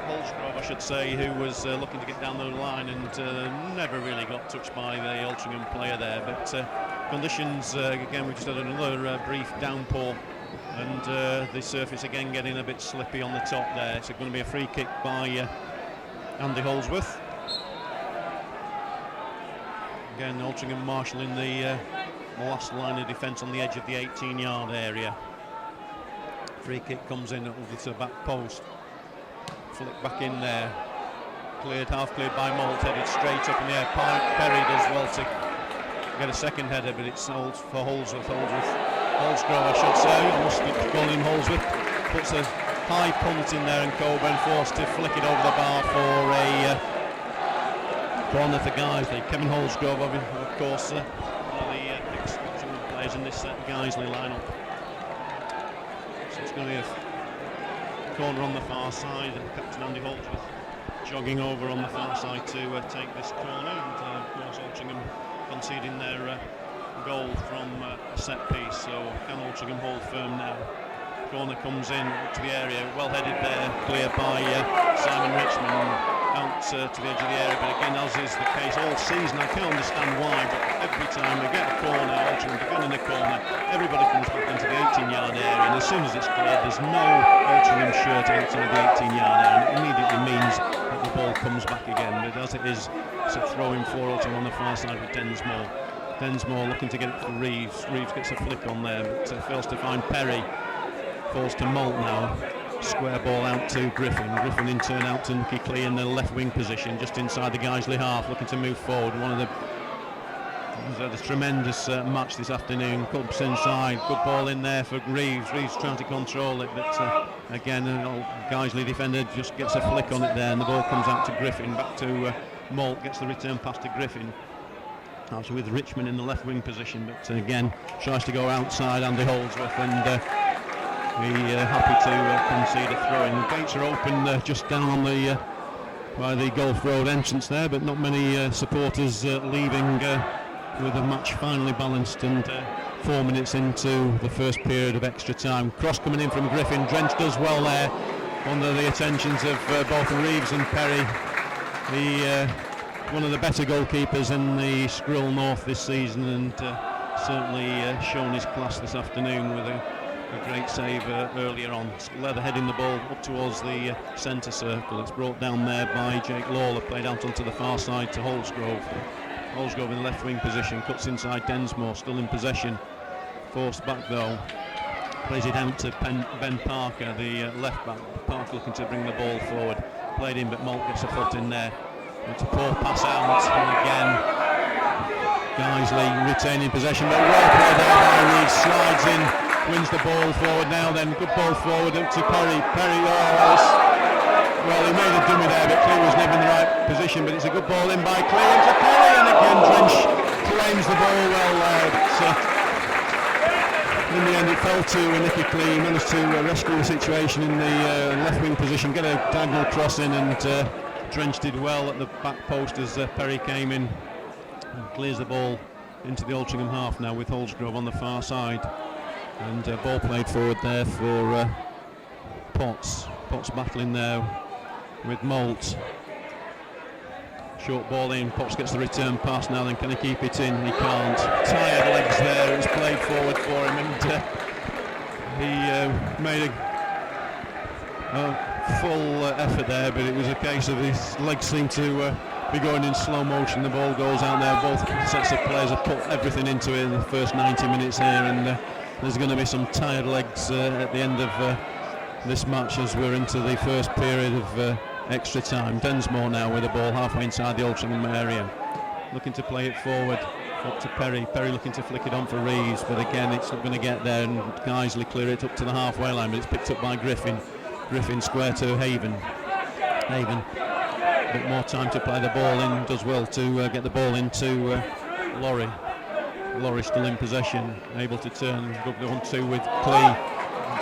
Holsgrove, I should say, who was looking to get down the line and never really got touched by the Altrincham player there. But conditions, again, we just had another brief downpour And the surface again getting a bit slippy on the top there. It's going to be a free kick by Andy Holdsworth. Again, Altrincham marshalling the last line of defence on the edge of the 18-yard area. Free kick comes in over to the back post. Flick back in there. Half cleared by Malt, headed straight up in the air. Perry does well to get a second header, but it's for Holdsworth. Holdsgrove, I should say. I must be calling him Holdsworth. Puts a high punt in there, and Coburn forced to flick it over the bar for a corner for Guiseley. Kevin Holdsgrove, of course, one of the ex-Scotland players in this Guiseley lineup. So it's going to be a corner on the far side, and Captain Andy Holdsworth jogging over on the far side to take this corner. And of course, Altrincham conceding their goal from a set piece, so can Altrincham hold firm now? Corner comes in to the area, well headed there, cleared by Simon Richmond, out to the edge of the area, but again, as is the case all season, I can't understand why, but every time we get a corner, Altrincham begin in the corner, everybody comes back into the 18-yard area, and as soon as it's cleared, there's no Altrincham shirt outside the 18-yard area, and it immediately means that the ball comes back again, but as it is, it's a throw-in for Altrincham on the far side with Densmore. Densmore looking to get it for Reeves. Reeves gets a flick on there, but fails to find Perry. Falls to Malt now. Square ball out to Griffin. Griffin in turn out to Nicky Clee in the left wing position, just inside the Guiseley half, looking to move forward. One of the tremendous match this afternoon. Cups inside, good ball in there for Reeves. Reeves trying to control it, but again, Guiseley defender just gets a flick on it there, and the ball comes out to Griffin. Back to Malt, gets the return pass to Griffin. Also with Richmond in the left wing position, but again tries to go outside Andy Holdsworth, and he happy to concede a throw-in. The gates are open just down on the by the Gulf Road entrance there, but not many supporters leaving with the match finally balanced, and 4 minutes into the first period of extra time. Cross coming in from Griffin. Drench does well there under the attentions of both Reeves and Perry. One of the better goalkeepers in the Skrill North this season, and certainly shown his class this afternoon with a great save earlier on. Leather heading the ball up towards the centre circle. It's brought down there by Jake Lawler, played out onto the far side to Holdsgrove. Holdsgrove in the left wing position, cuts inside Densmore, still in possession. Forced back though. Plays it out to Ben Parker, the left back. Parker looking to bring the ball forward. Played in, but Malt gets a foot in there. It's a poor pass out, and again Guiseley retaining possession, but well played there by Reeves. Slides in, wins the ball forward now, then good ball forward up to Perry. Well, he made a dummy there, but Clee was never in the right position, but it's a good ball in by Clee into Perry, and again Drench claims the ball well there, but in the end it fell to Nicky Clee. He managed to rescue the situation in the left wing position, get a diagonal cross in, and Drench did well at the back post as Perry came in and clears the ball into the Altrincham half now with Holdsgrove on the far side, and ball played forward there for Potts. Potts battling there with Malt. Short ball in, Potts gets the return pass now, then can he keep it in? He can't. Tired legs there, it was played forward for him, and he made a full effort there, but it was a case of his legs seemed to be going in slow motion. The ball goes out there. Both sets of players have put everything into it in the first 90 minutes here, and there's going to be some tired legs at the end of this match as we're into the first period of extra time. Densmore now with the ball halfway inside the Altrincham area, looking to play it forward up to Perry. Perry looking to flick it on for Reeves, but again it's not going to get there, and Guiseley clear it up to the halfway line, but it's picked up by Griffin. Griffin square to Haven. A bit more time to play the ball in, does well to get the ball into Laurie. Laurie still in possession, able to turn, go 1-2 with Clee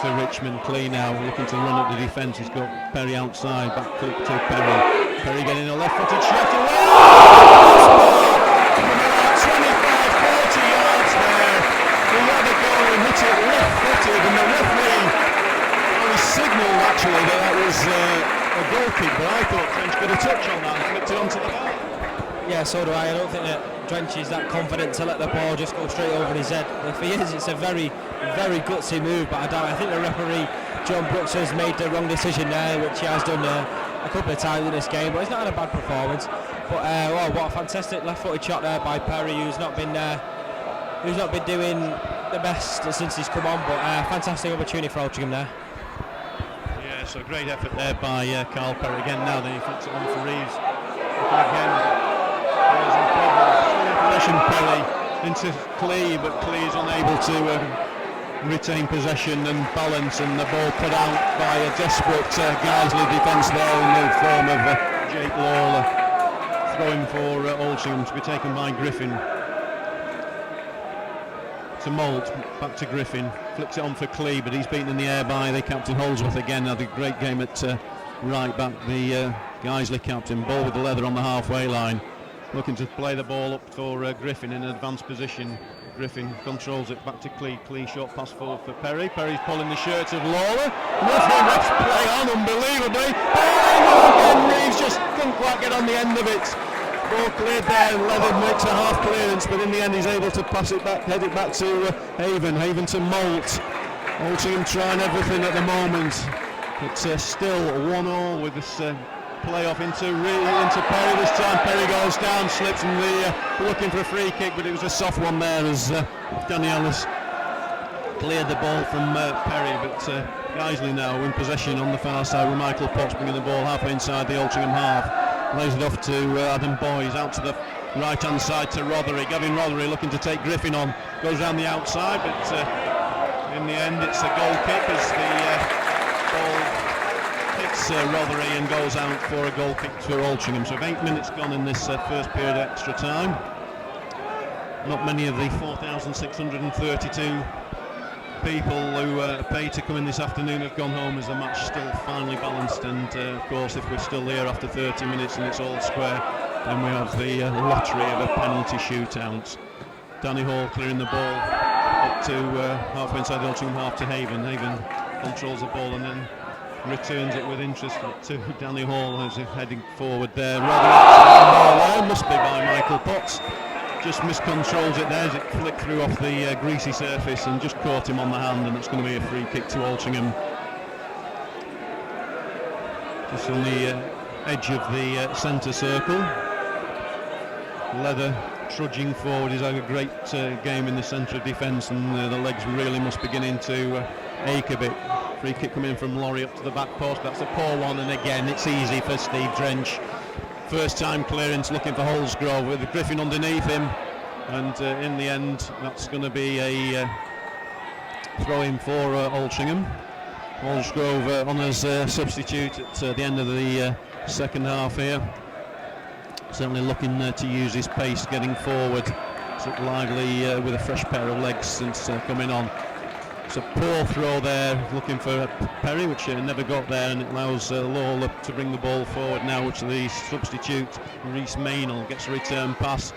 to Richmond. Clee now looking to run up the defence. He's got Perry outside, back clip to Perry. Perry getting a left-footed shot away. About 25-40 yards there. He had a goal and hit it left-footed, and the referee signalled actually that was a goal kick, but I thought French got a touch on that and flicked it onto the bar. Yeah, so do I. I don't think that Drench is that confident to let the ball just go straight over his head. If he is, it's a very, very gutsy move, but I think the referee, John Brooks, has made the wrong decision there, which he has done a couple of times in this game, but he's not had a bad performance. But what a fantastic left-footed shot there by Perry, who's not been doing the best since he's come on, but fantastic opportunity for Altrincham there. Yeah, so great effort there by Carl Perry. Again, now then he flips it on for Reeves. Again, possession Perry into Clee, but Clee is unable to retain possession and balance, and the ball put out by a desperate Guiseley defence there in the form of Jake Lawler, throwing for Altrincham to be taken by Griffin. To Moult, back to Griffin, flicks it on for Clee, but he's beaten in the air by the captain Holdsworth again. Had a great game at right back, the Guiseley captain. Ball with the leather on the halfway line, looking to play the ball up for Griffin in an advanced position. Griffin controls it, back to Clee. Clee short pass forward for Perry. Perry's pulling the shirt of Lawler. Nothing, let's play on unbelievably. Again, Reeves just couldn't quite get on the end of it. Ball cleared there, and Leather makes a half clearance, but in the end he's able to pass it back, head it back to Haven to Moult. Altrincham trying everything at the moment. It's still 1-1 with this play-off into Perry this time. Perry goes down, slips, and looking for a free kick, but it was a soft one there as Danny Ellis cleared the ball from Perry, but Guiseley now in possession on the far side with Michael Potts bringing the ball halfway inside the Altrincham half. Lays it off to Adam Boys, out to the right hand side to Rothery. Gavin Rothery looking to take Griffin on, goes down the outside, but in the end it's a goal kick as the ball hits Rothery and goes out for a goal kick for Altrincham. So 8 minutes gone in this first period of extra time. Not many of the 4,632 people who paid to come in this afternoon have gone home, as the match still finely balanced, and of course if we're still here after 30 minutes and it's all square, then we have the lottery of a penalty shootout. Danny Hall clearing the ball up to halfway inside the Altrincham half to Haven. Haven controls the ball and then returns it with interest to Danny Hall, who's heading forward there. Rather must be by Michael Potts. Just miscontrols it there as it flicked through off the greasy surface and just caught him on the hand, and it's going to be a free kick to Altrincham. Just on the edge of the centre circle. Leather trudging forward. He's had a great game in the centre of defence, and the legs really must beginning to ache a bit. Free kick coming in from Laurie up to the back post. That's a poor one, and again it's easy for Steve Drench. First time clearance, looking for Holsgrove with Griffin underneath him, and in the end that's going to be a throw in for Altrincham. Holsgrove on as substitute at the end of the second half here. Certainly looking to use his pace getting forward. It's lively with a fresh pair of legs since coming on. It's a poor throw there, looking for Perry, which never got there, and it allows Lawler to bring the ball forward now, which the substitute, Rhys Maynell, gets a return pass.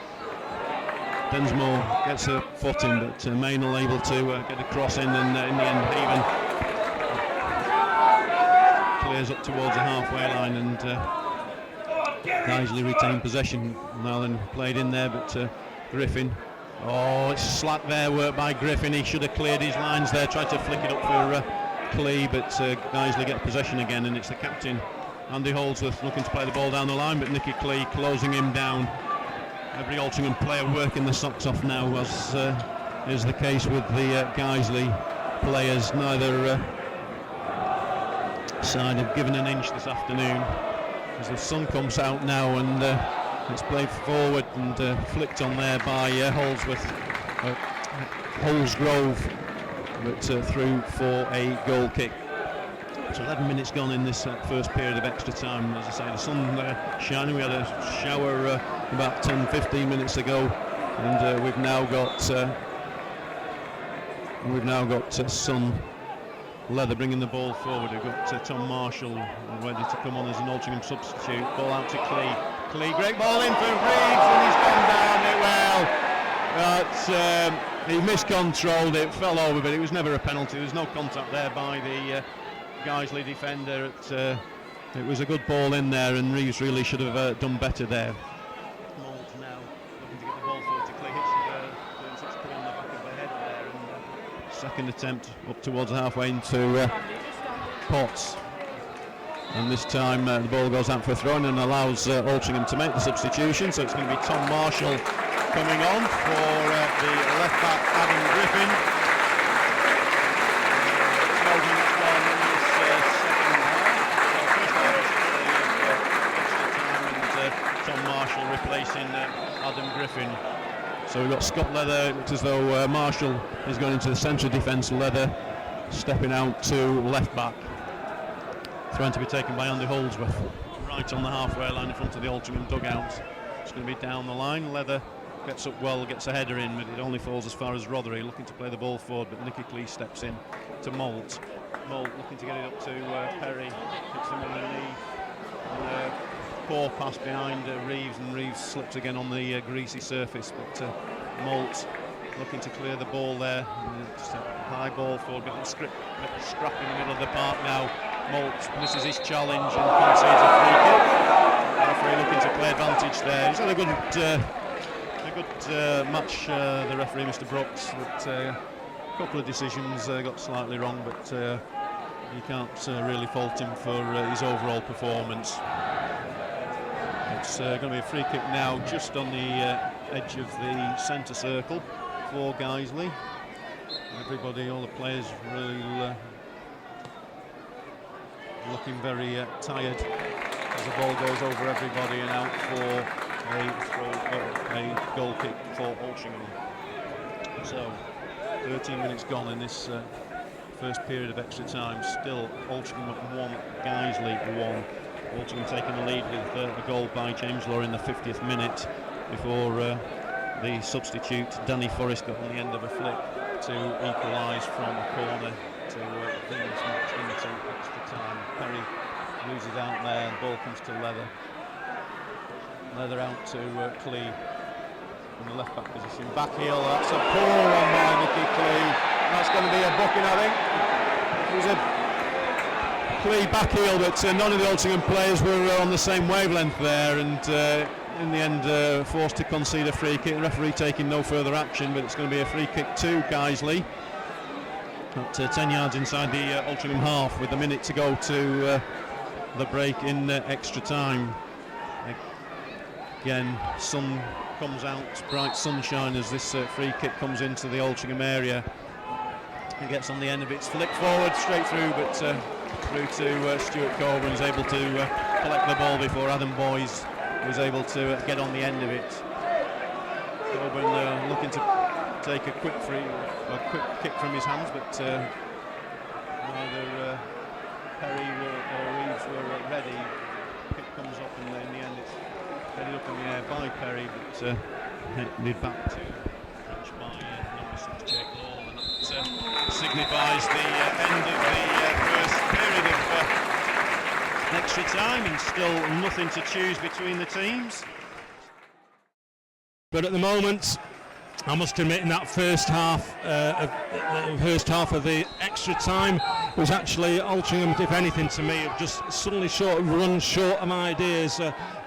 Densmore gets a foot in, but Maynell able to get a cross in, and in the end Haven clears up towards the halfway line, and Guiseley retained possession. Now then played in there, but Griffin. Oh, it's slack there, work by Griffin. He should have cleared his lines there, tried to flick it up for Clee, but Guiseley get possession again, and it's the captain, Andy Holdsworth, looking to play the ball down the line, but Nicky Clee closing him down. Every Altrincham player working the socks off now, as is the case with the Guiseley players. Neither side have given an inch this afternoon, as the sun comes out now, and it's played forward and flicked on there by Holsgrove, but through for a goal kick. So 11 minutes gone in this first period of extra time. As I say, the sun shining. We had a shower about 10-15 minutes ago, and we've now got sun. Leather bringing the ball forward. We've got Tom Marshall ready to come on as an Altrincham substitute. Ball out to Clee. Clee, great ball in for Reeves, and he's gone down it well. He miscontrolled it, fell over, but it was never a penalty. There was no contact there by the Guiseley defender. It was a good ball in there, and Reeves really should have done better there. second attempt up towards halfway into Potts. And this time the ball goes out for a throw and allows Altrincham to make the substitution. So it's going to be Tom Marshall coming on for the left back Adam Griffin. 12 minutes gone in this second half. Tom Marshall replacing Adam Griffin. So we've got Scott Leather. It looks as though Marshall is going into the centre of defence. Leather stepping out to left back. Thrown to be taken by Andy Holdsworth, right on the halfway line in front of the Altrincham dugout. It's going to be down the line. Leather gets up well, gets a header in, but it only falls as far as Rothery, looking to play the ball forward, but Nicky Clee steps in to Moult. Moult looking to get it up to Perry, hits him underneath. And, poor pass behind Reeves, and Reeves slips again on the greasy surface, but Moult looking to clear the ball there. Just a high ball forward, getting scrap in the middle of the park now. Moult misses his challenge and concedes a free kick. The referee looking to play advantage there. He's had a good match, the referee, Mr. Brooks. But a couple of decisions got slightly wrong, but you can't really fault him for his overall performance. It's going to be a free kick now, just on the edge of the centre circle for Guiseley. Everybody, all the players, really looking very tired as the ball goes over everybody and out for a goal kick for Altrincham. So 13 minutes gone in this first period of extra time. Still Altrincham at 1, Guiseley 1. Altrincham taking the lead with a goal by James Law in the 50th minute before the substitute Danny Forrest got on the end of a flick to equalise from a corner to bring this match into extra time. Perry loses out there, the ball comes to Leather. Leather out to Clee in the left back position. Back heel, that's a poor one by Nicky Clee. That's going to be a booking, I think. It was a Clee back heel, but none of the Altrincham players were on the same wavelength there, and in the end forced to concede a free kick. The referee taking no further action, but it's going to be a free kick to Guiseley at 10 yards inside the Altrincham half, with a minute to go to the break in extra time. Again, sun comes out, bright sunshine as this free kick comes into the Altrincham area. It gets on the end of it, flicked forward straight through, but through to Stuart Coburn, who's able to collect the ball before Adam Boys was able to get on the end of it. Coburn looking to take a quick kick from his hands, but neither Perry or Reeves were ready. Kick comes up, and in the end it's headed up in the air by Perry, but headed back to catch by number 6 Jake Law, and that signifies the end of the first period of extra time, and still nothing to choose between the teams. But at the moment, I must admit, in that first half of the extra time, it was actually Altrincham, if anything, to me, have just suddenly run short of ideas.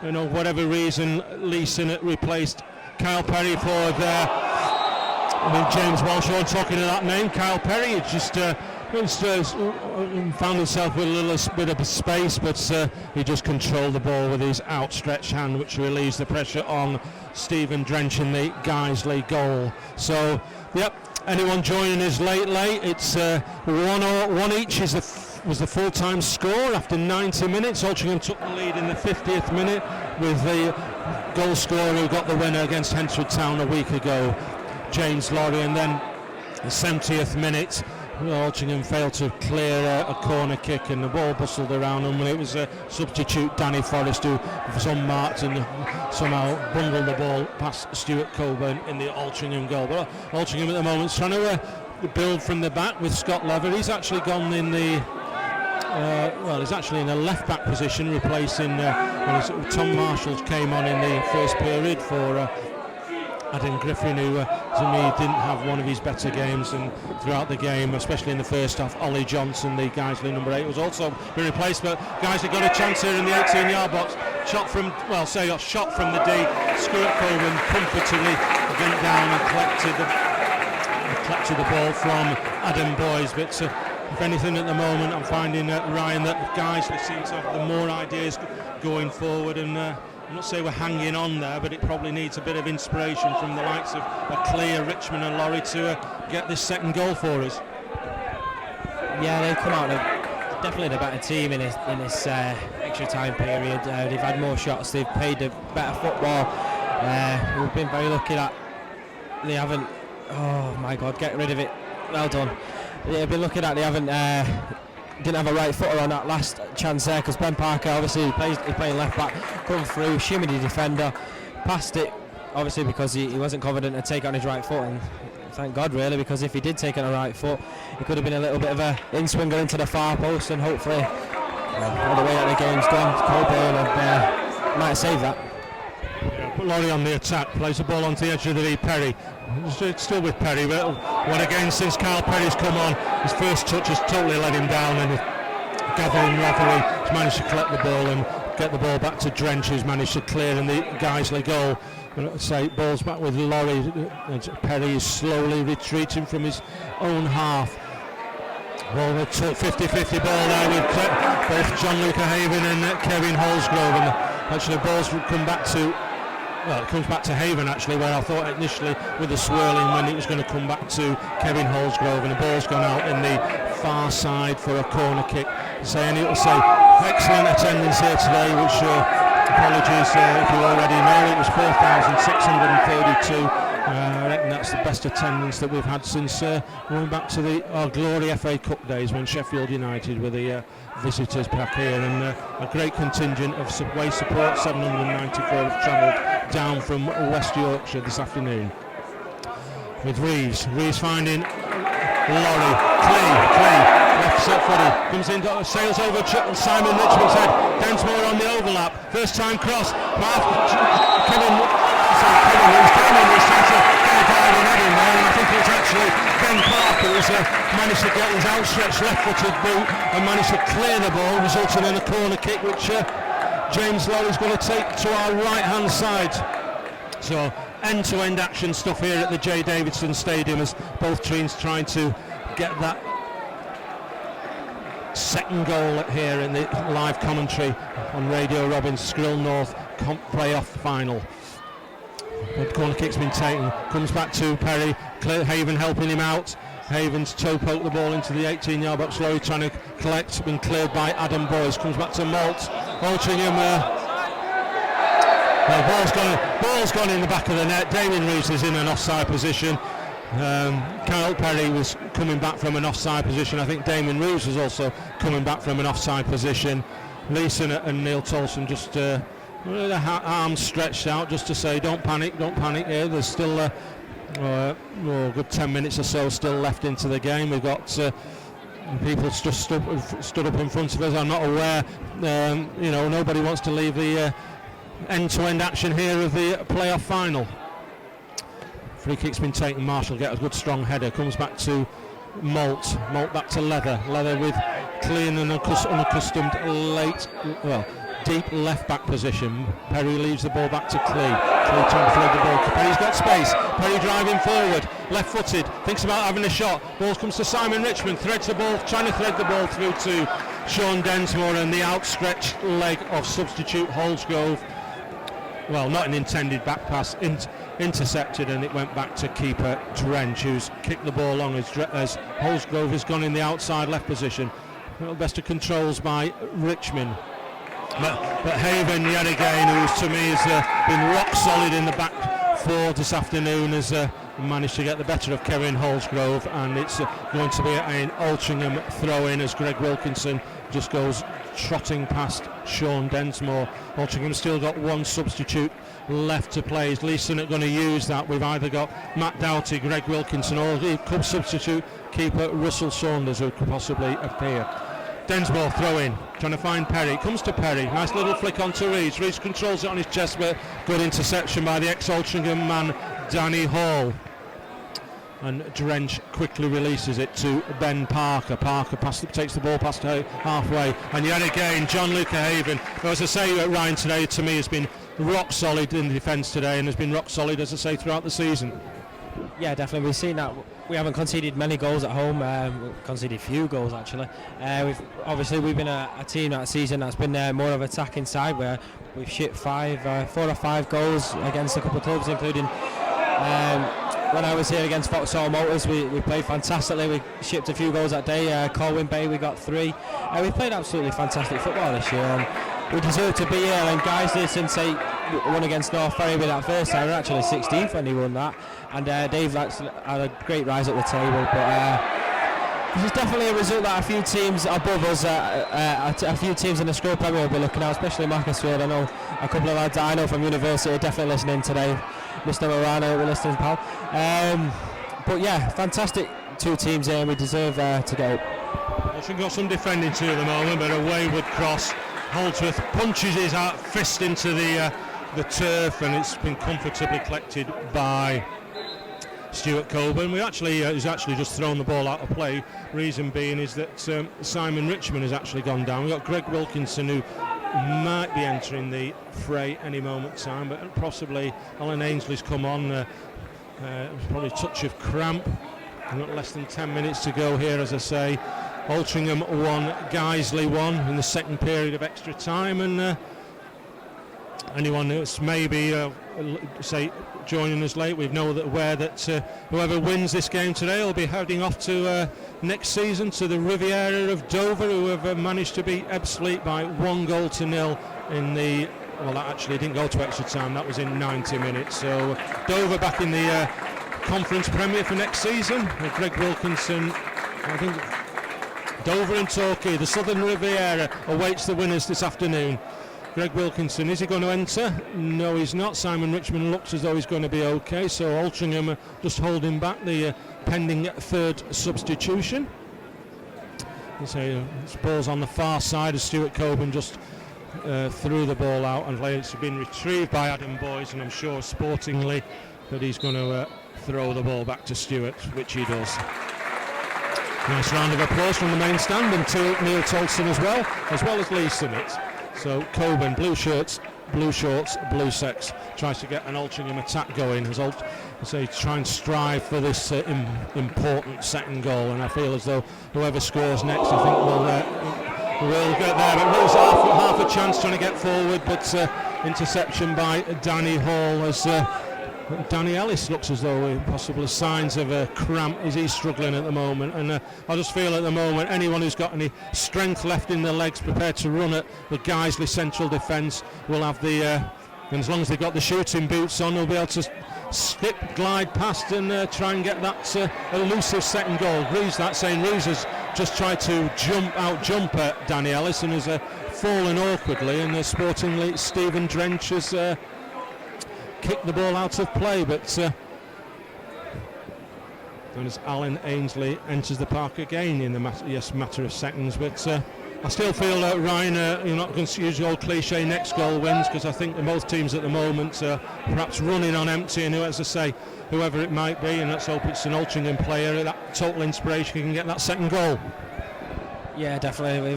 Whatever reason, Lee Sinnott replaced Kyle Perry for their. James Walsh, talking to that name, Kyle Perry, it just found himself with a little bit of space, but he just controlled the ball with his outstretched hand, which relieves the pressure on Stephen Drench in the Guiseley goal. So, yep, anyone joining us late, it's 1 each was the full-time score after 90 minutes. Altrincham took the lead in the 50th minute with the goal scorer who got the winner against Hensford Town a week ago, James Laurie, and then the 70th minute Altrincham failed to clear a corner kick, and the ball bustled around them, and it was a substitute, Danny Forrest, who was unmarked and somehow bundled the ball past Stuart Coburn in the Altrincham goal. But Altrincham at the moment is trying to build from the back with Scott Lever. He's actually gone in the he's actually in a left back position, replacing Tom Marshall came on in the first period for Adam Griffin, who to me didn't have one of his better games, and throughout the game, especially in the first half, Ollie Johnson, the Guiseley number 8, was also been replaced. But Guiseley got a chance here in the 18-yard box. Shot from the D. Stuart Coburn comfortably went down and collected the collected the ball from Adam Boys, but if anything at the moment I'm finding Ryan that Guiseley seems to have the more ideas going forward, and I'm not saying we're hanging on there, but it probably needs a bit of inspiration from the likes of Clear, Richmond and Laurie to get this second goal for us. Yeah, they've come out definitely the better team in this extra time period. They've had more shots, they've played a better football. We've been very lucky that they haven't, oh my God, get rid of it, well done. They've been lucky that they haven't didn't have a right footer on that last chance there, because Ben Parker obviously he's playing left back, come through, shimmy the defender, passed it obviously because he wasn't confident to take it on his right foot, and thank God really, because if he did take it on the right foot it could have been a little bit of a in-swinger into the far post, and hopefully all the way that the game's gone, Coburn might save that. Yeah, put Laurie on the attack, plays the ball onto the edge of the lead. Perry, it's still with Perry, but when again since Kyle Perry's come on, his first touch has totally let him down, and Gavin Rotherley has managed to collect the ball and get the ball back to Drench, who's managed to clear in the Guiseley goal. Say ball's back with Laurie, Perry is slowly retreating from his own half. Well, a 50-50 ball there with both John Luca Haven and Kevin Holsgrove, and actually the balls would come back to, well, it comes back to Haven actually, where I thought initially with the swirling when it was going to come back to Kevin Holsgrove, and the ball's gone out in the far side for a corner kick. And it will say excellent attendance here today, which apologies if you already know, it was 4,632. I reckon that's the best attendance that we've had since going back to our glory FA Cup days when Sheffield United were the visitors back here, and a great contingent of away support, 794 have travelled down from West Yorkshire this afternoon. With Reeves finding Laurie, Clay, left set footed, comes in, sails over Simon Richmond's head, Densmore on the overlap, first time cross, Kevin was down was trying to get a guide in heading there, and I think it was actually Ben Parker who's managed to get his outstretched left-footed boot and managed to clear the ball, resulting in a corner kick which James Laurie's going to take to our right-hand side. So end-to-end action stuff here at the J Davidson Stadium as both teams trying to get that second goal here in the live commentary on Radio Robbins Skrill North playoff final. The corner kick's been taken, comes back to Perry, Haven helping him out. Haven's toe poked the ball into the 18-yard box, Laurie trying to collect, been cleared by Adam Boyce, comes back to Malt, Altrincham, ball's gone in the back of the net. Damien Reeves is in an offside position. Kyle Perry was coming back from an offside position. I think Damien Reeves was also coming back from an offside position. Leeson and Neil Tolson just with their arms stretched out just to say don't panic here. There's still a good 10 minutes or so still left into the game. We've got people just stood up in front of us. I'm not aware, nobody wants to leave the end-to-end action here of the playoff final. Free kick's been taken, Marshall get a good strong header, comes back to Malt back to Leather with clean and unaccustomed deep left back position. Perry leaves the ball back to Clee trying to thread the ball. Perry's got space, Perry driving forward, left footed, thinks about having a shot, ball comes to Simon Richmond, threads the ball, trying to thread the ball through to Sean Densmore, and the outstretched leg of substitute Holsgrove, well, not an intended back pass, intercepted, and it went back to keeper Drench, who's kicked the ball long as Holsgrove has gone in the outside left position. Best of controls by Richmond. But Haven yet again, who to me has been rock solid in the back four this afternoon, has managed to get the better of Kevin Holsgrove, and it's going to be an Altrincham throw in as Greg Wilkinson just goes trotting past Sean Densmore. Altringham's still got one substitute left to play. Is Leeson going to use that? We've either got Matt Doughty, Greg Wilkinson, or he could substitute keeper Russell Saunders, who could possibly appear. Densmore throw in, trying to find Perry, comes to Perry, nice little flick onto Reeves. Reeves controls it on his chest, but good interception by the ex-Altrincham man Danny Hall, and Drench quickly releases it to Ben Parker. Parker takes the ball past halfway, and yet again John Luca Haven, who, as I say, Ryan today to me has been rock solid in the defence today, and has been rock solid, as I say, throughout the season. Yeah, definitely. We've seen that we haven't conceded many goals at home. We've conceded few goals actually. We've been a team that season that's been more of an attacking side, where we've shipped 4 or 5 goals against a couple of clubs, including when I was here against Vauxhall Motors. We played fantastically. We shipped a few goals that day. Colwyn Bay, we got 3. We played absolutely fantastic football this year, and we deserve to be here. And Guiseley, since they won against North Ferry with that first time, they're actually 16th when they won that. And Dave actually had a great rise up the table. But this is definitely a result that a few teams above us, a few teams in the Scroll Premier will be looking at, especially Macclesfield. I know a couple of lads that I know from university are definitely listening today. Mr. Morano, we're listening, pal. But yeah, fantastic 2 teams here, and we deserve to go up. Well, we've got some defending to at the moment, but a wayward cross. Holdsworth punches his fist into the turf, and it's been comfortably collected by Stuart Coburn. He's actually just thrown the ball out of play. Reason being is that Simon Richmond has actually gone down. We've got Greg Wilkinson, who might be entering the fray any moment in time, but possibly Alan Ainsley's come on. Probably a touch of cramp. We've got less than 10 minutes to go here, as I say. Altrincham 1, Guiseley 1 in the second period of extra time, and anyone that's maybe joining us late, we know that whoever wins this game today will be heading off to next season to the Riviera of Dover, who have managed to beat Ebbsfleet by 1-0 in the. Well, that actually didn't go to extra time. That was in 90 minutes. So Dover back in the Conference Premier for next season. Greg Wilkinson, I think. Dover and Torquay, the Southern Riviera awaits the winners this afternoon. Greg Wilkinson, is he going to enter? No, he's not. Simon Richmond looks as though he's going to be okay, so Altrincham just holding back the pending 3rd substitution. So this ball's on the far side as Stuart Coburn just threw the ball out, and it's been retrieved by Adam Boyes, and I'm sure sportingly that he's going to throw the ball back to Stuart, which he does. Nice round of applause from the main stand, and to Neil Tolson as well as Lee Sinnott. So Coburn, blue shirts, blue shorts, blue socks, tries to get an Altrincham attack going as try and strive for this important second goal, and I feel as though whoever scores next, I think will get there, but there's half a chance trying to get forward, but interception by Danny Hall as Danny Ellis looks as though possible signs of a cramp. Is he struggling at the moment? And I just feel at the moment anyone who's got any strength left in their legs prepared to run at the Guiseley central defence will have the and as long as they've got the shooting boots on, they'll be able to glide past and try and get that elusive second goal. Reeves has just tried to jump at Danny Ellis and has fallen awkwardly, and sportingly Stephen Drench has kicked the ball out of play, but as Alan Ainsley enters the park again in the matter of seconds. But I still feel that Ryan, you're not going to use the old cliche next goal wins, because I think that most teams at the moment are perhaps running on empty, and as I say, whoever it might be, and let's hope it's an Altrincham player, that total inspiration can get that second goal. Yeah, definitely.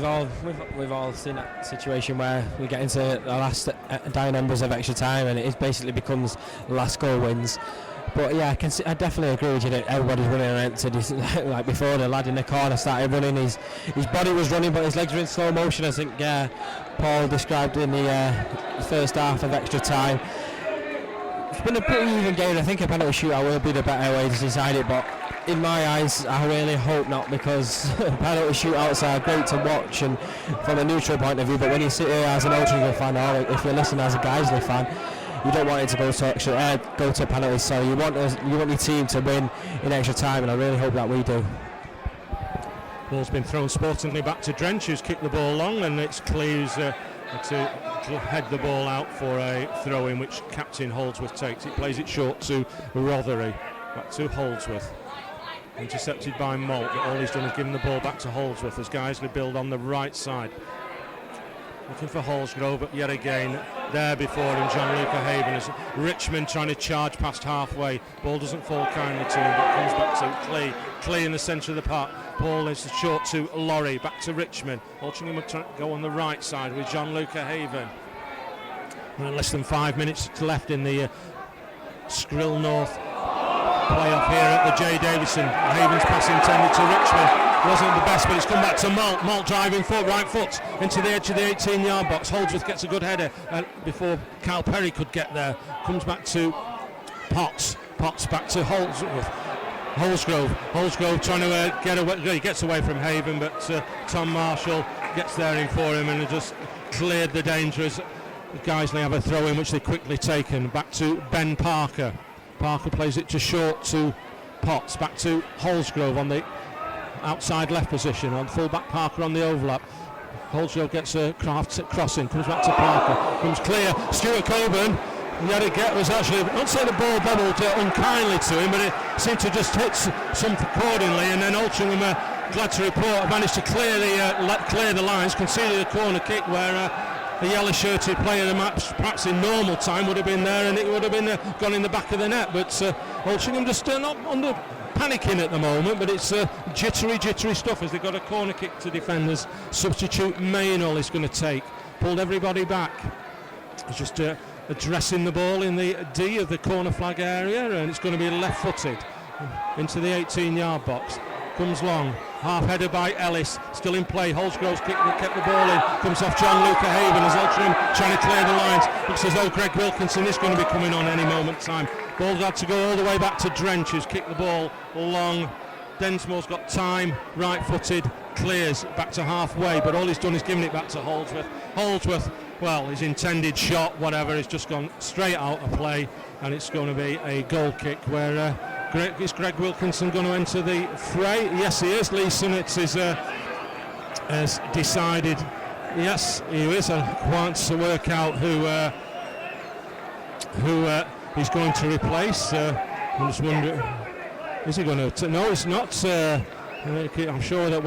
We've all seen that situation where we get into the last dying embers of extra time, and it basically becomes last goal wins. But yeah, I definitely agree with you that everybody's running around to like before. The lad in the corner started running, his body was running, but his legs were in slow motion. I think Paul described in the first half of extra time. It's been a pretty even game. I think a penalty shootout will be the better way to decide it, but in my eyes, I really hope not, because penalty shootouts are great to watch and from a neutral point of view, but when you sit here as an Altrincham fan, or if you're listening as a Guiseley fan, you don't want it to go to penalties, so you want your team to win in extra time, and I really hope that we do. Ball's been thrown sportingly back to Drench, who's kicked the ball long, and it's Cleves to head the ball out for a throw-in, which Captain Holdsworth takes. It plays it short to Rothery, back to Holdsworth. Intercepted by Malt, but all he's done is given the ball back to Holdsworth as Guiseley build on the right side. Looking for Hallsgrove, but yet again there before him, Gianluca Haven, as Richmond trying to charge past halfway. Ball doesn't fall kindly to him, but comes back to Clee in the centre of the park. Ball is short to Laurie, back to Richmond. Altrincham will try to go on the right side with Gianluca Haven. And less than 5 minutes left in the Skrill North Play off here at the J. Davidson. Haven's pass intended to Richmond wasn't the best, but it's come back to Malt. Malt driving foot, right foot into the edge of the 18-yard box. Holdsworth gets a good header before Kyle Perry could get there. Comes back to Potts. Potts back to Holdsworth. Holsgrove trying to get away. He gets away from Haven, but Tom Marshall gets there in for him and just cleared the danger as Guiseley have a throw in, which they quickly taken. Back to Ben Parker. Parker plays it to short to Potts. Back to Holsgrove on the outside left position. On full-back Parker on the overlap. Holsgrove gets a crossing. Comes back to Parker. Comes clear. Stuart Coburn. Yet again was actually, I don't say the ball bobbled unkindly to him, but it seemed to just hit something accordingly. And then Altrincham, glad to report, managed to clear the lines, conceded a corner kick where the yellow-shirted player, perhaps in normal time, would have been there, and it would have been gone in the back of the net. But Altrincham just not under panicking at the moment, but it's jittery stuff as they've got a corner kick to defenders. Substitute Maynell is going to take. Pulled everybody back. It's just addressing the ball in the D of the corner flag area, and it's going to be left-footed into the 18-yard box. Comes long, half-headed by Ellis, still in play. Holsgrove's kick that kept the ball in, comes off John Luca Haven as Altrincham trying to clear the lines. Looks as though Greg Wilkinson is going to be coming on any moment in time. Ball's had to go all the way back to Drench, who's kicked the ball long. Densmore's got time, right-footed, clears back to halfway, but all he's done is given it back to Holdsworth. Holdsworth, well, his intended shot, whatever, has just gone straight out of play, and it's going to be a goal kick where is Greg Wilkinson going to enter the fray? Yes, he is. Lee Sunnett has decided, yes, he is. Wants to work out who he's going to replace. I'm just wondering, is he going to? No, it's not. I'm sure that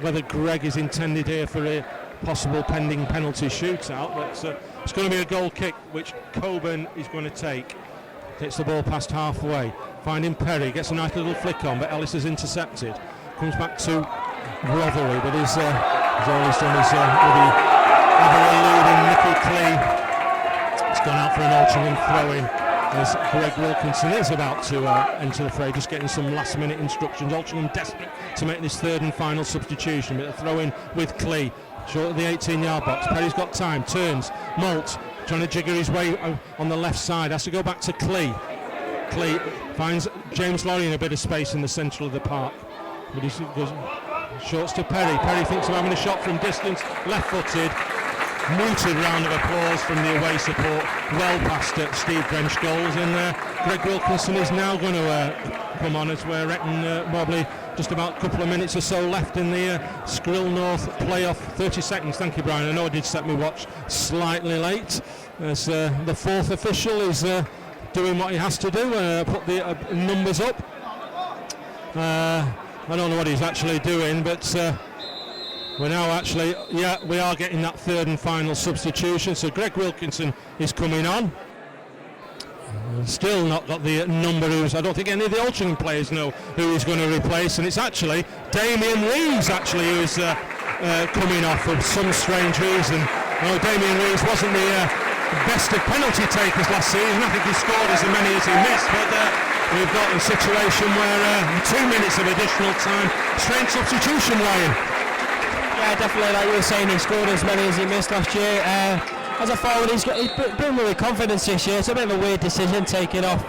whether Greg is intended here for a possible pending penalty shootout, but it's going to be a goal kick which Coburn is going to take. Gets the ball past halfway, finding Perry, gets a nice little flick on, but Ellis is intercepted. Comes back to Rothery, but all he's done is with the ever-eluding Nicky Clee. It's gone out for an Altrincham throw-in as Greg Wilkinson is about to enter the fray, just getting some last-minute instructions. Altrincham desperate to make this third and final substitution, but a throw-in with Clee. Short of the 18-yard box. Perry's got time, turns. Malt trying to jigger his way on the left side. Has to go back to Clee. Clee finds James Laurie in a bit of space in the centre of the park. But he goes shorts to Perry. Perry thinks of having a shot from distance. Left-footed. Muted round of applause from the away support. Well past Steve Drench goals. And Greg Wilkinson is now going to come on as we're reckoning probably just about a couple of minutes or so left in the Skrill North playoff. 30 seconds, thank you Brian. I know I did set my watch slightly late as the fourth official is doing what he has to do, put the numbers up. I don't know what he's actually doing, but we're now actually, we are getting that third and final substitution. So Greg Wilkinson is coming on. Still not got the number I don't think any of the Altrincham players know who he's going to replace, and it's actually Damien Reeves who is coming off for some strange reason. Damien Reeves wasn't the best of penalty takers last season. I think he scored as many as he missed, but we've got a situation where 2 minutes of additional time. Strange substitution, Ryan. Yeah, definitely, like you were saying, he scored as many as he missed last year. As a forward, he's been with confidence this year. It's a bit of a weird decision taking off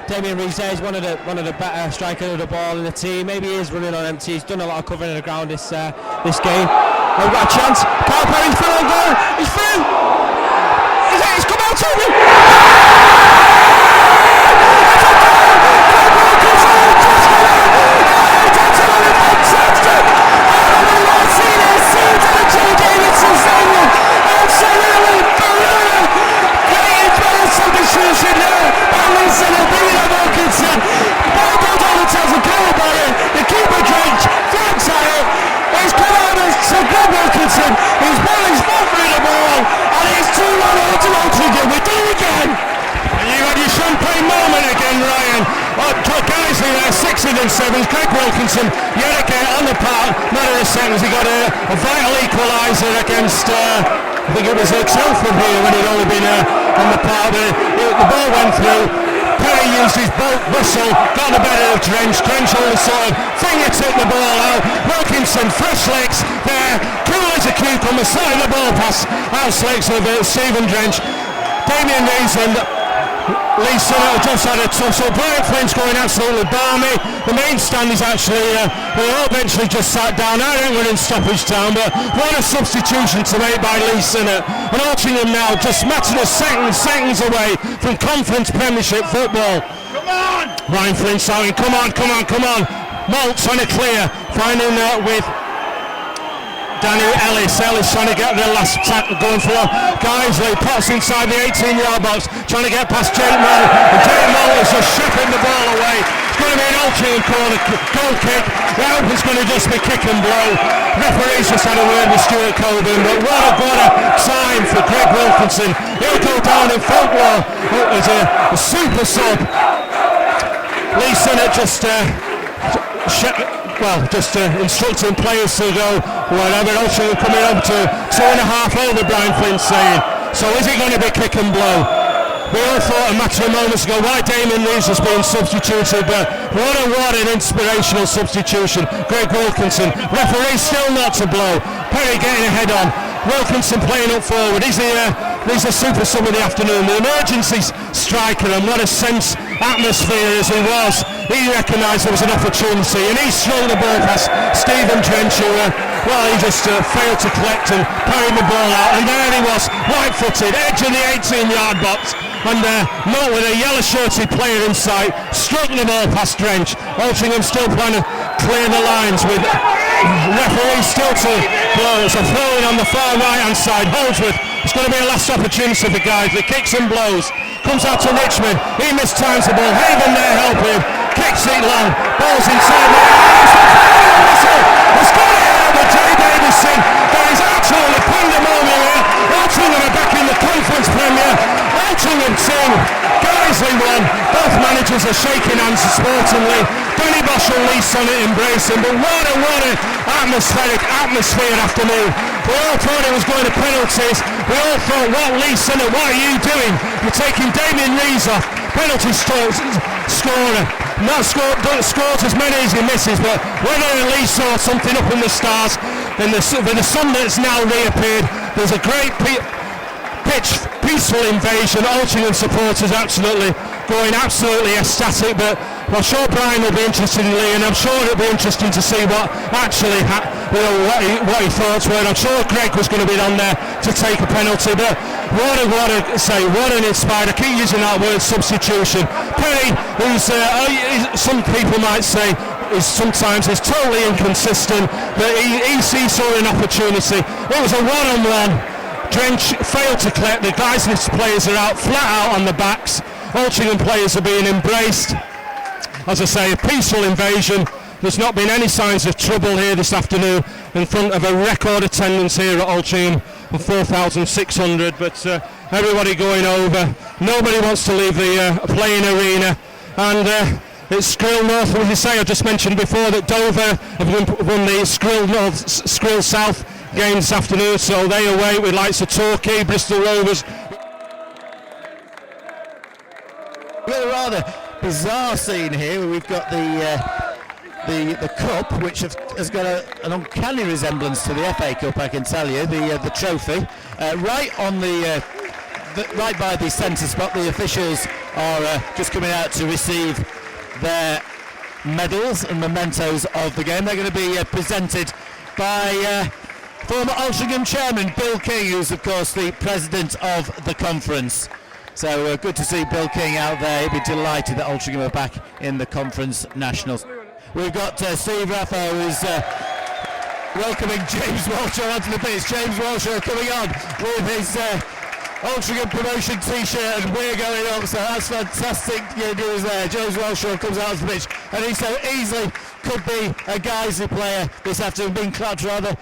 Damien Reeves there. He's one of the better strikers of the ball in the team. Maybe he is running on empty. He's done a lot of covering of the ground this game. We've got a chance. Kyle Perry's through and goal. He's through. He's come out to me. He's bowling spot through the ball, and it's 2-1 to Altrincham. We do it again. And you had your champagne moment again, Ryan. Guiseley there, 6 and 7. Greg Wilkinson yet again on the park. Matter of seconds, he got a vital equaliser against. I think it was Telford here when he'd only been on the park. The ball went through. Perry used his bustle, got the better of Drench. Drench only sort of fingertip the ball out. Wilkinson, fresh legs there, cool as a cucumber, sliding the ball past House legs of Stephen Drench. Damien Reisland, Lee Sinnott just had a tussle. Brian Flint's going absolutely balmy. The main stand is actually, they all eventually just sat down. I didn't win in stoppage time, but what a substitution to make by Lee Sinnott. And Altrincham now just matter of seconds away from Conference Premiership football. Come on! Brian Flint shouting, come on. Maltz on a clear, finding with Danny Ellis trying to get the last tackle going for Guiseley. Potts inside the 18-yard box, trying to get past Jake Moll. And Jake Moll is just shipping the ball away. It's going to be an Altrincham corner goal kick. The open's going to just be kick and blow. Referee's just had a word with Stuart Coburn, but what a time for Greg Wilkinson. He'll go down in folklore as a super sub. Lee Sinnott just instructing players to go whatever. Also coming up to 2.5 over, Brian Flint saying. So is it going to be kick and blow? We all thought a matter of moments ago why Damien Rees was being substituted, but what an inspirational substitution. Greg Wilkinson, referee still not to blow. Perry getting ahead on. Wilkinson playing up forward. He's a super sub of the afternoon. The emergency striker, and what a sense atmosphere as he was. He recognised there was an opportunity, and he strode the ball past Stephen Drench, who he just failed to collect and carried the ball out. And there he was, right-footed, edge of the 18-yard box, and not with a yellow-shirted player in sight, struck the ball past Drench. Altrincham still trying to clear the lines with referee still to blow. So throwing on the far right-hand side, Holdsworth. It's going to be a last opportunity for Guiseley. Kicks and blows. Comes out to Richmond. He mistimes the ball. Haven there helping him. Kicks it long. Ball's inside. It's got it out of Jay Davison. There is absolutely pandemonium here. Altrincham are back in the Conference Premier. Altrincham 2, Guiseley 1. Both managers are shaking hands sportingly. Danny Bosch and Lee Sinnott embracing, but what an atmospheric afternoon. We all thought it was going to penalties. We all thought, what, Lee Sinnott, what are you doing? You're taking Damien Rees off. Penalty scorer. Not scored as many as he misses, but whether Lee saw something up in the stars, with the sun that's now reappeared, there's a great peaceful invasion. Altrincham supporters going absolutely ecstatic, but I'm sure Brian will be interested in Lee, and I'm sure it'll be interesting to see what actually what he thoughts were. I'm sure Greg was going to be on there to take a penalty, but what an inspired, I keep using that word, substitution. Perry, who's some people might say sometimes is totally inconsistent, but he saw an opportunity. It was a one-on-one. Drench failed to collect. The Guiseley players are out, flat out on the backs. Altrincham players are being embraced. As I say, a peaceful invasion. There's not been any signs of trouble here this afternoon in front of a record attendance here at Altrincham of 4,600, but everybody going over. Nobody wants to leave the playing arena, and it's Skrill North. As you say, I just mentioned before that Dover have won the Skrill North, Skrill South game this afternoon, so they away with likes of Torquay, Bristol Rovers. We've got a rather bizarre scene here where we've got the cup, which has got an uncanny resemblance to the FA Cup, I can tell you, the trophy, right on right by the centre spot. The officials are just coming out to receive their medals and mementos of the game. They're going to be presented by former Altrincham chairman Bill King, who's of course the president of the conference. So good to see Bill King out there. He'll be delighted that Altrincham are back in the Conference Nationals. We've got Steve Raphael, who's welcoming James Walshaw onto the pitch. James Walshaw coming on with his Altrincham promotion t-shirt, and we're going up, so that's fantastic news there. James Walshaw comes out onto the pitch, and he so easily could be a Guiseley player this afternoon, being clapped rather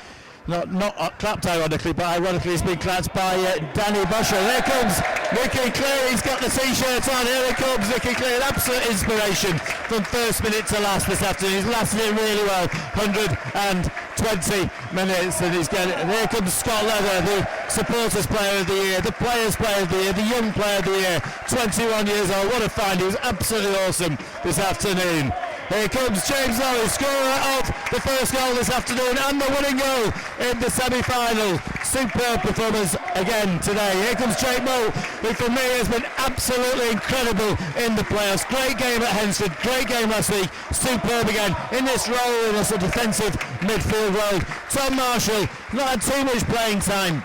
not clapped ironically, but ironically it's been clapped by Danny Bosher. There comes Nicky Clear, he's got the t-shirt on. Here he comes, Nicky Clear, absolute inspiration from first minute to last this afternoon. He's lasted it really well, 120 minutes, and he's getting. And here comes Scott Leather, the supporters player of the year, the players player of the year, the young player of the year, 21 years old. What a find, he was absolutely awesome this afternoon. Here comes James Lowry, scorer of the first goal this afternoon and the winning goal in the semi-final. Superb performance again today. Here comes Jake Moult, who for me has been absolutely incredible in the playoffs. Great game at Hensford, great game last week. Superb again in this role in a defensive midfield role. Tom Marshall, not had too much playing time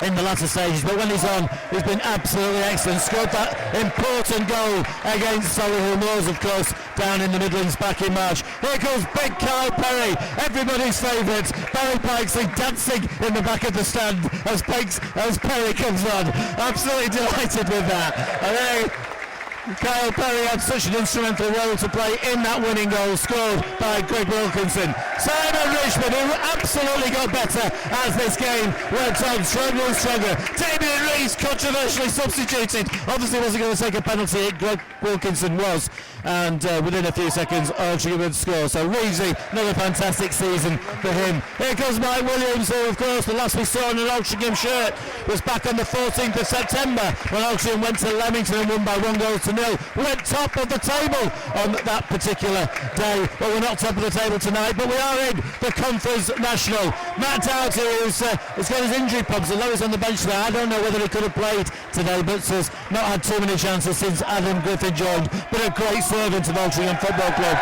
in the latter stages, but when he's on, he's been absolutely excellent. Scored that important goal against Solihull Moors, of course, down in the Midlands back in March. Here comes big Kyle Perry, everybody's favourite. Barry Pikesley dancing in the back of the stand as Perry comes on. Absolutely delighted with that. And Kyle Perry had such an instrumental role to play in that winning goal scored by Greg Wilkinson. Simon Richmond, who absolutely got better as this game went on, stronger and stronger. Damien Rees controversially substituted. Obviously wasn't going to take a penalty, Greg Wilkinson was. And within a few seconds, Altrincham would score. So Reevesy, another fantastic season for him. Here comes Mike Williams, who of course the last we saw in an Altrincham shirt was back on the 14th of September when Altrincham went to Leamington and won by 1-0. Went top of the table on that particular day. Well, we're not top of the table tonight, but we are in the Conference National. Matt Doughty has got his injury problems, although he's on the bench there. I don't know whether he could have played today, but has not had too many chances since Adam Griffin joined. But a great servant of Altrincham Football Club.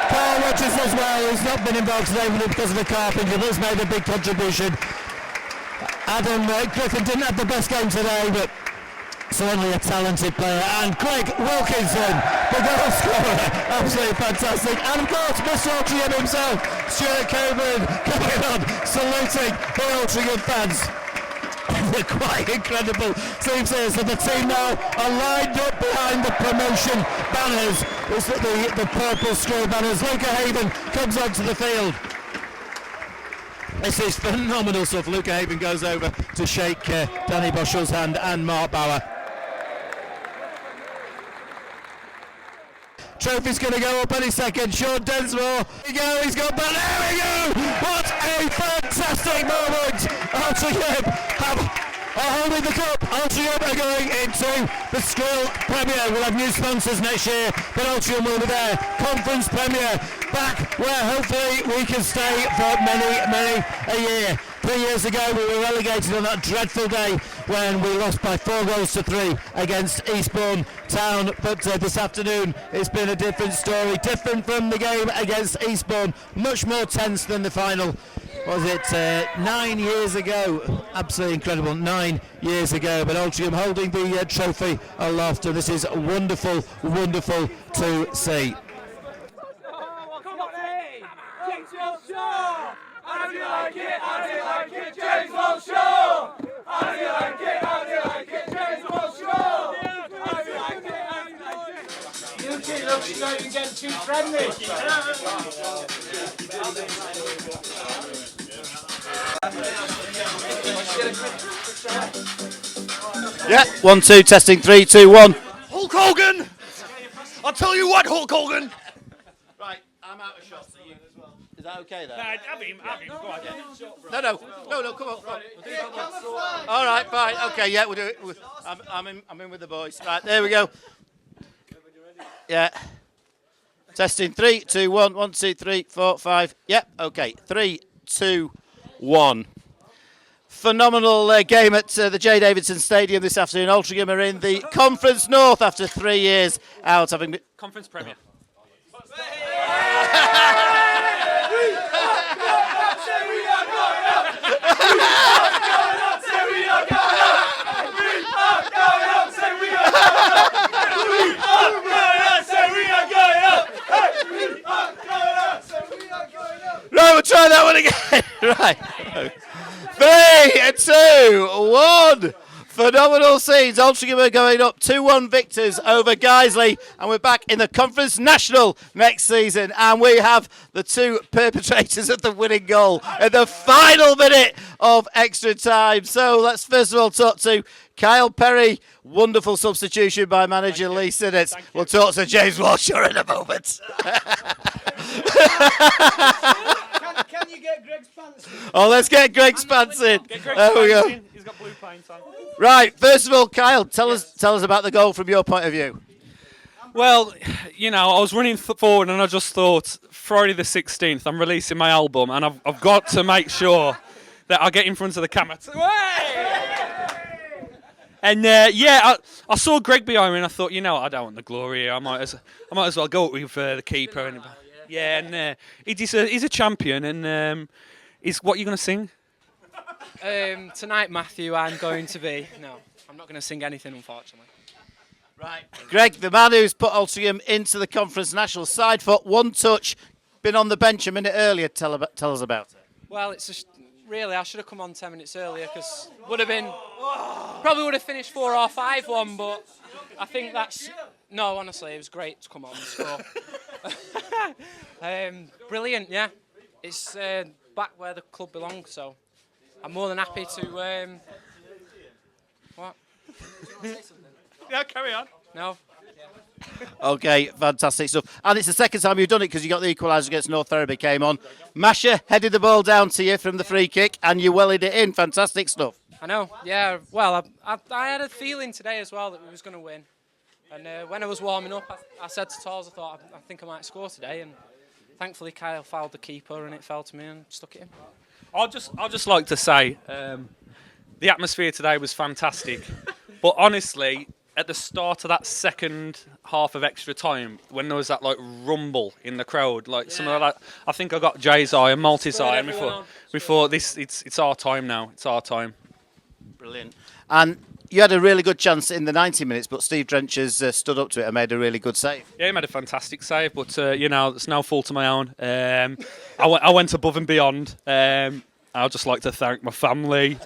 Carl Rogers as well, who's not been involved today because of the calf injury, but has made a big contribution. Adam Griffin didn't have the best game today, but certainly a talented player. And Greg Wilkinson, the goal scorer, absolutely fantastic. And of course, Mr. Altrincham himself, Stuart Coburn, coming on, saluting the Altrincham fans. They're quite incredible. Seems here, so the team now are lined up behind the promotion banners. It's the purple scroll banners. Luca Haven comes onto the field. This is phenomenal stuff. Luca Haven goes over to shake Danny Boshel's hand and Mark Bauer. Trophy's going to go up any second. Sean Densmore. Here we go. He's got back. There we go. What a fantastic moment. Altrincham are holding the cup. Altrincham are going into the Skrill Premier. We'll have new sponsors next year, but Altrincham will be there. Conference Premier. Back where hopefully we can stay for many a year. 3 years ago we were relegated on that dreadful day when we lost by 4-3 against Eastbourne Town, but this afternoon it's been a different story, different from the game against Eastbourne, much more tense than the final. Was it 9 years ago? Absolutely incredible, 9 years ago, but Altrincham holding the trophy aloft, and this is wonderful to see. How do you like it? How do you like it? James Walshaw! How do you like it? How do you like it? James Walshaw! How do you like it? How do you like it? You two look like you're getting too friendly. Yeah, 1, 2, testing, 3, 2, 1. Hulk Hogan! I'll tell you what, Hulk Hogan! Right, I'm out of shots. Is that okay then? Have him, go on. No, come on. All right, fine. Okay, yeah, we'll do it. I'm in with the boys. Right, there we go. Yeah. Testing, 3, 2, 1. 1, 2, 3, 4, 5. Yep, okay. 3, 2, 1. Phenomenal game at the J. Davidson Stadium this afternoon. Altrincham are in the Conference North after 3 years out, having been... Conference Premier. Right, we'll try that one again. Right. 3, 2, 1. Phenomenal scenes. Altrincham are going up 2-1 victors over Guiseley, and we're back in the Conference National next season. And we have the two perpetrators of the winning goal at the final minute of extra time. So let's first of all talk to Kyle Perry. Wonderful substitution by manager Lee Sinnott. We'll talk to James Walshaw in a moment. Can you get Greg's pants in? Oh, let's get Greg's pants in. There we go. He's got blue paint on. Right, first of all, Kyle, tell us about the goal from your point of view. Well, I was running forward and I just thought, Friday the 16th, I'm releasing my album and I've got to make sure that I get in front of the camera. And I saw Greg behind me and I thought, I don't want the glory here. I might as well go up with the keeper. And he's a champion. And what are you going to sing? Tonight, Matthew, I'm going to be... No, I'm not going to sing anything, unfortunately. Right. Greg, the man who's put Altrincham into the Conference National, side foot, one touch, been on the bench a minute earlier. Tell us about it. Well, really, I should have come on 10 minutes earlier because probably would have finished 4 or 5-1, but I think no, honestly, it was great to come on and score. Brilliant, yeah. It's back where the club belongs, so I'm more than happy to... What? Yeah, carry on. No. Okay, fantastic stuff. And it's the second time you've done it because you got the equaliser against North Ferriby came on. Masha headed the ball down to you from the free kick and you wellied it in. Fantastic stuff. I know, yeah. Well, I had a feeling today as well that we was going to win. And when I was warming up, I said to Tors, I thought, I think I might score today. And thankfully, Kyle fouled the keeper and it fell to me and stuck it in. I'd just like to say, the atmosphere today was fantastic. But honestly, at the start of that second half of extra time, when there was that rumble in the crowd, some of that, I think I got Jay's eye and Malty's eye, and we thought it's our time now. It's our time. Brilliant. And you had a really good chance in the 90 minutes, but Steve Drencher's stood up to it and made a really good save. Yeah, he made a fantastic save, but it's no fault of my own. I went above and beyond. I'd just like to thank my family.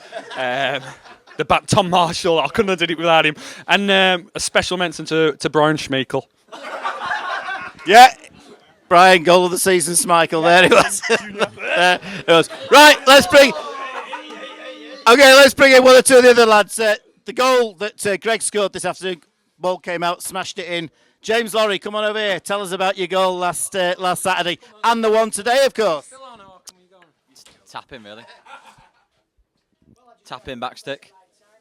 Tom Marshall, I couldn't have done it without him. And a special mention to Brian Schmeichel. Yeah, Brian, goal of the season, Schmeichel. There he was. There it was. Right, let's bring in one or two of the other lads. The goal that Greg scored this afternoon, ball came out, smashed it in. James Lorry, come on over here. Tell us about your goal last Saturday and the one today, of course. Tap in, really. Tap in, back stick.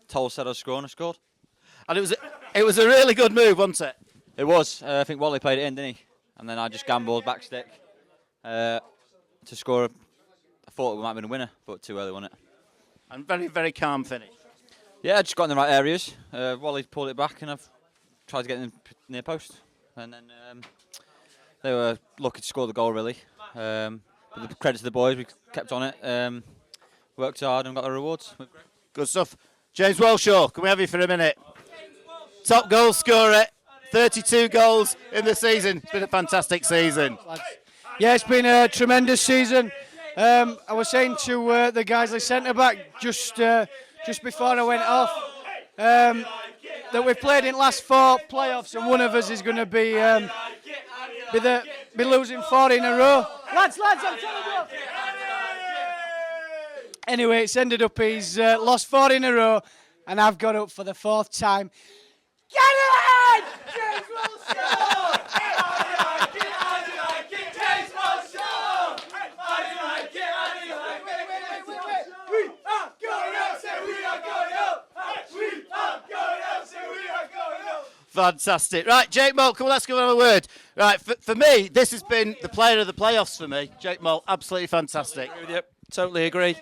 Toll said I'd score and I scored. And it was a really good move, wasn't it? It was. I think Wally played it in, didn't he? And then I just gambled back stick to score. I thought it might have been a winner, but too early, wasn't it? And very, very calm finish. Yeah, I just got in the right areas. Wally pulled it back and I've tried to get in near post. And then they were lucky to score the goal, really. But the credit to the boys, we kept on it. Worked hard and got the rewards. Good stuff. James Walshaw, can we have you for a minute? Top goal scorer, 32 goals in the season. It's been a fantastic season. Yeah, it's been a tremendous season. I was saying to the Guiseley centre-back just before I went off that we've played in last 4 playoffs and one of us is going to be losing 4 in a row. Lads, I'm telling you. Anyway, it's ended up he's lost 4 in a row, and I've got up for the 4th time. Get it! James Walshaw! James Walshaw! We are going up, say we are going up! We are going up, say we are going up! Fantastic. Right, Jake Moult, come on, let's give him a word. Right, for me, this has been the player of the playoffs for me. Jake Moult, absolutely fantastic. Yep, totally agree.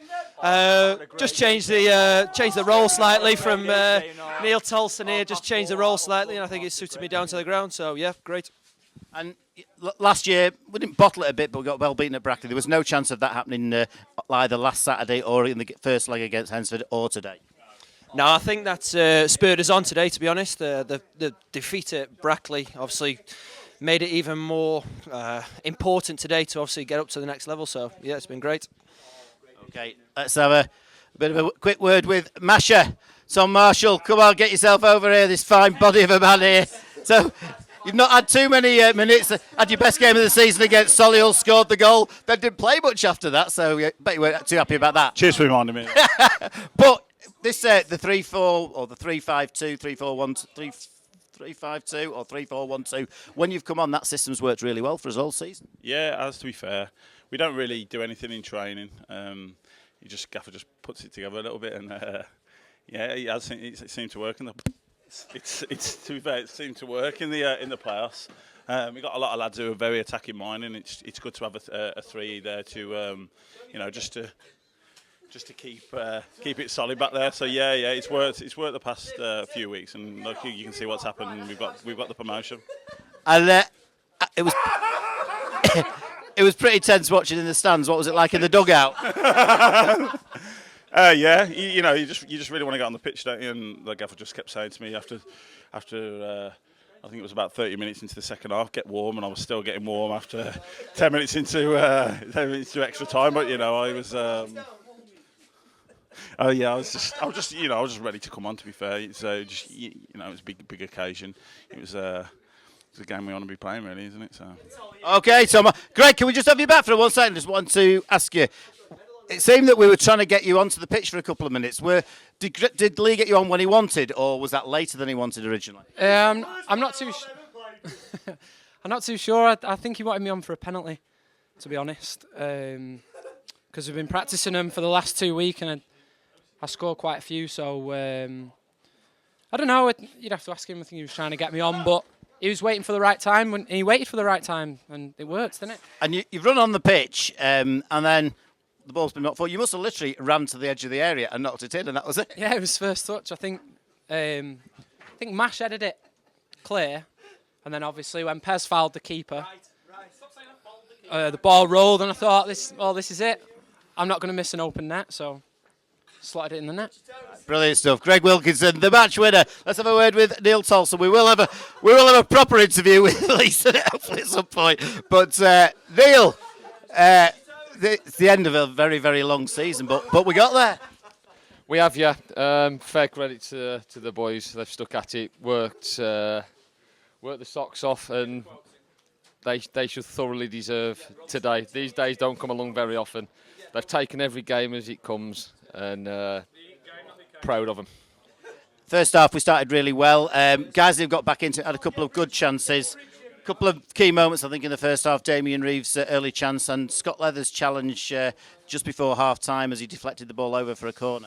Just change the role slightly from Neil Tolson here. Just change the role slightly, and I think it suited me down to the ground. So yeah, great. And last year we didn't bottle it a bit, but we got well beaten at Brackley. There was no chance of that happening either last Saturday or in the first leg against Hensford or today. No, I think that spurred us on today. To be honest, the defeat at Brackley obviously made it even more important today to obviously get up to the next level. So yeah, it's been great. Okay, let's have a bit of a quick word with Masha. Tom Marshall, come on, get yourself over here, this fine body of a man here. So, you've not had too many minutes. Had your best game of the season against Solihull, scored the goal, then didn't play much after that, so I bet you weren't too happy about that. Cheers for reminding me. But this, the 3-4 or the 3-5-2, 3-4-1, 3-5-2 or 3-4-1-2, when you've come on, that system's worked really well for us all season. Yeah, as to be fair, we don't really do anything in training. Gaffer just puts it together a little bit, and it seemed to work in the. It's to be fair, it seemed to work in the playoffs. We got a lot of lads who are very attacking minded, and it's good to have a three there to just to keep it solid back there. So it's worked the past few weeks, and look, you can see what's happened. We've got the promotion. And it was it was pretty tense watching in the stands. What was it like in the dugout? You just really want to get on the pitch, don't you? And the gaffer just kept saying to me after I think it was about 30 minutes into the second half, get warm, and I was still getting warm after 10 minutes into extra time. But I was. I was just ready to come on. To be fair, it was a big occasion. It was a game we want to be playing, really, isn't it? So. Okay, Tom. Greg, can we just have you back for 1 second? Just want to ask you. It seemed that we were trying to get you onto the pitch for a couple of minutes. Did Lee get you on when he wanted, or was that later than he wanted originally? I'm not too. I'm not too sure. I think he wanted me on for a penalty, to be honest, because we've been practicing them for the last 2 weeks, and I scored quite a few. So I don't know. You'd have to ask him. I think he was trying to get me on, but he was waiting for the right time. And he waited for the right time, and it worked, didn't it? And you've run on the pitch, and then the ball's been knocked forward. You must have literally ran to the edge of the area and knocked it in, and that was it. Yeah, it was first touch. I think Mash headed it clear, and then obviously when Pez fouled the keeper, the ball rolled, and I thought, this is it. I'm not going to miss an open net, so slotted it in the net. Brilliant stuff. Greg Wilkinson, the match winner. Let's have a word with Neil Tolson. We will have a proper interview with Lisa hopefully at some point. But Neil, it's the end of a very, very long season, but we got there. We have, yeah. Fair credit to the boys. They've stuck at it, worked the socks off, and they should thoroughly deserve today. These days don't come along very often. They've taken every game as it comes, and proud of them. First half, we started really well. Guiseley got back into it, had a couple of good chances. A couple of key moments, I think, in the first half. Damien Reeves' early chance and Scott Leather's challenge just before half-time as he deflected the ball over for a corner.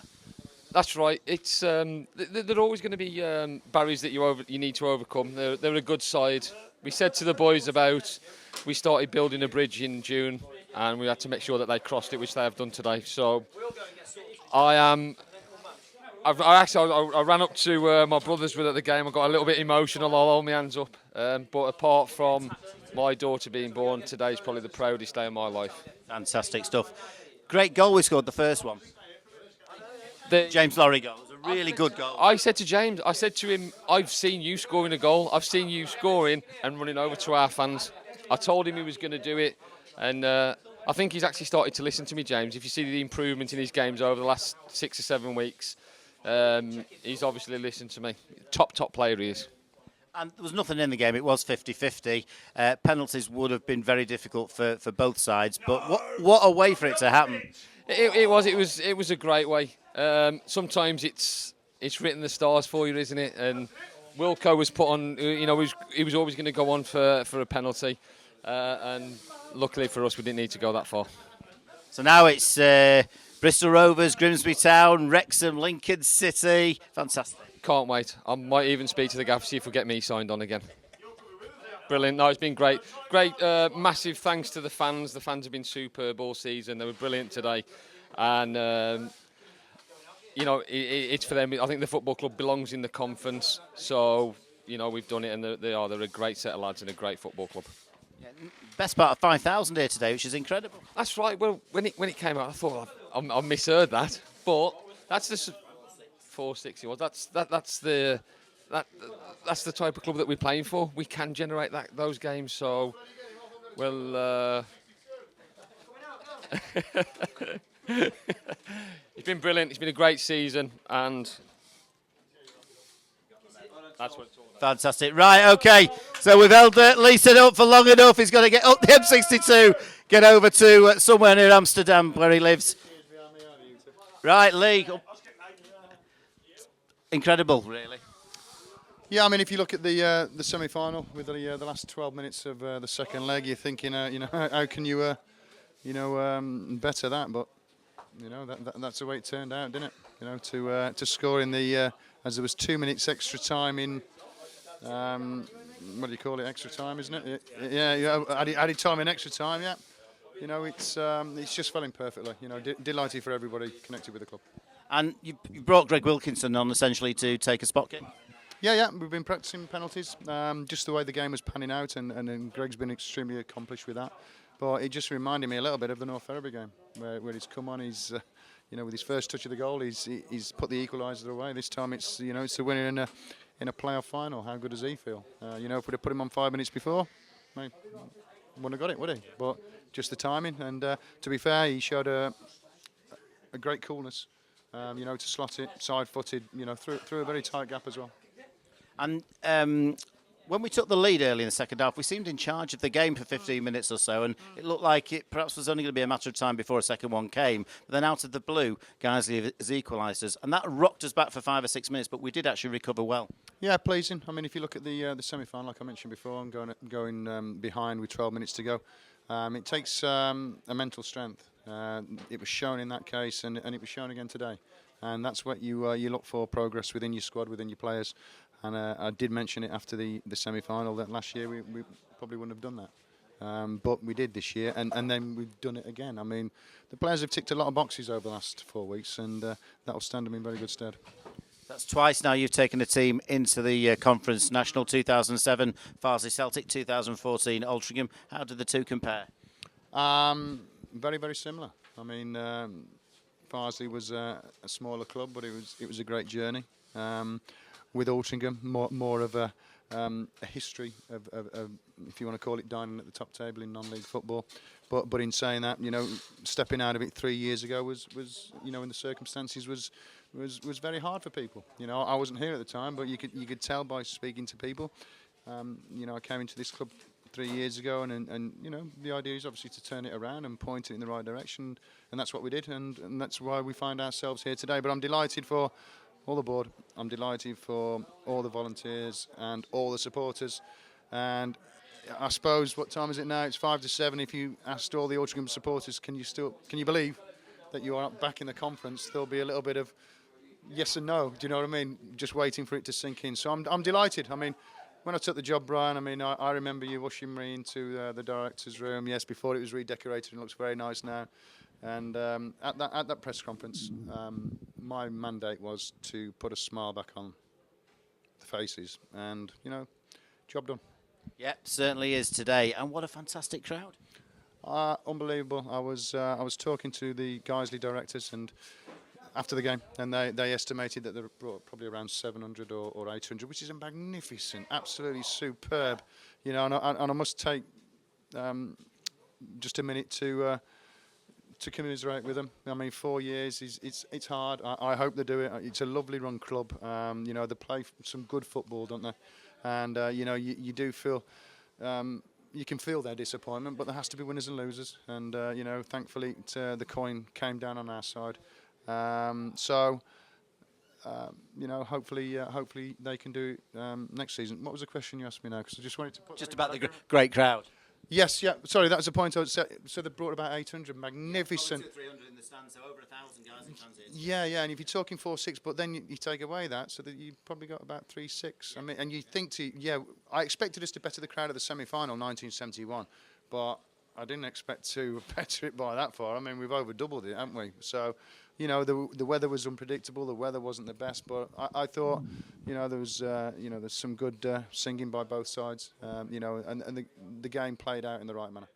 That's right. It's there are always going to be barriers that you need to overcome. They're a good side. We said to the boys we started building a bridge in June, and we had to make sure that they crossed it, which they have done today. So I ran up to my brothers at the game. I got a little bit emotional. I'll hold my hands up. But apart from my daughter being born, today is probably the proudest day of my life. Fantastic stuff. Great goal we scored, the first one. The James Lorry goal. It was a really good goal. I said to James, him, I've seen you scoring a goal. I've seen you scoring and running over to our fans. I told him he was going to do it, and I think he's actually started to listen to me, James. If you see the improvement in his games over the last 6 or 7 weeks, he's obviously listened to me. Top player he is. And there was nothing in the game. It was 50-50. Penalties would have been very difficult for both sides. But what a way for it to happen. It was a great way. Sometimes it's written the stars for you, isn't it? And Wilco was put on. He was always going to go on for a penalty. And luckily for us, we didn't need to go that far. So now it's Bristol Rovers, Grimsby Town, Wrexham, Lincoln City. Fantastic. Can't wait. I might even speak to the gaffer, see if we'll get me signed on again. Brilliant. No, it's been great. Great, massive thanks to the fans. The fans have been superb all season. They were brilliant today. And, it's for them. I think the football club belongs in the conference. So, we've done it, and they're a great set of lads and a great football club. Yeah, best part of 5,000 here today, which is incredible. That's right. Well, when it came out, I thought I misheard that. But that's the 460. Well, that's the type of club that we're playing for. We can generate those games. So, well, it's been brilliant. It's been a great season, and That's what it's all about. Fantastic. Right, okay. So we've held Lee set up for long enough. He's got to get up the M62, get over to somewhere near Amsterdam where he lives. Right, Lee. Incredible, really. Yeah, I mean, if you look at the semi-final with the last 12 minutes of the second leg, you're thinking, how can you, better that? But that's the way it turned out, didn't it? To score in the as there was 2 minutes extra time in. What do you call it? Extra time, isn't it? Yeah. Added time in extra time. Yeah. It's just falling perfectly. Delighted for everybody connected with the club. And you brought Greg Wilkinson on essentially to take a spot kick. Yeah, we've been practicing penalties, just the way the game was panning out, and Greg's been extremely accomplished with that. But it just reminded me a little bit of the North Ferriby game, where he's come on, he's, with his first touch of the goal, he's put the equaliser away. This time it's the winner in a playoff final. How good does he feel? If we'd have put him on 5 minutes before, he wouldn't have got it, would he? But just the timing, and to be fair, he showed a great coolness, to slot it, side-footed, through a very tight gap as well. And when we took the lead early in the second half, we seemed in charge of the game for 15 minutes or so, and it looked like it perhaps was only going to be a matter of time before a second one came. But then out of the blue, Guiseley has equalised us, and that rocked us back for 5 or 6 minutes, but we did actually recover well. Yeah, pleasing. I mean, if you look at the semi-final, like I mentioned before, and going behind with 12 minutes to go, it takes a mental strength. It was shown in that case, and it was shown again today. And that's what you look for, progress within your squad, within your players. And I did mention it after the semi-final that last year we probably wouldn't have done that. But we did this year, and then we've done it again. I mean, the players have ticked a lot of boxes over the last 4 weeks, and that will stand them in very good stead. That's twice now you've taken a team into the conference. National 2007, Farsley Celtic 2014, Altrincham. How did the two compare? Very, very similar. I mean, Farsley was a smaller club, but it was a great journey. With Altrincham, more of a history of, if you want to call it, dining at the top table in non-league football. But in saying that, stepping out of it 3 years ago was in the circumstances was very hard for people. I wasn't here at the time, but you could tell by speaking to people. I came into this club 3 years ago, and the idea is obviously to turn it around and point it in the right direction, and that's what we did, and that's why we find ourselves here today. But I'm delighted for all the board. I'm delighted for all the volunteers and all the supporters. And I suppose, what time is it now? It's 5 to 7. If you asked all the Altrincham supporters, can you believe that you are back in the conference? There'll be a little bit of yes and no. Do you know what I mean? Just waiting for it to sink in. So I'm delighted. I mean, when I took the job, Brian, I remember you ushering me into the director's room. Yes, before it was redecorated and looks very nice now. And at that press conference, my mandate was to put a smile back on the faces, and job done. Yep, certainly is today. And what a fantastic crowd! Unbelievable. I was talking to the Guiseley directors and after the game, and they estimated that there were probably around 700 or 800, which is a magnificent, absolutely superb. And I must take just a minute to commiserate with them. I mean, 4 years it's hard. I hope they do it. It's a lovely run club. They play some good football, don't they? And you do feel you can feel their disappointment, but there has to be winners and losers. And thankfully the coin came down on our side. Hopefully they can do it next season. What was the question you asked me now? Because I just wanted to put just about the great crowd. Yes, yeah. Sorry, that was the point I was saying. So they brought about 800, magnificent. 300 in the stands, so over 1,000 guys in transit. Yeah, and if you're talking 4-6, but then you take away that, so that you've probably got about 3-6. I mean, and you think I expected us to better the crowd of the semi-final 1971, but I didn't expect to better it by that far. I mean, we've over doubled it, haven't we? So, the weather was unpredictable. The weather wasn't the best, but I thought, there was, there's some good singing by both sides, and the game played out in the right manner.